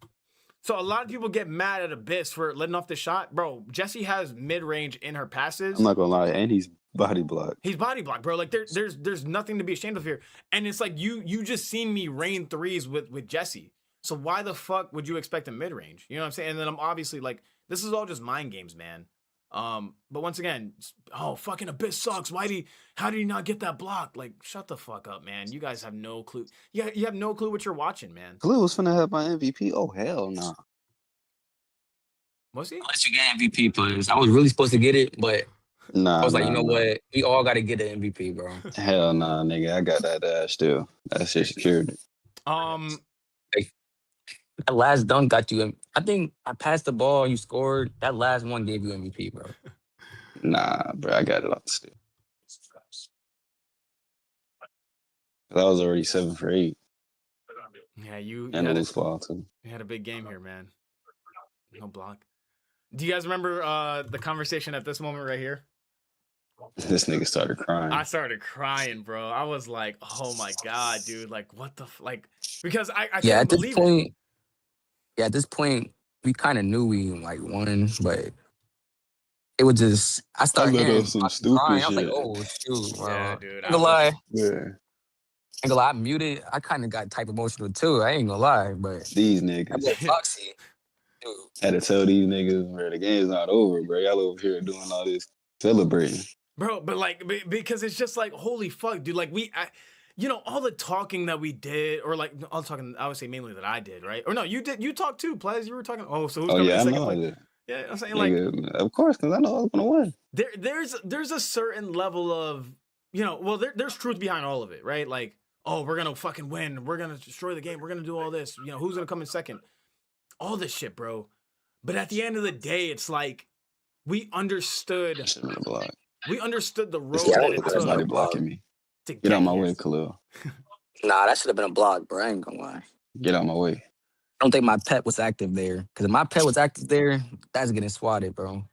So a lot of people get mad at Abyss for letting off the shot, bro. Jessie has mid-range in her passes. I'm not gonna lie, and he's body blocked. He's body blocked, bro. Like, there's nothing to be ashamed of here. And it's like you just seen me rain threes with Jessie. So why the fuck would you expect a mid-range? You know what I'm saying? And then I'm obviously like, this is all just mind games, man. But once again, oh, fucking Abyss sucks. How did he not get that block? Like, shut the fuck up, man. You guys have no clue. You have no clue what you're watching, man. Khalil was finna have my MVP. Oh, hell no. Nah. Was he? Unless you get MVP players. I was really supposed to get it, but I was like, you know what? We all got to get an MVP, bro. Hell nah, nigga. I got that still. That shit secured. That last dunk got you. I think I passed the ball, you scored. That last one gave you MVP, bro. Nah, bro, I got it on still. I was already 7 for 8. Yeah, you and a loose ball too. You had a big game here, man. No block. Do you guys remember the conversation at this moment right here? This nigga started crying. I started crying, bro. I was like, oh my God, dude. Like, what the, like, because I Yeah, couldn't at this believe it. point, we kind of knew we like won, but it was just I started let hearing up some Foxy stupid crying. I was like, shit. oh shoot, bro. Yeah, dude. Ain't gonna lie. Yeah. Ain't gonna lie, I muted. I kind of got type emotional too. I ain't gonna lie, but These that boy niggas. Foxy, dude. Had to tell these niggas, bro, the game's not over, bro. Y'all over here doing all this celebrating. Bro, but like, because it's just like, holy fuck, dude. Like, you know, all the talking that we did, or like, all the talking, I would say mainly that I did, right? Or no, you did, you talked too, Plez. You were talking, oh, so who's Oh, coming yeah, in I second know I place? did. Yeah, I'm saying, like, Nigga, of course, because I know I was going to win. there's a certain level of, you know, well, there's truth behind all of it, right? Like, oh, we're gonna fucking win, we're gonna destroy the game, we're gonna do all this, you know, who's gonna come in second? All this shit, bro. But at the end of the day, it's like we understood Shit on the block. the road Yeah, that it took somebody blocking me. to Get out my here. way, Khalil. Nah, that should have been a block, bro. I ain't gonna lie. Get out my way. I don't think my pet was active there. Because if my pet was active there, that's getting swatted, bro.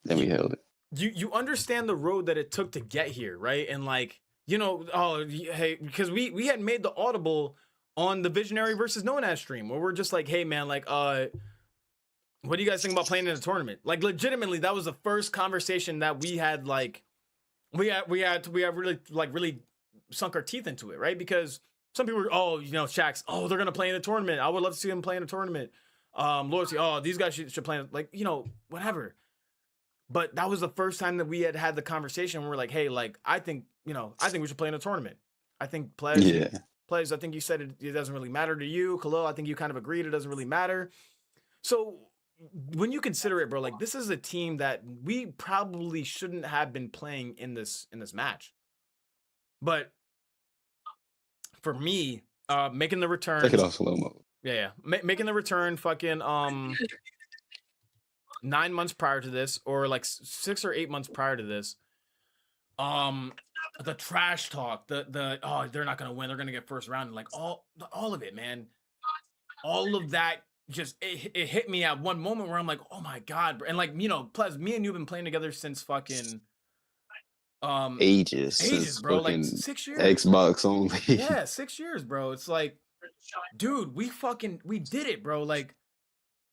Then we held it. You understand the road that it took to get here, right? And like, you know, oh, hey, because we had made the audible on the Visionary versus Known As stream, where we're just like, hey man, like, what do you guys think about playing in a tournament? Like, legitimately, that was the first conversation that we had. Like, we had really sunk our teeth into it, right? Because some people were, oh, you know, Shaq's, oh, they're gonna play in a tournament. I would love to see them play in a tournament. Loyalty, oh, these guys should play, like, you know, whatever. But that was the first time that we had the conversation. Where we're like, hey, like, I think we should play in a tournament. I think Pledge, I think you said it doesn't really matter to you. Khalil, I think you kind of agreed it doesn't really matter. So when you consider it, bro, like, this is a team that we probably shouldn't have been playing in this match. But for me, making the return, take it off slow mo. Yeah, making the return, fucking 9 months prior to this, or like 6 or 8 months prior to this, the trash talk, the oh, they're not gonna win, they're gonna get first round, and like all of it, man, all of that just it hit me at one moment where I'm like, oh my God, bro. And like, you know, plus me and you've been playing together since fucking ages, bro, like 6 years. Xbox only. Yeah, 6 years, bro. It's like, dude, we did it, bro. Like,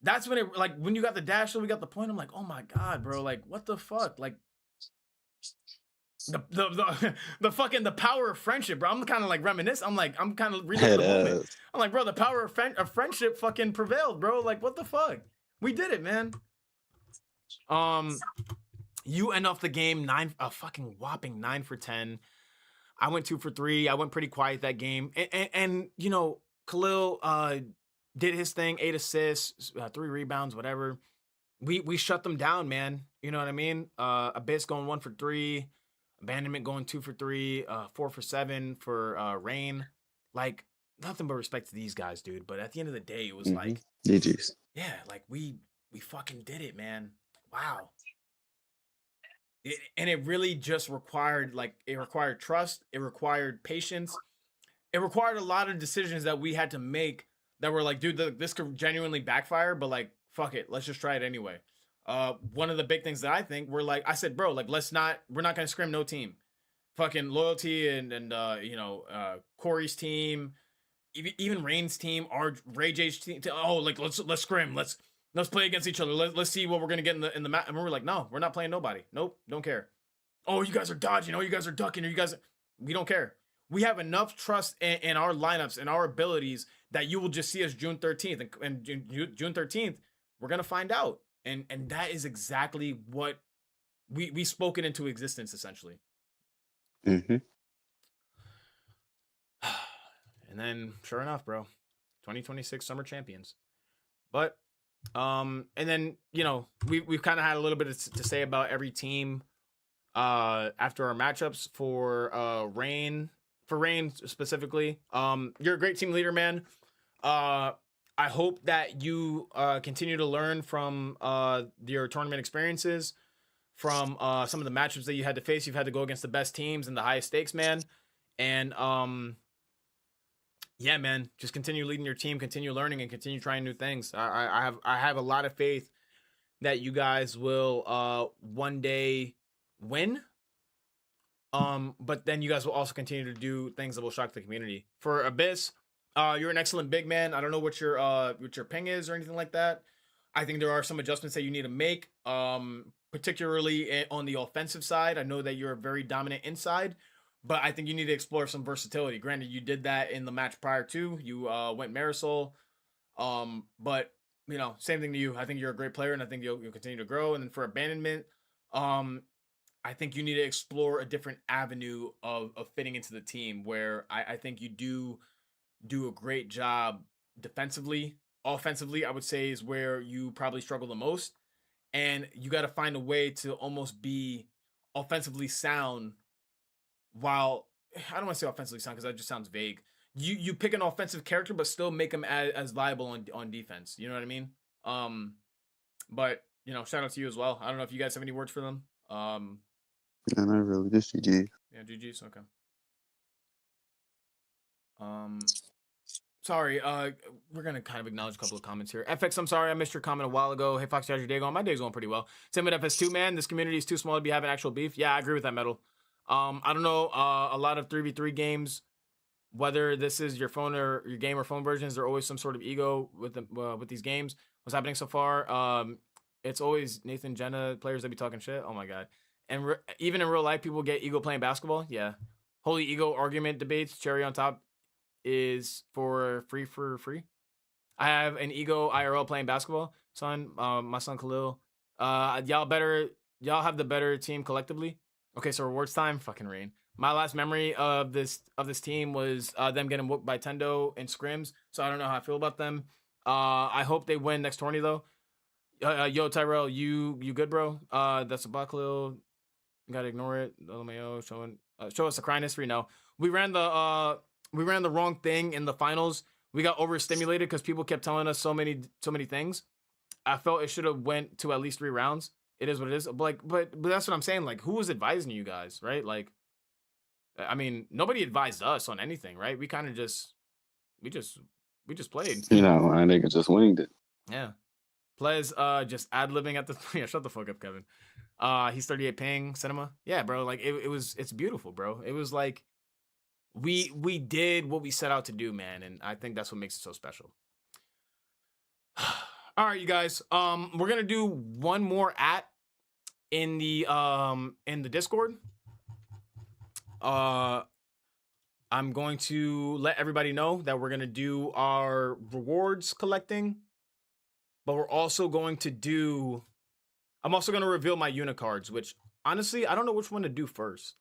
that's when it, like, when you got the dash, so we got the point. I'm like, oh my God, bro. Like, what the fuck? Like, the fucking, the power of friendship, bro. I'm kind of like reminisce. I'm kind of reliving the moment. I'm like, bro, the power of friendship fucking prevailed, bro. Like, what the fuck? We did it, man. You end off the game a fucking whopping 9 for 10. I went 2 for 3. I went pretty quiet that game, and you know, Khalil did his thing, 8 assists, 3 rebounds, whatever. We shut them down, man. You know what I mean? Abyss going 1 for 3, Abandonment going 2 for 3, 4 for 7 for Rain. Like, nothing but respect to these guys, dude. But at the end of the day, it was like, GG's. Yeah, like we fucking did it, man. Wow. And it really just required, like, it required trust. It required patience. It required a lot of decisions that we had to make that were like, dude, this could genuinely backfire, but like, fuck it, let's just try it anyway. One of the big things that I think were like, I said, bro, like, we're not gonna scrim no team. Fucking Loyalty and you know, Corey's team, even Rain's team, our Ray J's team. Oh, like, let's scrim. Let's play against each other. Let's see what we're gonna get in the map. And we're like, no, we're not playing nobody. Nope, don't care. Oh, you guys are dodging. Oh, you guys are ducking. Or we don't care. We have enough trust in our lineups and our abilities that you will just see us June 13th. And June 13th, we're gonna find out. And that is exactly what we spoken into existence, essentially. Mm-hmm. And then, sure enough, bro, 2026 Summer Champions. But and then, you know, we've kind of had a little bit to say about every team after our matchups for Rain specifically. You're a great team leader, man. I hope that you continue to learn from your tournament experiences, from some of the matchups that you had to face. You've had to go against the best teams and the highest stakes, man. And yeah, man, just continue leading your team, continue learning, and continue trying new things. I have a lot of faith that you guys will one day win. But then you guys will also continue to do things that will shock the community. For Abyss, you're an excellent big man. I don't know what your ping is or anything like that. I think there are some adjustments that you need to make, particularly on the offensive side. I know that you're very dominant inside, but I think you need to explore some versatility. Granted, you did that in the match prior to. You went Marisol, but same thing to you. I think you're a great player, and I think you'll continue to grow. And then for abandonment, I think you need to explore a different avenue of fitting into the team where I think you do a great job defensively. Offensively, I would say is where you probably struggle the most. And you got to find a way to almost be offensively sound while I don't want to say offensively sound because that just sounds vague. You pick an offensive character but still make them as viable on defense. You know what I mean? But shout out to you as well. I don't know if you guys have any words for them. No, not really. Just GG. Yeah, GG's okay. Sorry, we're gonna kind of acknowledge a couple of comments here. FX, I'm sorry, I missed your comment a while ago. Hey, Foxy, how's your day going? My day's going pretty well. Same with FS2, man. This community is too small to be having actual beef. Yeah, I agree with that, Metal. I don't know, a lot of 3v3 games, whether this is your phone or your game or phone versions, there's always some sort of ego with these games. What's happening so far? It's always Nathan, Jenna, players that be talking shit. Oh my god. And even in real life, people get ego playing basketball. Yeah. Holy ego argument debates, cherry on top is for free. I have an ego IRL playing basketball. Son, my son Khalil. Y'all have the better team collectively. Okay, so rewards time. Fucking rain. My last memory of this team was them getting whooped by Tendo in scrims. So I don't know how I feel about them. I hope they win next tourney though. Yo Tyrell, you good, bro? That's a buck, Khalil. You gotta ignore it. LMAO show us a crying history. No, we ran the wrong thing in the finals. We got overstimulated because people kept telling us so many things. I felt it should have went to at least 3 rounds. It is what it is. But that's what I'm saying. Like, who was advising you guys, right? Like, I mean, nobody advised us on anything, right? We kind of we just played. My nigga just winged it. Yeah. Plays just ad-libbing at the yeah, shut the fuck up, Kevin. He's 38 ping cinema. Yeah, bro, like it's beautiful, bro. It was like we did what we set out to do, man, and I think that's what makes it so special. All right, you guys. We're gonna do one more in the Discord. I'm going to let everybody know that we're gonna do our rewards collecting, but we're also going to do. I'm also gonna reveal my unicards, which honestly I don't know which one to do first.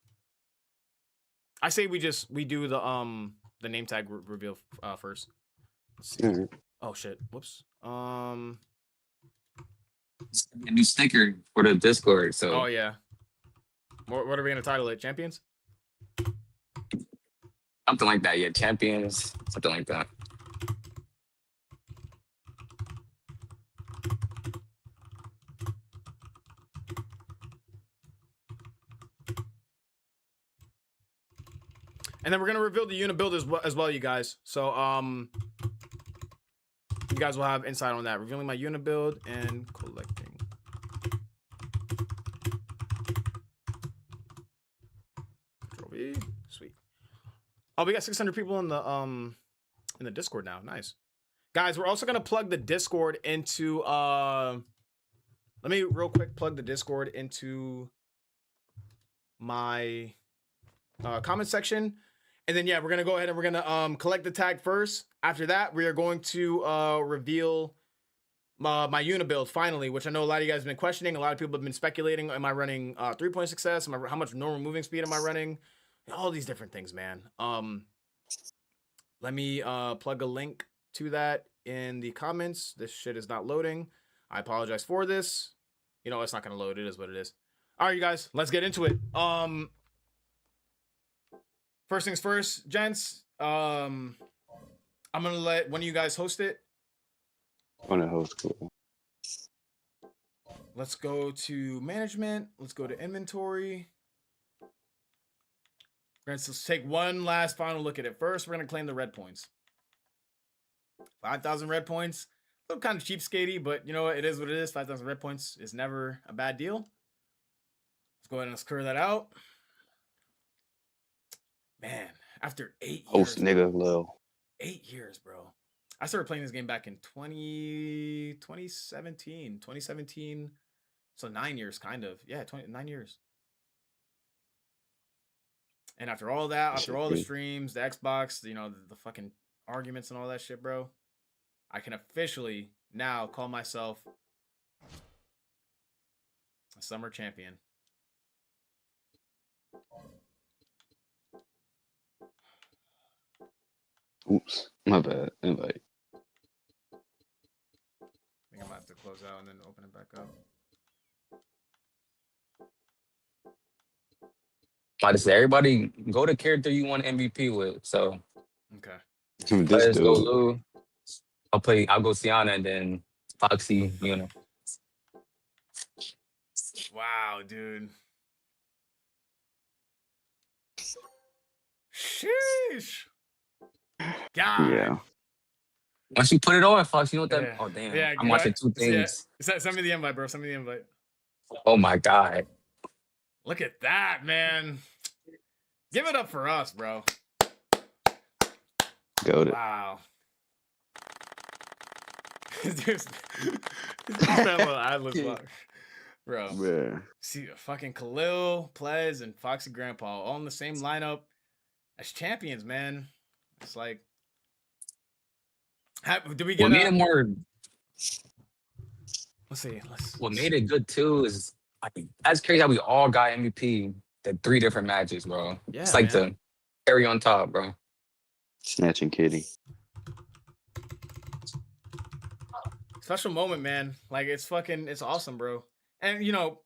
I say we do the name tag reveal first. Let's see. Mm-hmm. Oh shit! Whoops. A new sticker for the Discord. So. Oh yeah. What are we gonna title it? Champions? Something like that. Yeah, champions. Something like that. And then we're gonna reveal the unit build as well, you guys. So you guys will have insight on that. Revealing my unit build and collecting. Control V. Sweet. Oh, we got 600 people in the Discord now. Nice. Guys, we're also gonna plug the Discord into let me real quick plug the Discord into my comment section. And then, yeah, we're going to go ahead and we're going to collect the tag first. After that, we are going to reveal my unit build finally, which I know a lot of you guys have been questioning. A lot of people have been speculating. Am I running 3-point success? How much normal moving speed am I running? All these different things, man. Let me plug a link to that in the comments. This shit is not loading. I apologize for this. It's not going to load. It is what it is. All right, you guys, let's get into it. First things first, gents. I'm gonna let one of you guys host it. I want to host. Cool. Let's go to management. Let's go to inventory. Let's take one last final look at it. First, we're gonna claim the red points. 5,000 red points. A little kind of cheapskatey, but you know what? It is what it is. 5,000 red points is never a bad deal. go ahead and let's clear that out. Man, after 8 years. Host nigga Lil. 8 years, bro. I started playing this game back in 2017. 2017. So 9 years, kind of. Yeah, 9 years. And after all that, after all the streams, the Xbox, you know, the fucking arguments and all that shit, bro, I can officially now call myself a summer champion. Oops, my bad. Invite. I think I might have to close out and then open it back up. I just say everybody go to character you want MVP with. So Okay. This let's go dude. Lou. I'll go Sienna and then Foxy, you know. Wow, dude. Sheesh. God. Yeah. Once you put it on, Fox, you know what that? Yeah. Oh damn! Yeah, I'm watching two things. Yeah. Send me the invite, bro. Send me the invite. Oh my god! Look at that, man. Give it up for us, bro. Go to. Wow. There's that little Atlas box. Bro. Yeah. See, fucking Khalil, Plez, and Foxy Grandpa all in the same lineup as champions, man. It's like, do we get What made it more? Let's see. What made it good too is like that's crazy how we all got MVP the 3 different matches, bro. Yeah, it's like man. the cherry on top, bro. Snatching Kitty. Special moment, man. Like it's awesome, bro. And you know,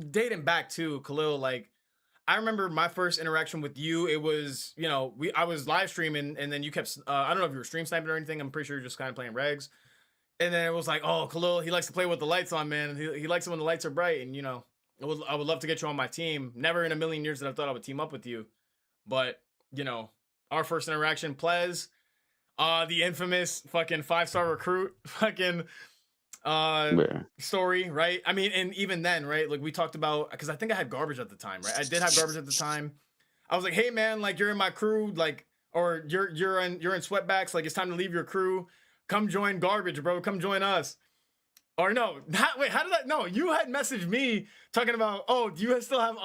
dating back to Khalil, like I remember my first interaction with you. It was, you know, I was live streaming, and then you kept. I don't know if you were stream sniping or anything. I'm pretty sure you're just kind of playing regs. And then it was like, oh, Khalil, he likes to play with the lights on, man. He likes it when the lights are bright. And you know, I would love to get you on my team. Never in a million years that I thought I would team up with you. But you know, our first interaction, Plez, the infamous fucking 5-star recruit, fucking. Story, right? I mean, and even then, right? Like we talked about, because I think I had garbage at the time, right? I did have garbage at the time. I was like, hey man, like you're in my crew, like, or you're in sweatbacks, like it's time to leave your crew. Come join garbage, bro. Come join us. Or no, wait, how did that? No, you had messaged me talking about, oh, do you still have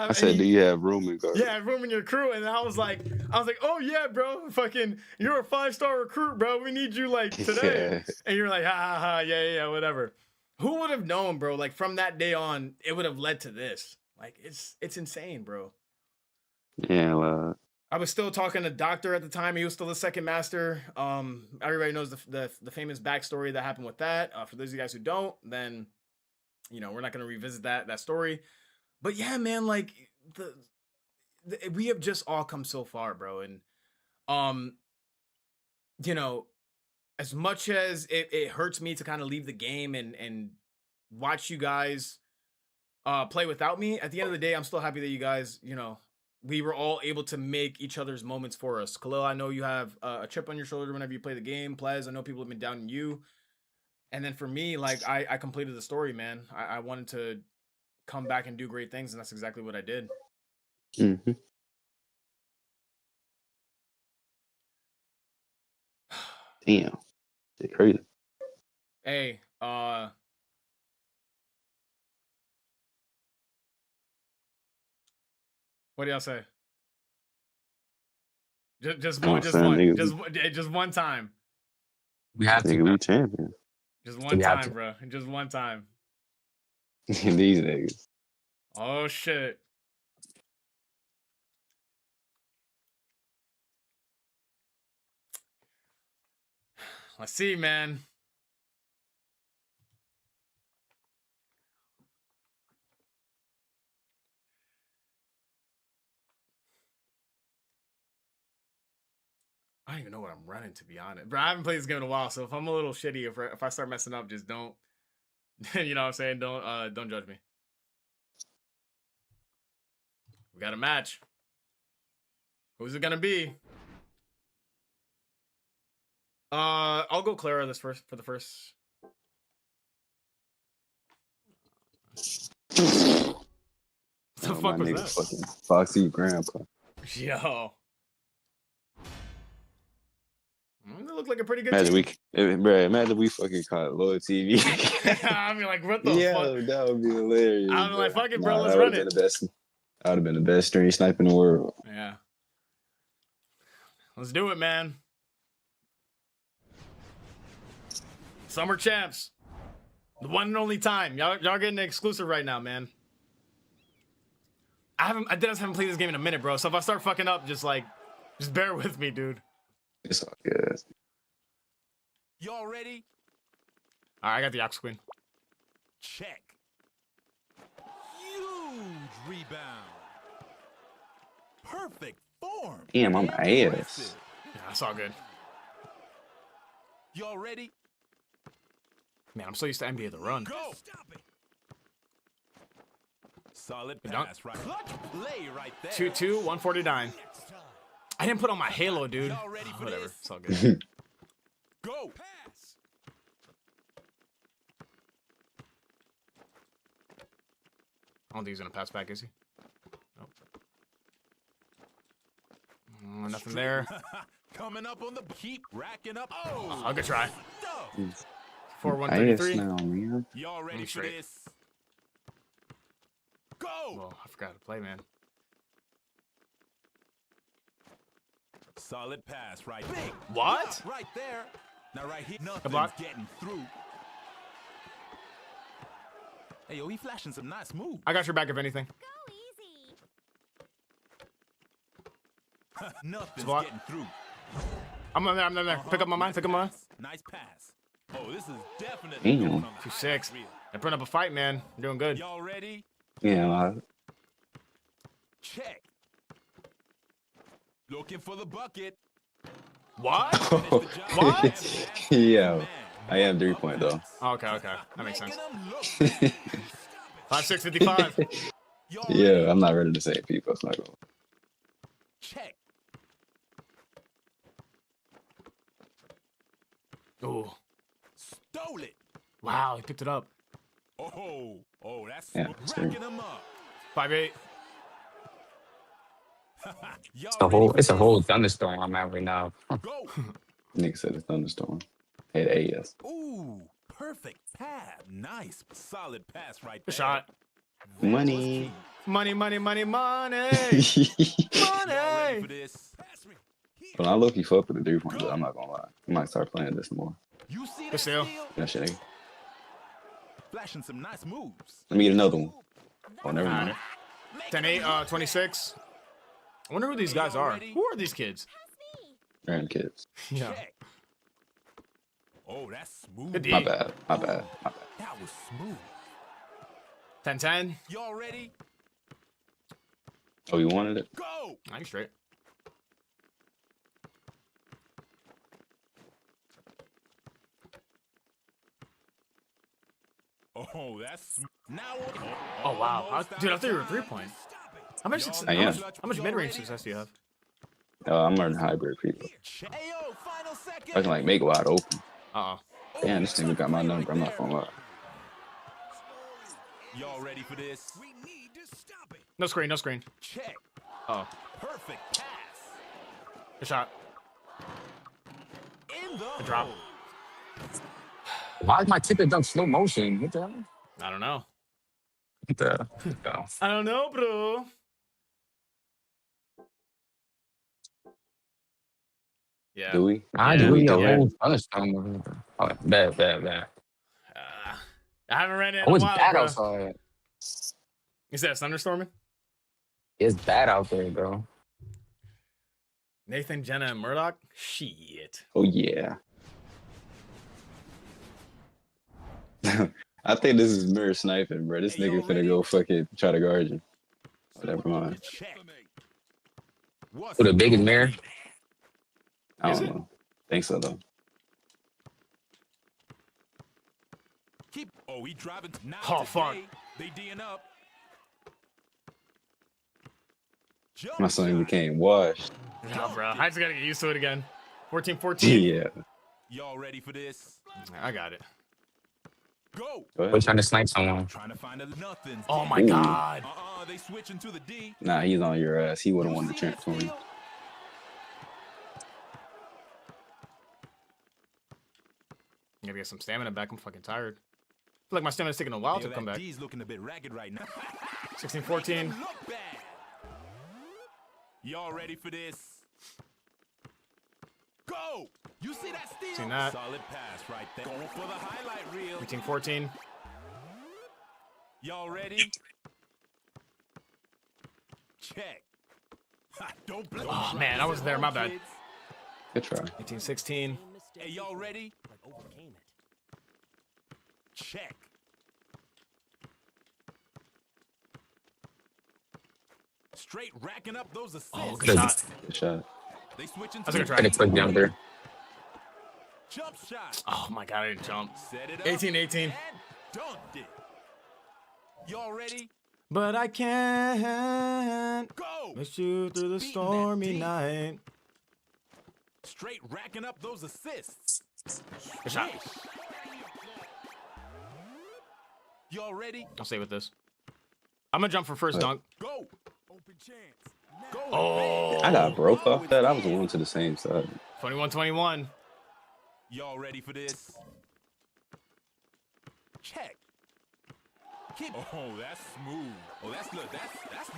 I said, do you have room in garbage? Yeah, room in your crew. And I was like, oh yeah, bro, fucking, you're a 5-star recruit, bro. We need you like today. Yeah. And you're like, yeah, whatever. Who would have known, bro? Like from that day on, it would have led to this. Like it's insane, bro. Yeah, well, I was still talking to Doctor at the time. He was still the second master. Everybody knows the famous backstory that happened with that. For those of you guys who don't, then you know we're not gonna revisit that story. But yeah, man, like we have just all come so far, bro. And you know, as much as it hurts me to kind of leave the game and watch you guys play without me, at the end of the day, I'm still happy that you guys, you know, we were all able to make each other's moments for us. Khalil, I know you have a chip on your shoulder whenever you play the game. Plez, I know people have been down on you. And then for me, like I completed the story, man. I wanted to come back and do great things, and that's exactly what I did. Mm-hmm. Damn, it's crazy. Hey, what do y'all say? Just one time. We have to. We champion. Just one time, bro. Just one time. These niggas. Oh shit. Let's see, man. I don't even know what I'm running, to be honest. Bro, I haven't played this game in a while, so if I'm a little shitty, if I start messing up, just don't. You know what I'm saying? Don't judge me. We got a match. Who's it gonna be? I'll go Clara for the first. my fuck was nigga that? fucking Foxy grandpa. Yo. They look like a pretty good Imagine team. imagine we fucking caught Loyal TV. I mean, like, what the Yeah, fuck? that would be hilarious. I'm like, fuck it, bro. Nah, Let's that run would have it. been the best. That would have been the best string snipe in the world. Yeah. Let's do it, man. Summer champs. The one and only time. Y'all getting an exclusive right now, man. I haven't played this game in a minute, bro. So if I start fucking up, just bear with me, dude. It's all good. Y'all ready? All right, I got the Ox Queen. Check. Huge rebound. Perfect form. Damn, I'm ass. Impressive. Yeah, that's all good. Y'all ready? Man, I'm so used to NBA The Run. Go. Solid Good dunk. pass, right? Clutch play right there. 2-2, 149. I didn't put on my Halo, dude. Y'all ready for Whatever, this? it's all good. Go. Pass. I don't think he's gonna pass back, is he? Nope. Nothing there. Coming up on the keep racking up. Oh, I'll go try. stuff. 4 Ass 133. now, man. Y'all ready for straight. this? Go. Whoa, I forgot to play, man. Solid pass right. Big What? block right there. Now right here, block. nothing's getting through. Hey, yo, he flashing some nice moves. I got your back if anything. Go easy. Nothing's block. getting through. I'm there. Pick up my mind. Pick up my mind. Nice pass. Oh, this is definitely Damn. going on the 2-6. highlight reel. I put up a fight, man. I'm doing good. Y'all ready? Yeah, Check. Looking for the bucket. What? Finish the job. What? Yeah, Man, I am 3-point though. Oh, okay. That makes sense. Making 'em look. 5-6, 55. Y'all ready? Yeah, I'm not ready to say people. It's not going. Check. Ooh. Stole it. Wow, he picked it up. Oh, that's Yeah, smooth. that's Racking them up. 5-8. Y'all It's a ready whole for thunderstorm I'm at right now. this? Go. Nigga said it's thunderstorm. Had AS. Ooh, perfect pass. Nice, solid pass right Good there. shot. That was Money. key. Money. Y'all ready Money. for this? But I low key fuck with the 3-point, but I'm not gonna lie. I might start playing this more. You see Good that steal. steal? That shit ain't. Flashing some nice moves. Let me get another one. Oh, never mind. 10-8, 26. I wonder who these guys are. Who are these kids? Random kids. Yeah. Check. Oh, that's smooth. Good D. My bad. That was smooth. 10-10. Y'all ready? Oh, you wanted it? Go. I'm straight. Oh, that's now. Oh, wow. almost Dude, I out thought you were of 3-point. time. How much, I am. how much mid-range success do you have? I'm learning hybrid people. Ayo, final second. I can like make wide open. Uh-oh. Damn, this nigga got my number. I'm not gonna lie. Y'all ready for this? No screen. Check. Oh, Perfect pass. good shot. In the Good drop. hole. Why is my ticket done slow motion? What the hell? I don't know. What the hell? I don't know, bro. Yeah. Do we? I Yeah, do we a do. whole thunderstorm. Oh, bad. I haven't ran it Oh, in a it's while, bad bro. outside. Is that thunderstorming? It's bad out there, bro. Nathan, Jenna, and Murdoch? Shit. Oh yeah. I think this is mirror sniping, bro. This Hey, nigga yo, finna ready? go fucking try to guard you. Oh, never mind. Check. What's With the biggest good? mirror. I Is don't it? know. Think so though. Keep. Oh, he driving. Now Oh, fuck. today, they D'ing up. Jump My son shot. became washed. No, bro. I just gotta get used to it again. 14-14. Yeah. Y'all ready for this? I got it. Go. Go We're ahead. trying to snipe someone. Trying to find a nothing. Oh my Ooh. god. They switch into the D. Nah, he's on your ass. He would have won the See that transfer. steal? Maybe get some stamina back. I'm fucking tired. I feel like my stamina's taking a while to Yo, come that back. D's looking a bit ragged right now. 16-14. Look bad. Y'all ready for this? Go! You see that steal? Seen that. Solid pass right there. Going for the highlight reel. 18-14. Y'all ready? Check. Ha, don't blow. Oh, man, I wasn't there. My bad. Good try. 18-16. Hey, y'all ready? Check. Straight racking up those assists. Oh, good shot. Good shot. They switch into That's a good the try. Get a quick jumper. jump shot. Oh, my God, I didn't jump. Set it up 18-18. and dunked it. Y'all ready? But I can't Go! miss you through the Beating that stormy D. night. Straight racking up those assists. Good shot. Swish. Y'all ready? I'll stay with this. I'm going to jump for first dunk. Go! Open chance. Go! Oh. I got broke off that. I was going to the same side. 21-21. Y'all ready for this? Check. Keep. Oh, that's smooth. Oh, that's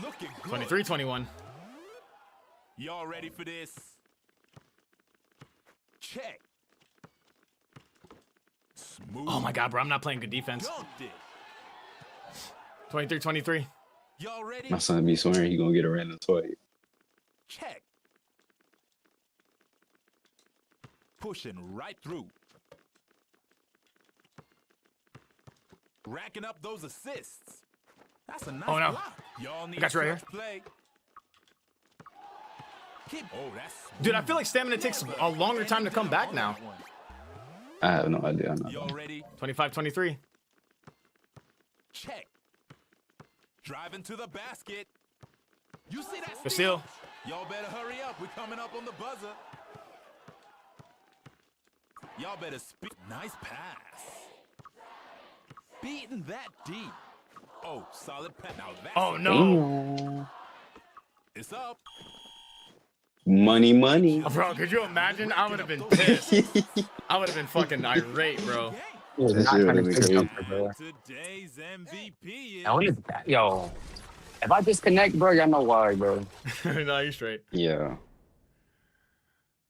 looking good. 23-21. Y'all ready for this? Check. Smooth. Oh, my God, bro. I'm not playing good defense. Dunked it. 23-23. Y'all ready? My son be swearing he gonna get a random toy. Check. Pushing right through. Racking up those assists. That's a nice Oh, no. block. Y'all need got you right fresh play. Keep. Oh, that's Dude, I feel like stamina takes a longer time to come back now. I have no idea. I'm not Y'all ready? 25-23. Check. Driving to the basket. You see that Good steal? steal. Y'all better hurry up. We're coming up on the buzzer. Y'all better speak. Nice pass. Beating that deep. Oh, solid pass. Now that's Oh, no. it's up. Money, money. Bro, could you imagine? I would have been pissed. I would have been fucking irate, bro. It was That not shit trying to would've been quick crazy. jumper, bro. Today's MVP is Now, when is that? Yo, if I disconnect, bro, y'all know why, bro. No, you're straight. Yeah.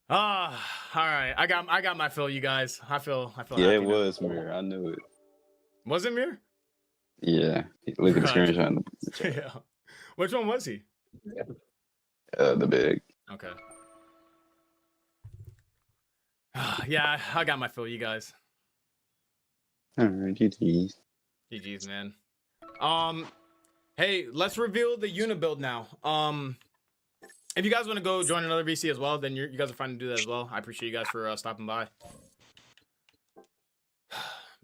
Ah, all right. I got my fill, you guys. I feel Yeah, happy it now. was Mir. I knew it. Was it Mir? Yeah. Look at the Right. screenshot in the chat. Yeah. Which one was he? The big. Okay. Yeah, I got my fill, you guys. Alright, GG's. GG's, man. Hey, let's reveal the unit build now. If you guys want to go join another VC as well, then you guys are fine to do that as well. I appreciate you guys for stopping by.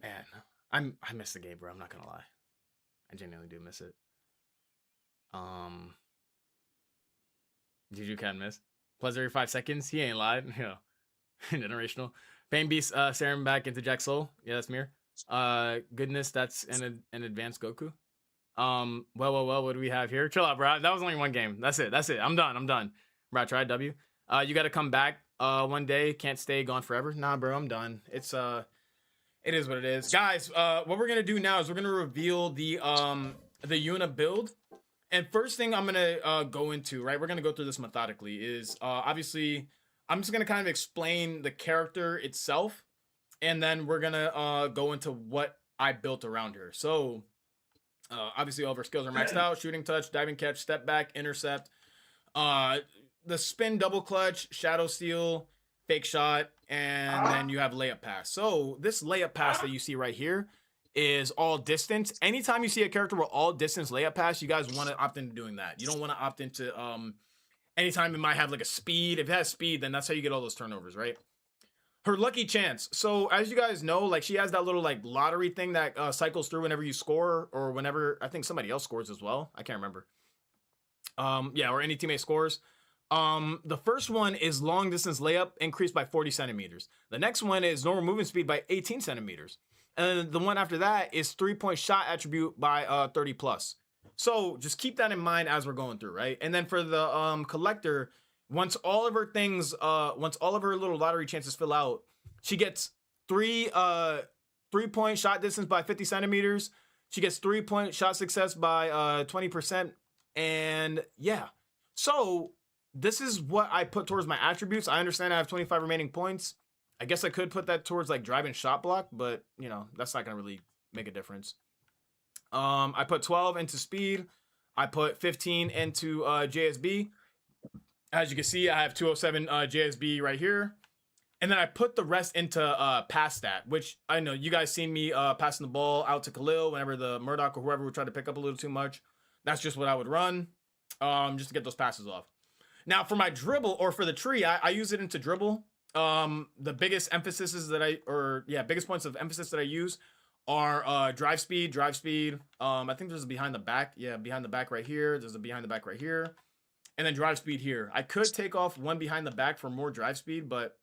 Man, I miss the game, bro. I'm not gonna lie. I genuinely do miss it. Juju can miss. Plus every 5 seconds. He ain't lied. Yeah. Generational. Pain Beast staring back into Jack Soul. Yeah, that's Mir. Goodness, that's an advanced Goku. Well, what do we have here? Chill out, bro. That was only one game. That's it. I'm done. Bro, I tried W. You gotta come back one day. Can't stay gone forever. Nah, bro, I'm done. It is what it is. Guys, what we're gonna do now is we're gonna reveal the Yuna build. And first thing I'm gonna go into, right? We're gonna go through this methodically. Is obviously I'm just gonna kind of explain the character itself, and then we're gonna go into what I built around her. So obviously all of her skills are maxed out: shooting touch, diving catch, step back, intercept, the spin double clutch, shadow steal, fake shot, and then you have layup pass. So this layup pass that you see right here is all distance. Anytime you see a character with all distance layup pass, you guys want to opt into doing that. You don't want to opt into anytime it might have like a speed. If it has speed, then that's how you get all those turnovers, right? Her lucky chance. So as you guys know, like she has that little like lottery thing that cycles through whenever you score or whenever I think somebody else scores as well. I can't remember. Yeah, or any teammate scores. The first one is long distance layup increased by 40 centimeters. The next one is normal movement speed by 18 centimeters. And the one after that is 3-point shot attribute by 30 plus. So just keep that in mind as we're going through, right? And then for the collector, once all of her little lottery chances fill out, she gets 3-point shot distance by 50 centimeters. She gets 3-point shot success by 20%. And yeah, so this is what I put towards my attributes. I understand I have 25 remaining points. I guess I could put that towards like drive and shot block, but you know, that's not gonna really make a difference. I put 12 into speed. I put 15 into JSB. As you can see, I have 207 JSB right here. And then I put the rest into pass stat, which I know you guys seen me passing the ball out to Khalil whenever the Murdoch or whoever would try to pick up a little too much. That's just what I would run just to get those passes off. Now for my dribble or for the tree, I use it into dribble. The biggest emphasis biggest points of emphasis that I use are drive speed. I think there's a behind the back. Yeah, behind the back right here. There's a behind the back right here. And then drive speed here. I could take off one behind the back for more drive speed, but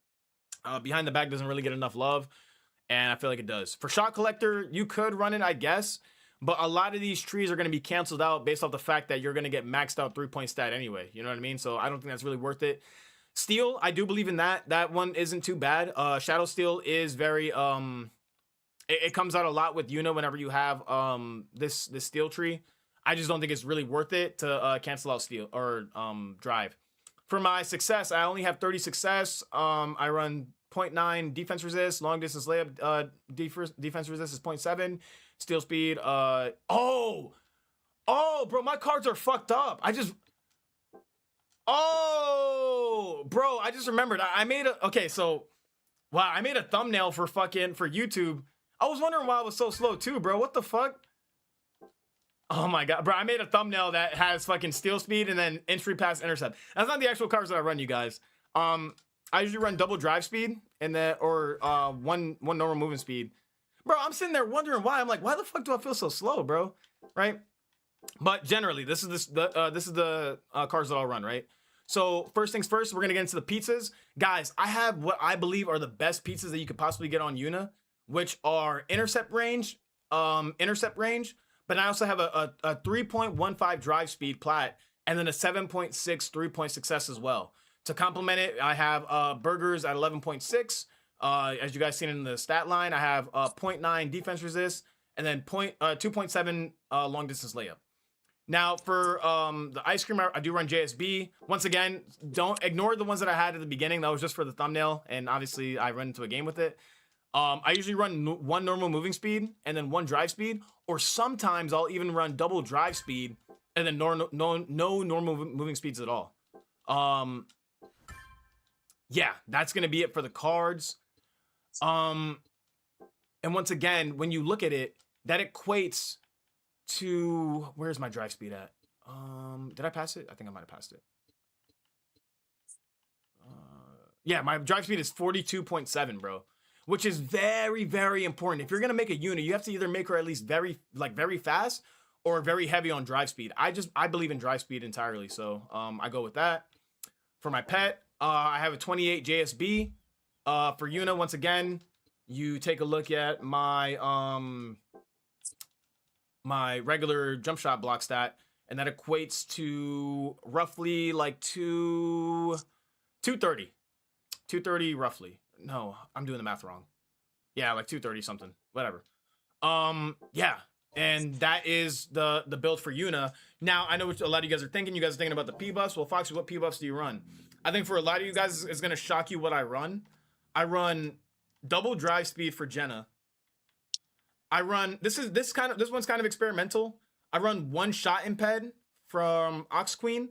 behind the back doesn't really get enough love. And I feel like it does. For shot collector, you could run it, I guess. But a lot of these trees are going to be canceled out based off the fact that you're going to get maxed out 3-point stat anyway. You know what I mean? So I don't think that's really worth it. Steel, I do believe in that. That one isn't too bad. Shadow Steel is very... It comes out a lot with Yuna whenever you have this steel tree. I just don't think it's really worth it to cancel out steel or drive. For my success, I only have 30 success. I run 0.9 defense resist. Long distance layup defense resist is 0.7. Steal speed. Oh, bro, my cards are fucked up. I just remembered. I made a thumbnail for YouTube. I was wondering why I was so slow too, bro. What the fuck? Oh my god, bro! I made a thumbnail that has fucking steal speed and then entry pass intercept. That's not the actual cards that I run, you guys. I usually run double drive speed and then one normal movement speed. Bro, I'm sitting there wondering why. I'm like, why the fuck do I feel so slow, bro? Right? But generally, this is the cards that I'll run, right? So first things first, we're gonna get into the pizzas, guys. I have what I believe are the best pizzas that you could possibly get on Yuna, which are intercept range. But I also have a 3.15 drive speed plat and then a 7.6 3-point success as well. To complement it, I have burgers at 11.6. As you guys seen in the stat line, I have 0.9 defense resist and then 2.7 long distance layup. Now for the ice cream, I do run JSB. Once again, don't ignore the ones that I had at the beginning. That was just for the thumbnail, and obviously I run into a game with it. I usually run one normal moving speed and then one drive speed, or sometimes I'll even run double drive speed and then no normal moving speeds at all. Yeah, that's gonna be it for the cards. And once again, when you look at it, that equates to, where's my drive speed at? Did I pass it? I think I might have passed it. Yeah, my drive speed is 42.7, bro. Which is very, very important. If you're gonna make a unit, you have to either make her at least very fast or very heavy on drive speed. I believe in drive speed entirely, so I go with that. For my pet, I have a 28 JSB. For Yuna, once again, you take a look at my my regular jump shot block stat, and that equates to roughly like 230. 230 roughly. No, I'm doing the math wrong. Yeah, like 230 something. Whatever. Yeah. And that is the build for Yuna. Now, I know what a lot of you guys are thinking. You guys are thinking about the P buffs. Well, Foxy, what P buffs do you run? I think for a lot of you guys, it's going to shock you what I run. I run double drive speed for Jenna. I run, this one's kind of experimental. I run one shot imped from Ox Queen,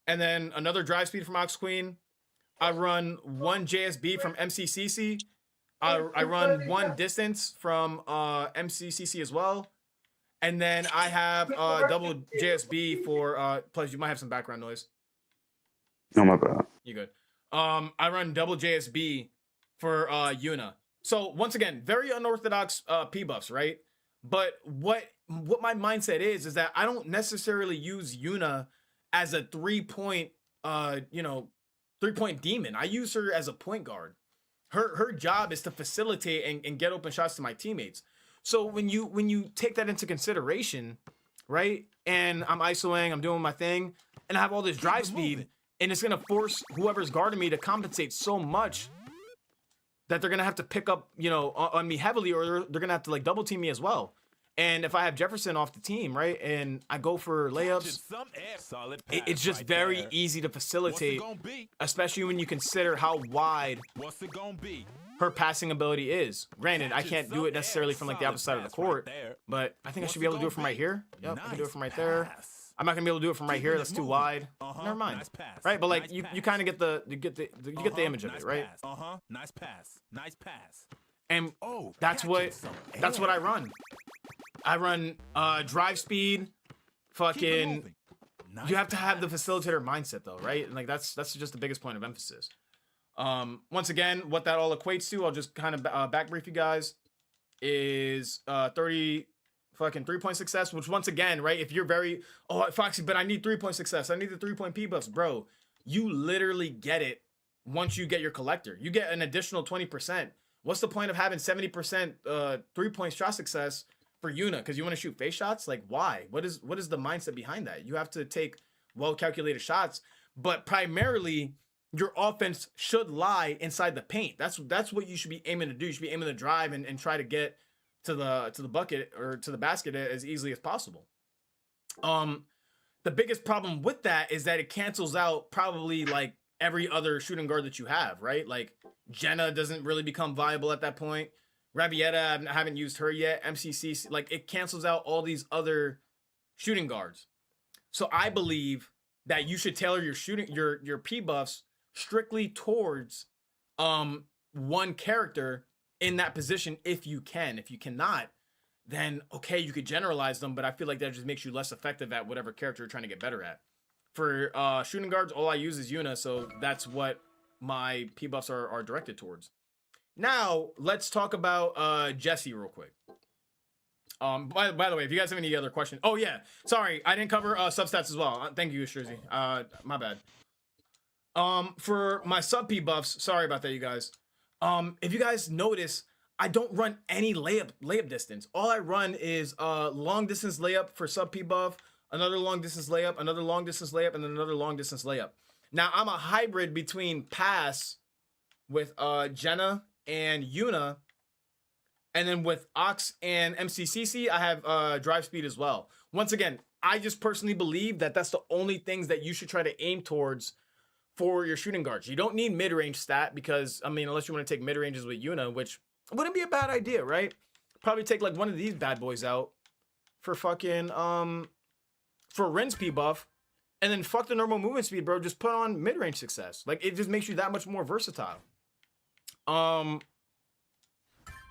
and then another drive speed from Ox Queen. I run one JSB from MCCC. I run one distance from MCCC as well. And then I have double JSB for, plus you might have some background noise. Oh my bad. You good. I run double JSB for Yuna. So once again, very unorthodox P buffs, right? But what my mindset is that I don't necessarily use Yuna as a 3-point, 3-point demon. I use her as a point guard. Her job is to facilitate and get open shots to my teammates. So when you take that into consideration, right? And I'm isoing, I'm doing my thing, and I have all this drive speed, and it's gonna force whoever's guarding me to compensate so much that they're gonna have to pick up, you know, on me heavily, or they're gonna have to like double team me as well. And if I have Jefferson off the team, right, and I go for layups, it's just very easy to facilitate, especially when you consider how wide her passing ability is. Granted, I can't do it necessarily from like the opposite side of the court, but I think I should be able to do it from right here. Yep, I can do it from right there. I'm not gonna be able to do it from right here. That's too wide. Never mind. Right, but like you kind of get the the image of it, right? Nice pass. Nice pass. And that's what I run. I run drive speed, fucking. You have to have the facilitator mindset though, right? And like that's just the biggest point of emphasis. Once again, what that all equates to, I'll just kind of back brief you guys, is 30 fucking 3-point success, which once again, right, if you're very, oh, Foxy, but I need 3-point success. I need the 3-point P buffs, bro. You literally get it once you get your collector. You get an additional 20%. What's the point of having 70% 3-point shot success for Yuna? Because you want to shoot face shots? Like, why? What is the mindset behind that? You have to take well-calculated shots, but primarily your offense should lie inside the paint. That's what you should be aiming to do. You should be aiming to drive and try to get to the bucket or to the basket as easily as possible. The biggest problem with that is that it cancels out probably like every other shooting guard that you have, right? Like Jenna doesn't really become viable at that point. Rabietta, I haven't used her yet. MCC, like it cancels out all these other shooting guards. So I believe that you should tailor your your P buffs strictly towards one character in that position if you can. If you cannot, then okay, you could generalize them, but I feel like that just makes you less effective at whatever character you're trying to get better at. For shooting guards, all I use is Yuna, so that's what my P buffs are directed towards. Now, let's talk about Jesse real quick. By the way, if you guys have any other questions, oh yeah, sorry, I didn't cover substats as well. Thank you, Jersey. My bad. For my sub P buffs, sorry about that, you guys. If you guys notice, I don't run any layup distance. All I run is long distance layup for sub P buff, another long distance layup, another long distance layup, and then another long distance layup. Now I'm a hybrid between pass with Jenna and Yuna, and then with Ox and MCCC, I have drive speed as well. Once again, I just personally believe that that's the only things that you should try to aim towards for your shooting guards. You don't need mid-range stat because, I mean, unless you want to take mid-ranges with Yuna, which wouldn't be a bad idea, right? Probably take like one of these bad boys out for fucking, for Rin's P buff, and then fuck the normal movement speed, bro. Just put on mid-range success. Like, it just makes you that much more versatile.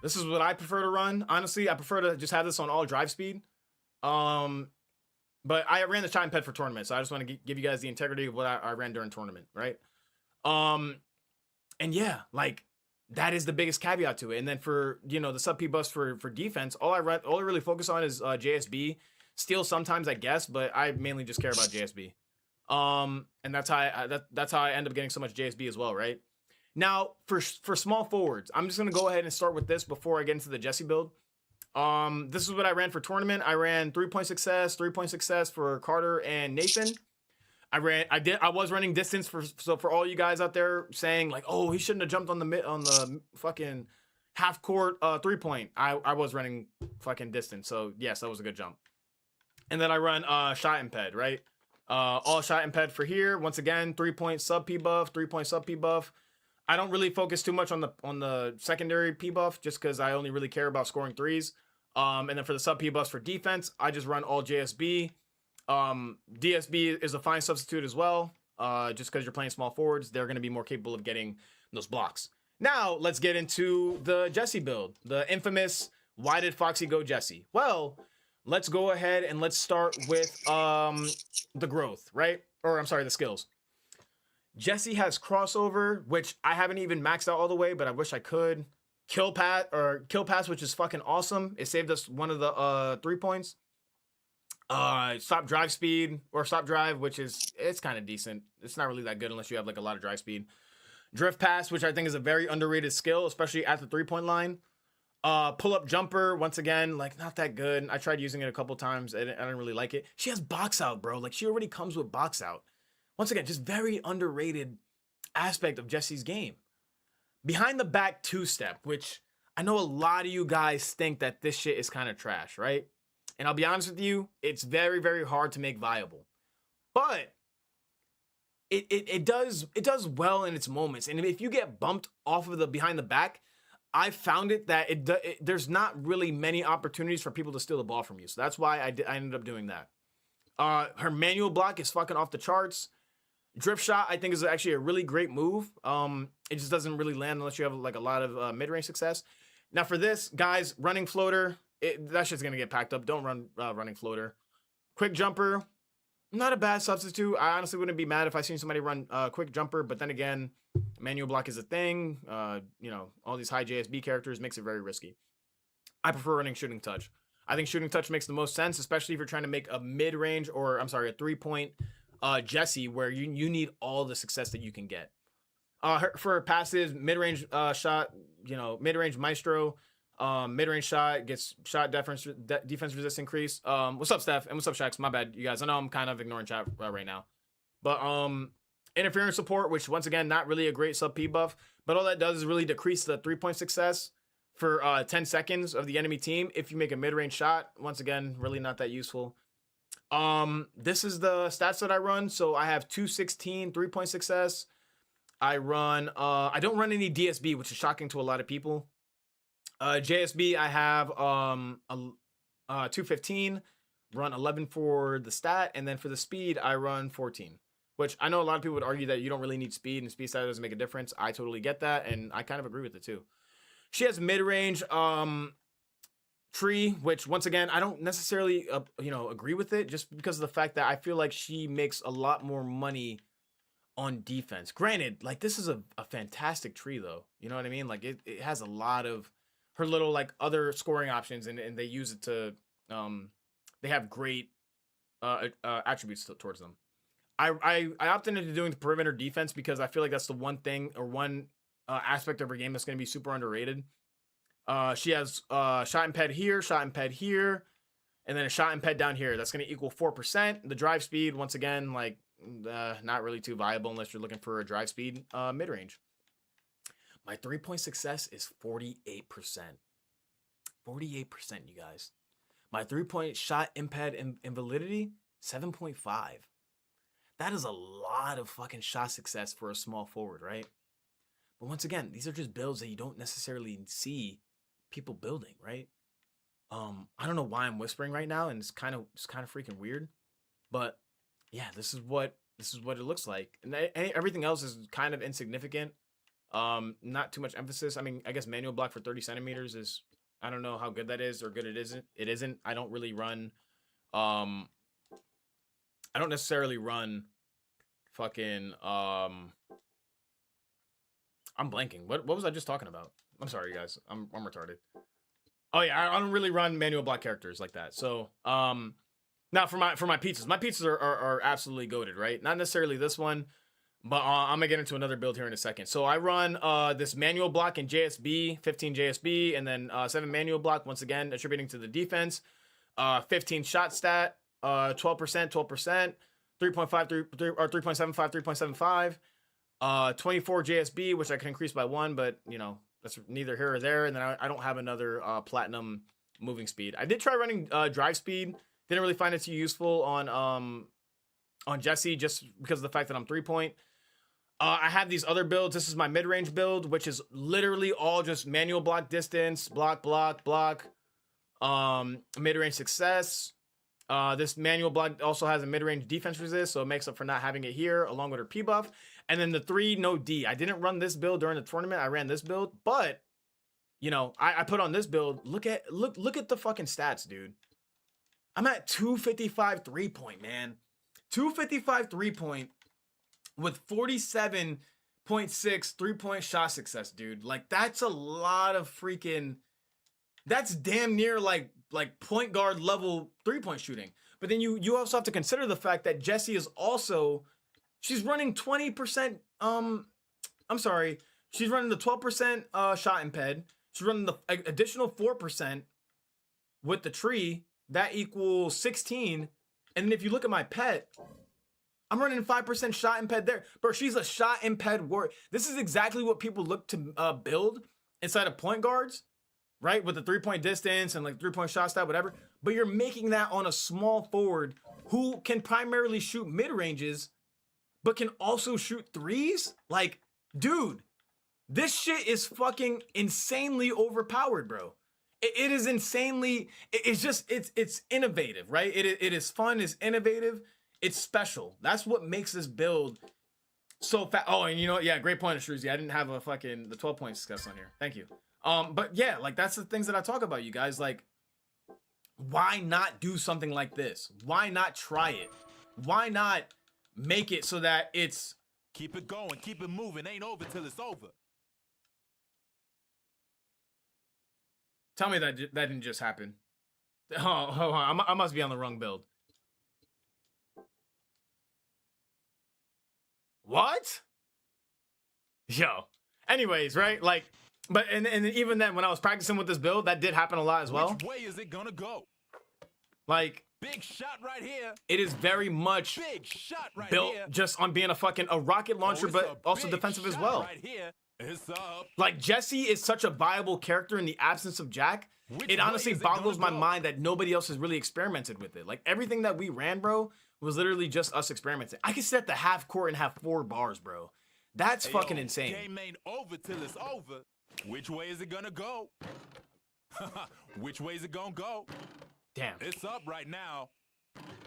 This is what I prefer to run. Honestly, I prefer to just have this on all drive speed. But I ran the shot and ped for tournament, so I just want to give you guys the integrity of what I ran during tournament, right? And yeah, like that is the biggest caveat to it. And then for, you know, the sub P buffs for defense, all I really focus on is JSB. Steal sometimes, I guess, but I mainly just care about JSB. And that's how I end up getting so much JSB as well, right? Now, for small forwards, I'm just going to go ahead and start with this before I get into the Jesse build. This is what I ran for tournament. I ran 3-point success for Carter and Nathan. I was running distance for all you guys out there saying like, oh, he shouldn't have jumped on the fucking half court 3-point. I was running fucking distance. So yes, that was a good jump. And then I run shot and ped, right? All shot and ped for here. Once again, 3-point sub P buff, 3-point sub P buff. I don't really focus too much on the secondary P buff just because I only really care about scoring threes. And then for the sub P buffs for defense, I just run all JSB. DSB is a fine substitute as well. Just because you're playing small forwards, they're going to be more capable of getting those blocks. Now, let's get into the Jesse build. The infamous, why did Foxy go Jesse? Well, let's go ahead and let's start with the growth, right? Or I'm sorry, the skills. Jesse has crossover, which I haven't even maxed out all the way, but I wish I could. Kill pass, which is fucking awesome. It saved us one of the 3 points. Stop drive speed or stop drive, which it's kind of decent. It's not really that good unless you have like a lot of drive speed. Drift pass, which I think is a very underrated skill, especially at the 3-point line. Pull-up jumper, once again, like, not that good. I tried using it a couple times. I didn't really like it. She has box out, bro. Like, she already comes with box out. Once again, just very underrated aspect of Jessie's game. Behind the back two-step, which I know a lot of you guys think that this shit is kind of trash, right? And I'll be honest with you, it's very, very hard to make viable. But it does well in its moments. And if you get bumped off of the behind the back, I found it that there's not really many opportunities for people to steal the ball from you. So that's why I ended up doing that. Her manual block is fucking off the charts. Drift shot, I think, is actually a really great move. It just doesn't really land unless you have like a lot of mid-range success. Now for this, guys, running floater, that shit's gonna get packed up. Don't run running floater. Quick jumper, not a bad substitute. I honestly wouldn't be mad if I seen somebody run quick jumper, but then again, manual block is a thing. You know, all these high JSB characters makes it very risky. I prefer running shooting touch. I think shooting touch makes the most sense, especially if you're trying to make a mid-range or, I'm sorry, a 3-point Jessie where you need all the success that you can get. For passives, mid-range shot, you know, mid-range maestro, mid-range shot gets shot defense resist increase. What's up, Steph? And what's up, Shax? My bad, you guys. I know I'm kind of ignoring chat right now. But interference support, which once again, not really a great sub P buff, but all that does is really decrease the 3-point success for 10 seconds of the enemy team if you make a mid-range shot. Once again, really not that useful. This is the stats that I run. So I have 216 3-point success. I run I don't run any DSB, which is shocking to a lot of people. JSB, I have 215, run 11 for the stat, and then for the speed, I run 14. Which I know a lot of people would argue that you don't really need speed, and speed stat doesn't make a difference. I totally get that, and I kind of agree with it too. She has mid-range tree, which once again, I don't necessarily agree with it, just because of the fact that I feel like she makes a lot more money on defense. Granted, like, this is a fantastic tree though. You know what I mean? Like, it has a lot of her little like other scoring options, and they use it to they have great attributes towards them. I opted into doing the perimeter defense because I feel like that's the one thing or one aspect of her game that's going to be super underrated. She has shot imped here, and then a shot imped down here. That's going to equal 4%. The drive speed, once again, like, not really too viable unless you're looking for a drive speed mid-range. My 3-point success is 48%. 48%, you guys. My 3-point shot imped and validity, 7.5. That is a lot of fucking shot success for a small forward, right? But once again, these are just builds that you don't necessarily see people building, right? I don't know why I'm whispering right now, and it's kind of freaking weird. But yeah, this is what it looks like, and everything else is kind of insignificant. Not too much emphasis. I mean, I guess manual block for 30 centimeters is, I don't know how good that is or good it isn't. I don't really run I don't necessarily run fucking I'm blanking. What was I just talking about? I'm sorry, guys. I'm retarded. Oh yeah, I don't really run manual block characters like that. So now for my pizzas. My pizzas are absolutely goated, right? Not necessarily this one, but I'm gonna get into another build here in a second. So I run this manual block in JSB, 15 JSB, and then 7 manual block, once again attributing to the defense. 15 shot stat, 12%, 3.5, 3.75, 3.75. 24 JSB, which I can increase by 1, but you know, that's neither here or there. And then I don't have another platinum moving speed. I did try running drive speed. Didn't really find it too useful on Jessie, just because of the fact that I'm 3-point. I have these other builds. This is my mid-range build, which is literally all just manual block distance, block, mid-range success. This manual block also has a mid-range defense resist, so it makes up for not having it here, along with her P buff. And then the 3 no D. I didn't run this build during the tournament. I ran this build, but you know, I put on this build. Look at the fucking stats, dude. I'm at 255 3-point, man. 255 3-point with 47.6 3-point shot success, dude. Like, that's a lot of freaking. That's damn near like point guard level 3-point shooting. But then you also have to consider the fact that Jessie is also, she's running 20%. I'm sorry, she's running the 12% shot imped. So running the additional 4% with the tree, that equals 16. And then if you look at my pet, I'm running 5% shot imped there. Bro, she's a shot imped warrior. This is exactly what people look to build inside of point guards, right? With the 3-point distance and like 3-point shot stat, whatever. But you're making that on a small forward who can primarily shoot mid-ranges, but can also shoot threes? Like, dude, this shit is fucking insanely overpowered, bro. It is insanely, it's innovative, right? It is fun, it's innovative, it's special. That's what makes this build so fast. Oh, and you know what? Yeah, great point, Shrezy. I didn't have the 12-point success on here. Thank you. But yeah, like that's the things that I talk about, you guys. Like, why not do something like this? Why not try it? Why not make it so that it's... Keep it going, keep it moving. Ain't over till it's over. Tell me that didn't just happen. Oh, hold on. I must be on the wrong build. What? Yo. Anyways, right? Like, but and even then, when I was practicing with this build, that did happen a lot as well. Which way is it gonna go? Like, big shot right here. It is very much big shot right built here. Just on being a rocket launcher, but also defensive as well. Right here. It's up. Like, Jesse is such a viable character in the absence of Jack. It honestly boggles my mind that nobody else has really experimented with it. Like, everything that we ran, bro, was literally just us experimenting. I can sit at the half court and have 4 bars, bro. That's fucking insane. Game ain't over till it's over. Which way is it gonna go? Which way is it gonna go? Damn. It's up right now.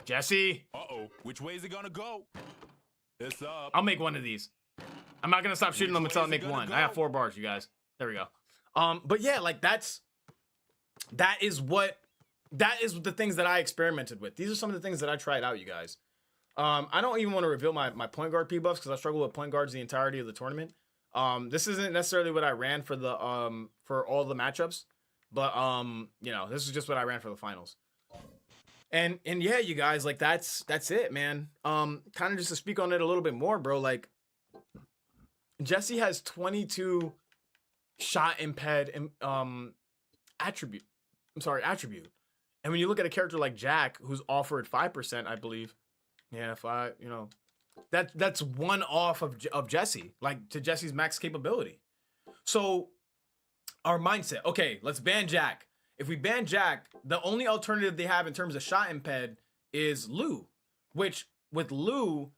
Jesse. Uh-oh. Which way is it gonna go? It's up. I'll make one of these. I'm not gonna stop shooting them until I make one. Go? I have 4 bars, you guys. There we go. But yeah, like that is the things that I experimented with. These are some of the things that I tried out, you guys. I don't even want to reveal my point guard P buffs because I struggle with point guards the entirety of the tournament. This isn't necessarily what I ran for the for all the matchups, but you know, this is just what I ran for the finals. And yeah, you guys, like that's it, man. Kind of just to speak on it a little bit more, bro. Like, Jesse has 22 shot imped attribute. Attribute. And when you look at a character like Jack, who's offered 5%, I believe. Yeah, you know, that's one off of Jesse, like to Jesse's max capability. So our mindset, okay, let's ban Jack. If we ban Jack, the only alternative they have in terms of shot imped is Lou, which with Lou,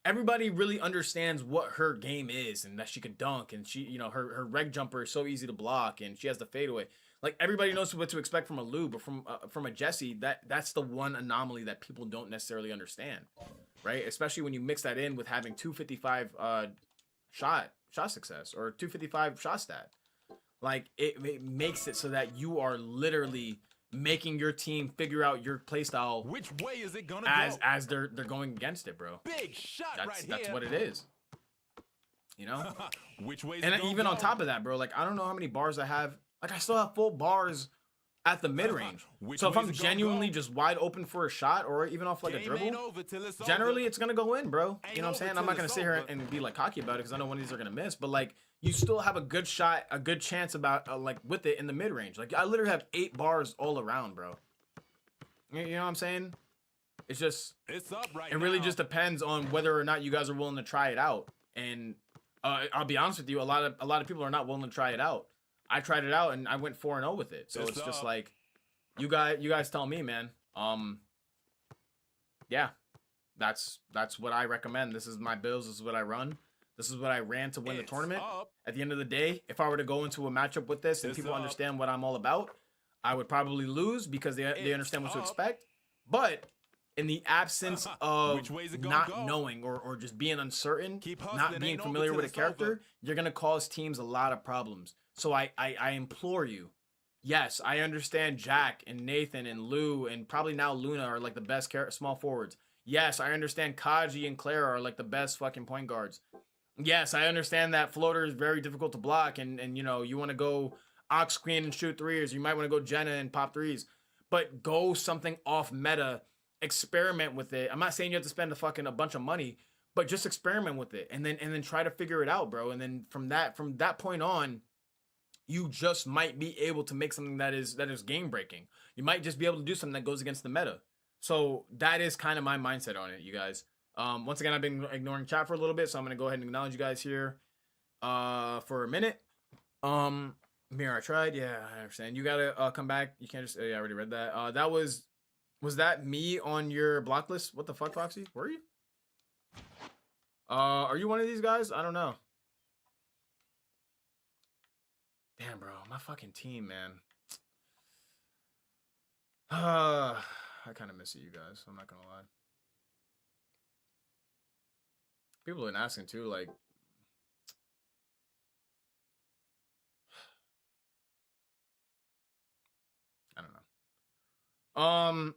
everybody really understands what her game is and that she can dunk and she, you know, her reg jumper is so easy to block and she has the fadeaway. Like, everybody knows what to expect from a Lou, but from a Jesse, that's the one anomaly that people don't necessarily understand, right? Especially when you mix that in with having 255 shot success or 255 shot stat. Like, it makes it so that you are literally making your team figure out your playstyle. Which way is it gonna go? As they're going against it, bro. Big shot that's what it is. You know? Which way is and it even go? On top of that, bro, like, I don't know how many bars I have. Like, I still have full bars at the mid-range. So if I'm genuinely just wide open for a shot or even off like a dribble, generally it's going to go in, bro. You know what I'm saying? I'm not going to sit here and be like cocky about it because I know one of these are going to miss. But like, you still have a good shot, a good chance about like with it in the mid-range. Like, I literally have 8 bars all around, bro. You know what I'm saying? It's just, it's up right it really now. just depends on whether or not you guys are willing to try it out. And I'll be honest with you, a lot of people are not willing to try it out. I tried it out and I went 4-0 with it. So it's just like, you guys tell me, man. Yeah, that's what I recommend. This is my builds. This is what I run. This is what I ran to win the tournament. At the end of the day, if I were to go into a matchup with this and people understand what I'm all about, I would probably lose because they understand what to expect. But in the absence of not knowing or just being uncertain, not being familiar with a character, you're going to cause teams a lot of problems. So I implore you, yes, I understand Jack and Nathan and Lou and probably now Luna are like the best small forwards. Yes, I understand Kaji and Clara are like the best fucking point guards. Yes, I understand that floater is very difficult to block and you know, you want to go Ox Queen and shoot threes. You might want to go Jenna and pop threes. But go something off meta, experiment with it. I'm not saying you have to spend a bunch of money, but just experiment with it and then try to figure it out, bro. And then from that point on, you just might be able to make something that is game breaking. You might just be able to do something that goes against the meta. So that is kind of my mindset on it, you guys. Once again, I've been ignoring chat for a little bit, so I'm gonna go ahead and acknowledge you guys here for a minute. Mirror, I tried. Yeah, I understand. You gotta come back. You can't just. Yeah, I already read that. That was that me on your block list? What the fuck, Foxy? Were you? Are you one of these guys? I don't know. Damn, bro, my fucking team, man. I kind of miss you guys. I'm not gonna lie. People have been asking too, like. I don't know.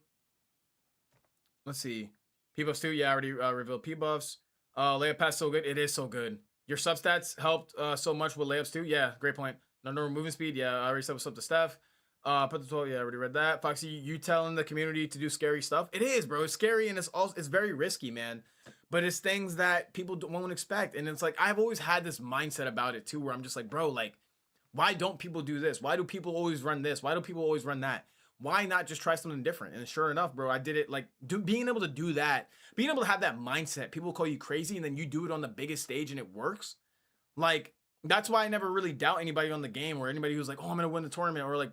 Let's see. P-buffs too. Yeah, I already revealed P-buffs. Layup pass so good. It is so good. Your substats helped so much with layups too. Yeah, great point. No movement speed. Yeah, I already said what's up to Steph. Put the 12. Yeah, I already read that. Foxy, you telling the community to do scary stuff? It is, bro. It's scary and it's very risky, man. But it's things that people won't expect. And it's like, I've always had this mindset about it too, where I'm just like, bro, like, why don't people do this? Why do people always run this? Why do people always run that? Why not just try something different? And sure enough, bro, I did it. Like, being able to do that, being able to have that mindset, people call you crazy, and then you do it on the biggest stage and it works. Like, that's why I never really doubt anybody on the game, or anybody who's like, oh, I'm gonna win the tournament, or like,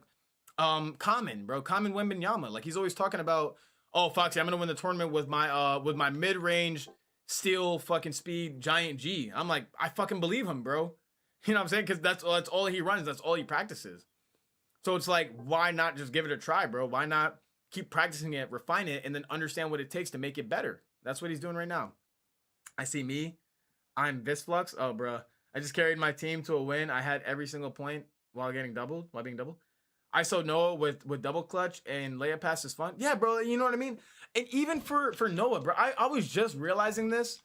Common Wembenyama. Like, he's always talking about, oh, Foxy, I'm gonna win the tournament with my mid-range steal fucking speed giant G. I'm like, I fucking believe him, bro. You know what I'm saying? Because that's all he runs. That's all he practices. So it's like, why not just give it a try, bro? Why not keep practicing it, refine it, and then understand what it takes to make it better? That's what he's doing right now. I see me. I'm Visflux. Oh, bro. I just carried my team to a win. I had every single point while being doubled. I saw Noah with double clutch and layup pass is fun. Yeah, bro. You know what I mean? And even for Noah, bro, I was just realizing this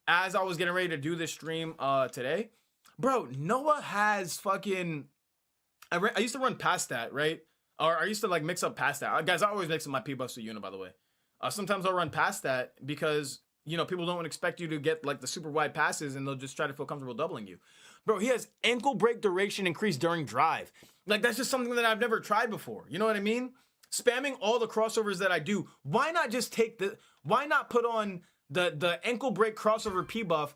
as I was getting ready to do this stream today. Bro, Noah has fucking... I used to run past that, right? Or I used to like mix up past that. Guys, I always mix up my P-buffs to Una, by the way. Sometimes I'll run past that because, you know, people don't expect you to get like the super wide passes and they'll just try to feel comfortable doubling you. Bro, he has ankle break duration increase during drive. Like, that's just something that I've never tried before. You know what I mean? Spamming all the crossovers that I do. Why not just why not put on the ankle break crossover P-buff?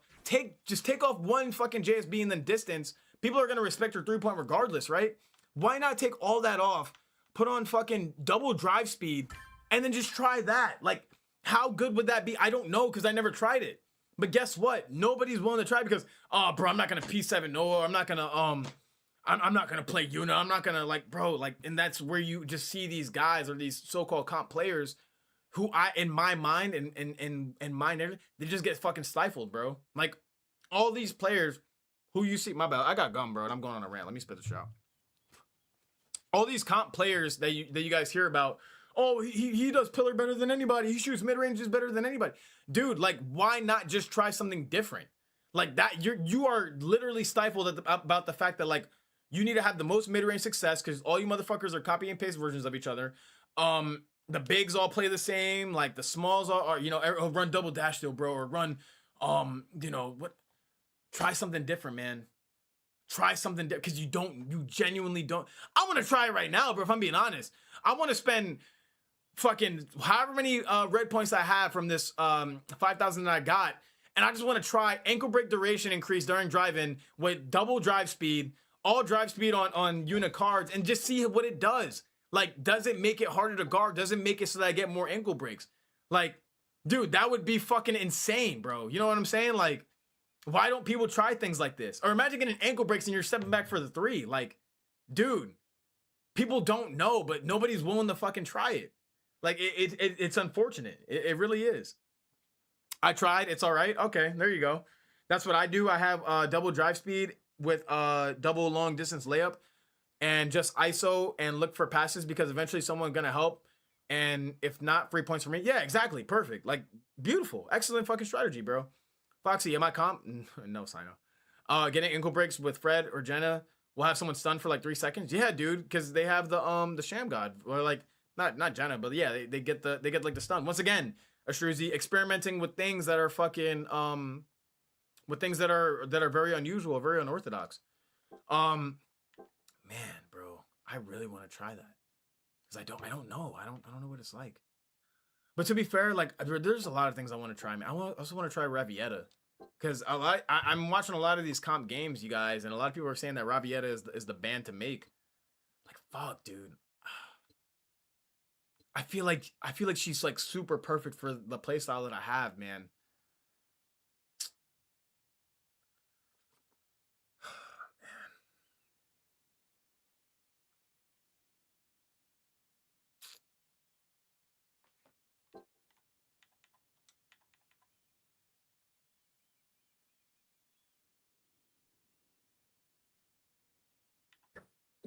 Just take off one fucking JSB and then distance. People are going to respect your 3-point regardless, right? Why not take all that off, put on fucking double drive speed, and then just try that? Like, how good would that be? I don't know, because I never tried it. But guess what? Nobody's willing to try because, oh, bro, I'm not going to P7 Noah. I'm not going to, I'm not going to play Yuna. I'm not going to, like, bro, like, and that's where you just see these guys or these so-called comp players who in my mind and mind, they just get fucking stifled, bro. Like, all these players who you see, my bad, I got gum, bro, and I'm going on a rant. Let me spit this out. All these comp players that you guys hear about, oh, he does pillar better than anybody. He shoots mid-ranges better than anybody. Dude, like, why not just try something different? Like that, you are literally stifled about the fact that, like, you need to have the most mid-range success because all you motherfuckers are copy and paste versions of each other. The bigs all play the same. Like, the smalls are you know, run double dash still, bro, or run, you know, what? Try something different, man. Try something different because you genuinely don't. I want to try it right now, bro, if I'm being honest. I want to spend fucking however many red points I have from this 5,000 that I got, and I just want to try ankle break duration increase during drive-in with double drive speed, all drive speed on unit cards, and just see what it does. Like, does it make it harder to guard? Does it make it so that I get more ankle breaks? Like, dude, that would be fucking insane, bro. You know what I'm saying? Like, why don't people try things like this? Or imagine getting ankle breaks and you're stepping back for the 3. Like, dude, people don't know, but nobody's willing to fucking try it. Like, it's unfortunate. It really is. I tried. It's all right. Okay, there you go. That's what I do. I have double drive speed with double long distance layup and just ISO and look for passes because eventually someone's going to help. And if not, 3 points for me. Yeah, exactly. Perfect. Like, beautiful. Excellent fucking strategy, bro. Foxy, am I comp? No, Sino. Getting ankle breaks with Fred or Jenna will have someone stunned for like 3 seconds. Yeah, dude, because they have the Sham God, or like not Jenna, but yeah, they get like the stun. Once again, Astruzi experimenting with things that are fucking with things that are very unusual, very unorthodox. Man, bro, I really want to try that because I don't know. I don't know what it's like. But to be fair, like there's a lot of things I want to try. Man, also want to try Ravieta because I'm watching a lot of these comp games, you guys, and a lot of people are saying that Ravieta is the band to make. Like fuck, dude. I feel like she's like super perfect for the playstyle that I have, man.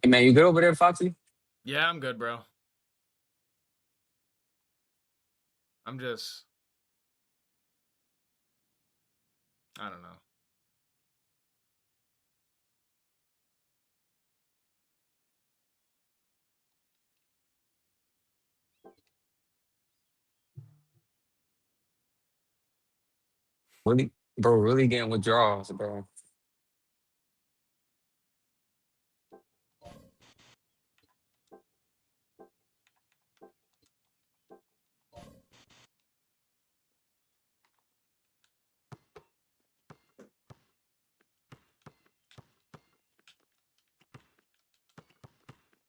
Hey man, you good over there, Foxy? Yeah, I'm good, bro. I'm just, I don't know. Really, bro, really getting withdrawals, bro.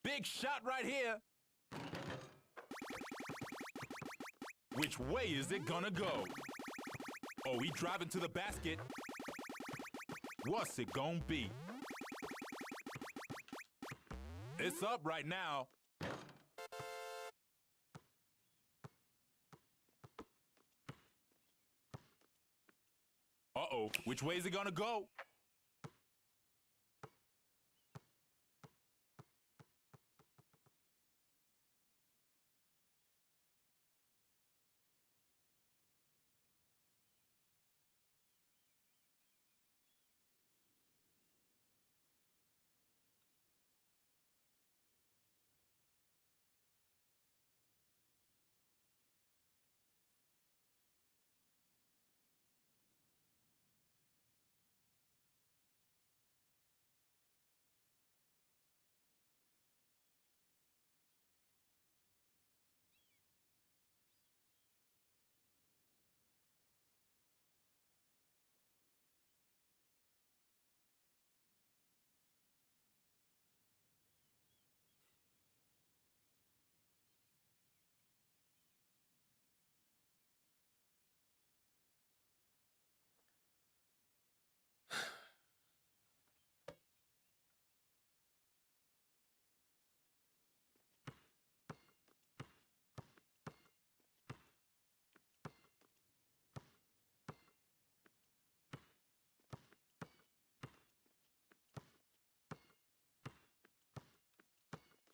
Big shot right here. Which way is it gonna go? Oh, he driving to the basket. What's it gonna be? It's up right now. Uh-oh, which way is it gonna go?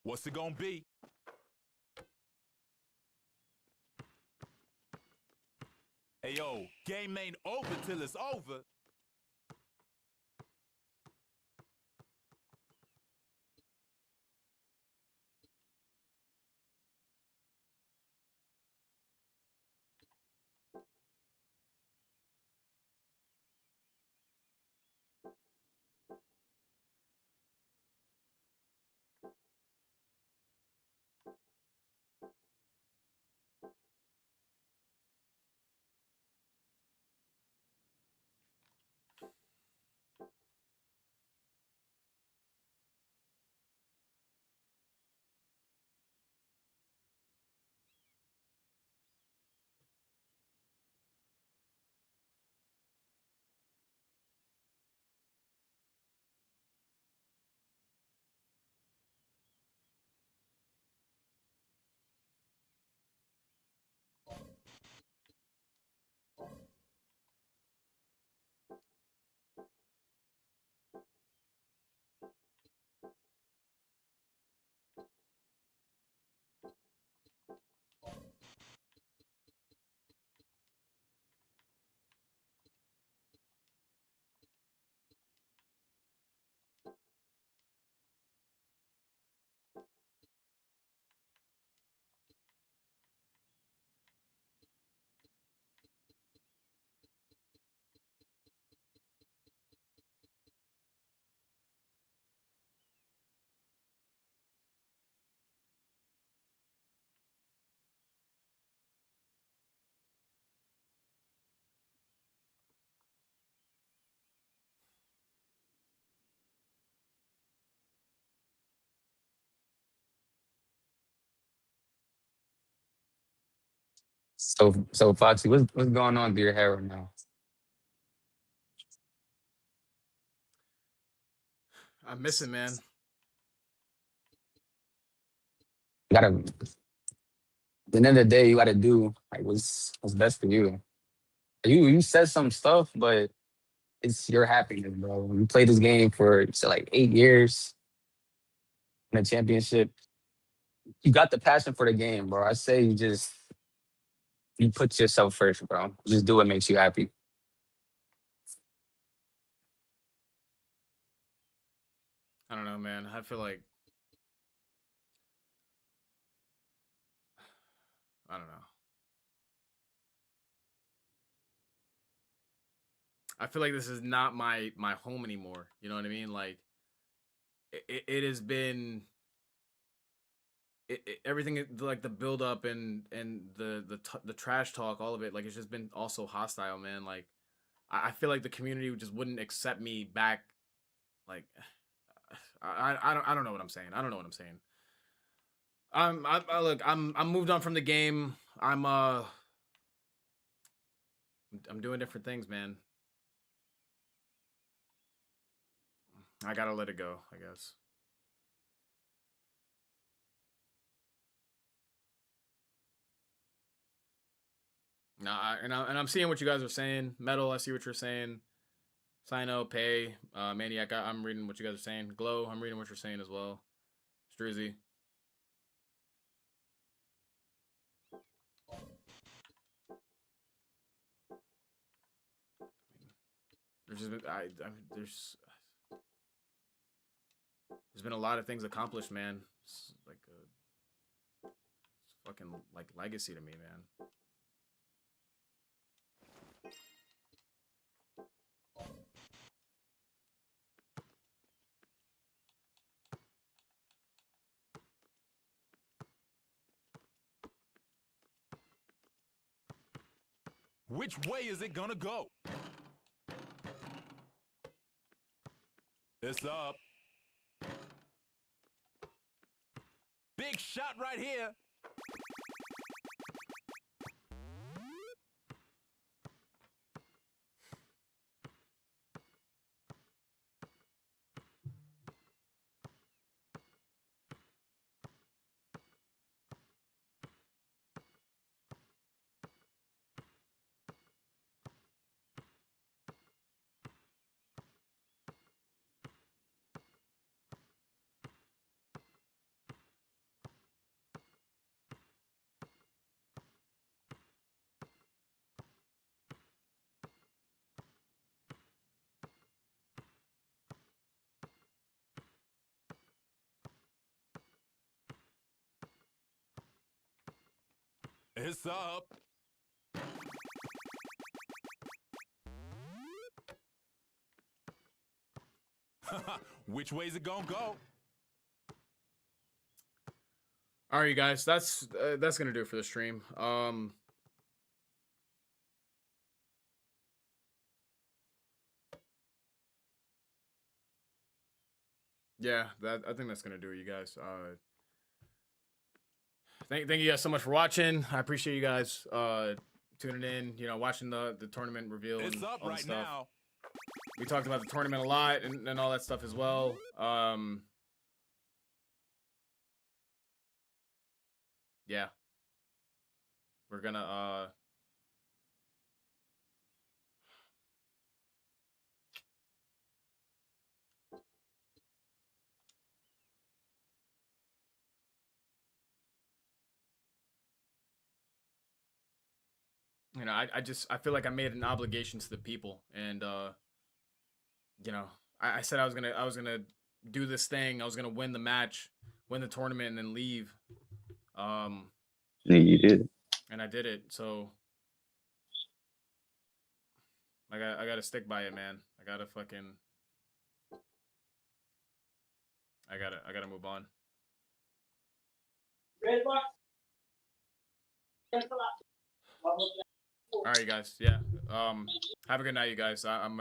What's it gonna be? Hey yo, game ain't over till it's over. So Foxy, what's going on with your hair right now? I miss it, man. You gotta at the end of the day, you gotta do like what's best for you. You said some stuff, but it's your happiness, bro. You played this game for you said like 8 years in a championship. You got the passion for the game, bro. I say you put yourself first, bro. Just do what makes you happy. I don't know, man. I feel like I don't know. I feel like this is not my home anymore. You know what I mean? Like it has been everything like the build up and the trash talk, all of it. Like it's just been also hostile, man. Like I feel like the community just wouldn't accept me back. Like I don't know what I'm saying. I don't know what I'm saying. Look, I'm moved on from the game. I'm doing different things, man. I gotta let it go, I guess. No, I'm seeing what you guys are saying. Metal, I see what you're saying. Sino, Pay, Maniac, I'm reading what you guys are saying. Glow, I'm reading what you're saying as well. Struzzy. There's just been, there's been a lot of things accomplished, man. It's like a fucking like legacy to me, man. Which way is it gonna go? It's up. Big shot right here. It's up. Which way is it gonna go? All right, you guys, that's gonna do it for the stream. Yeah, I think that's gonna do it, you guys. Thank you guys so much for watching. I appreciate you guys tuning in. You know, watching the tournament reveal and It's up all right stuff. now. We talked about the tournament a lot and all that stuff as well. Yeah, we're gonna you know, I feel like I made an obligation to the people, and you know, I said I was gonna do this thing. I was gonna win the match, win the tournament, and then leave. Yeah, you did. And I did it. So I gotta stick by it, man. I gotta move on. All right, you guys. Yeah. Have a good night, you guys. I'm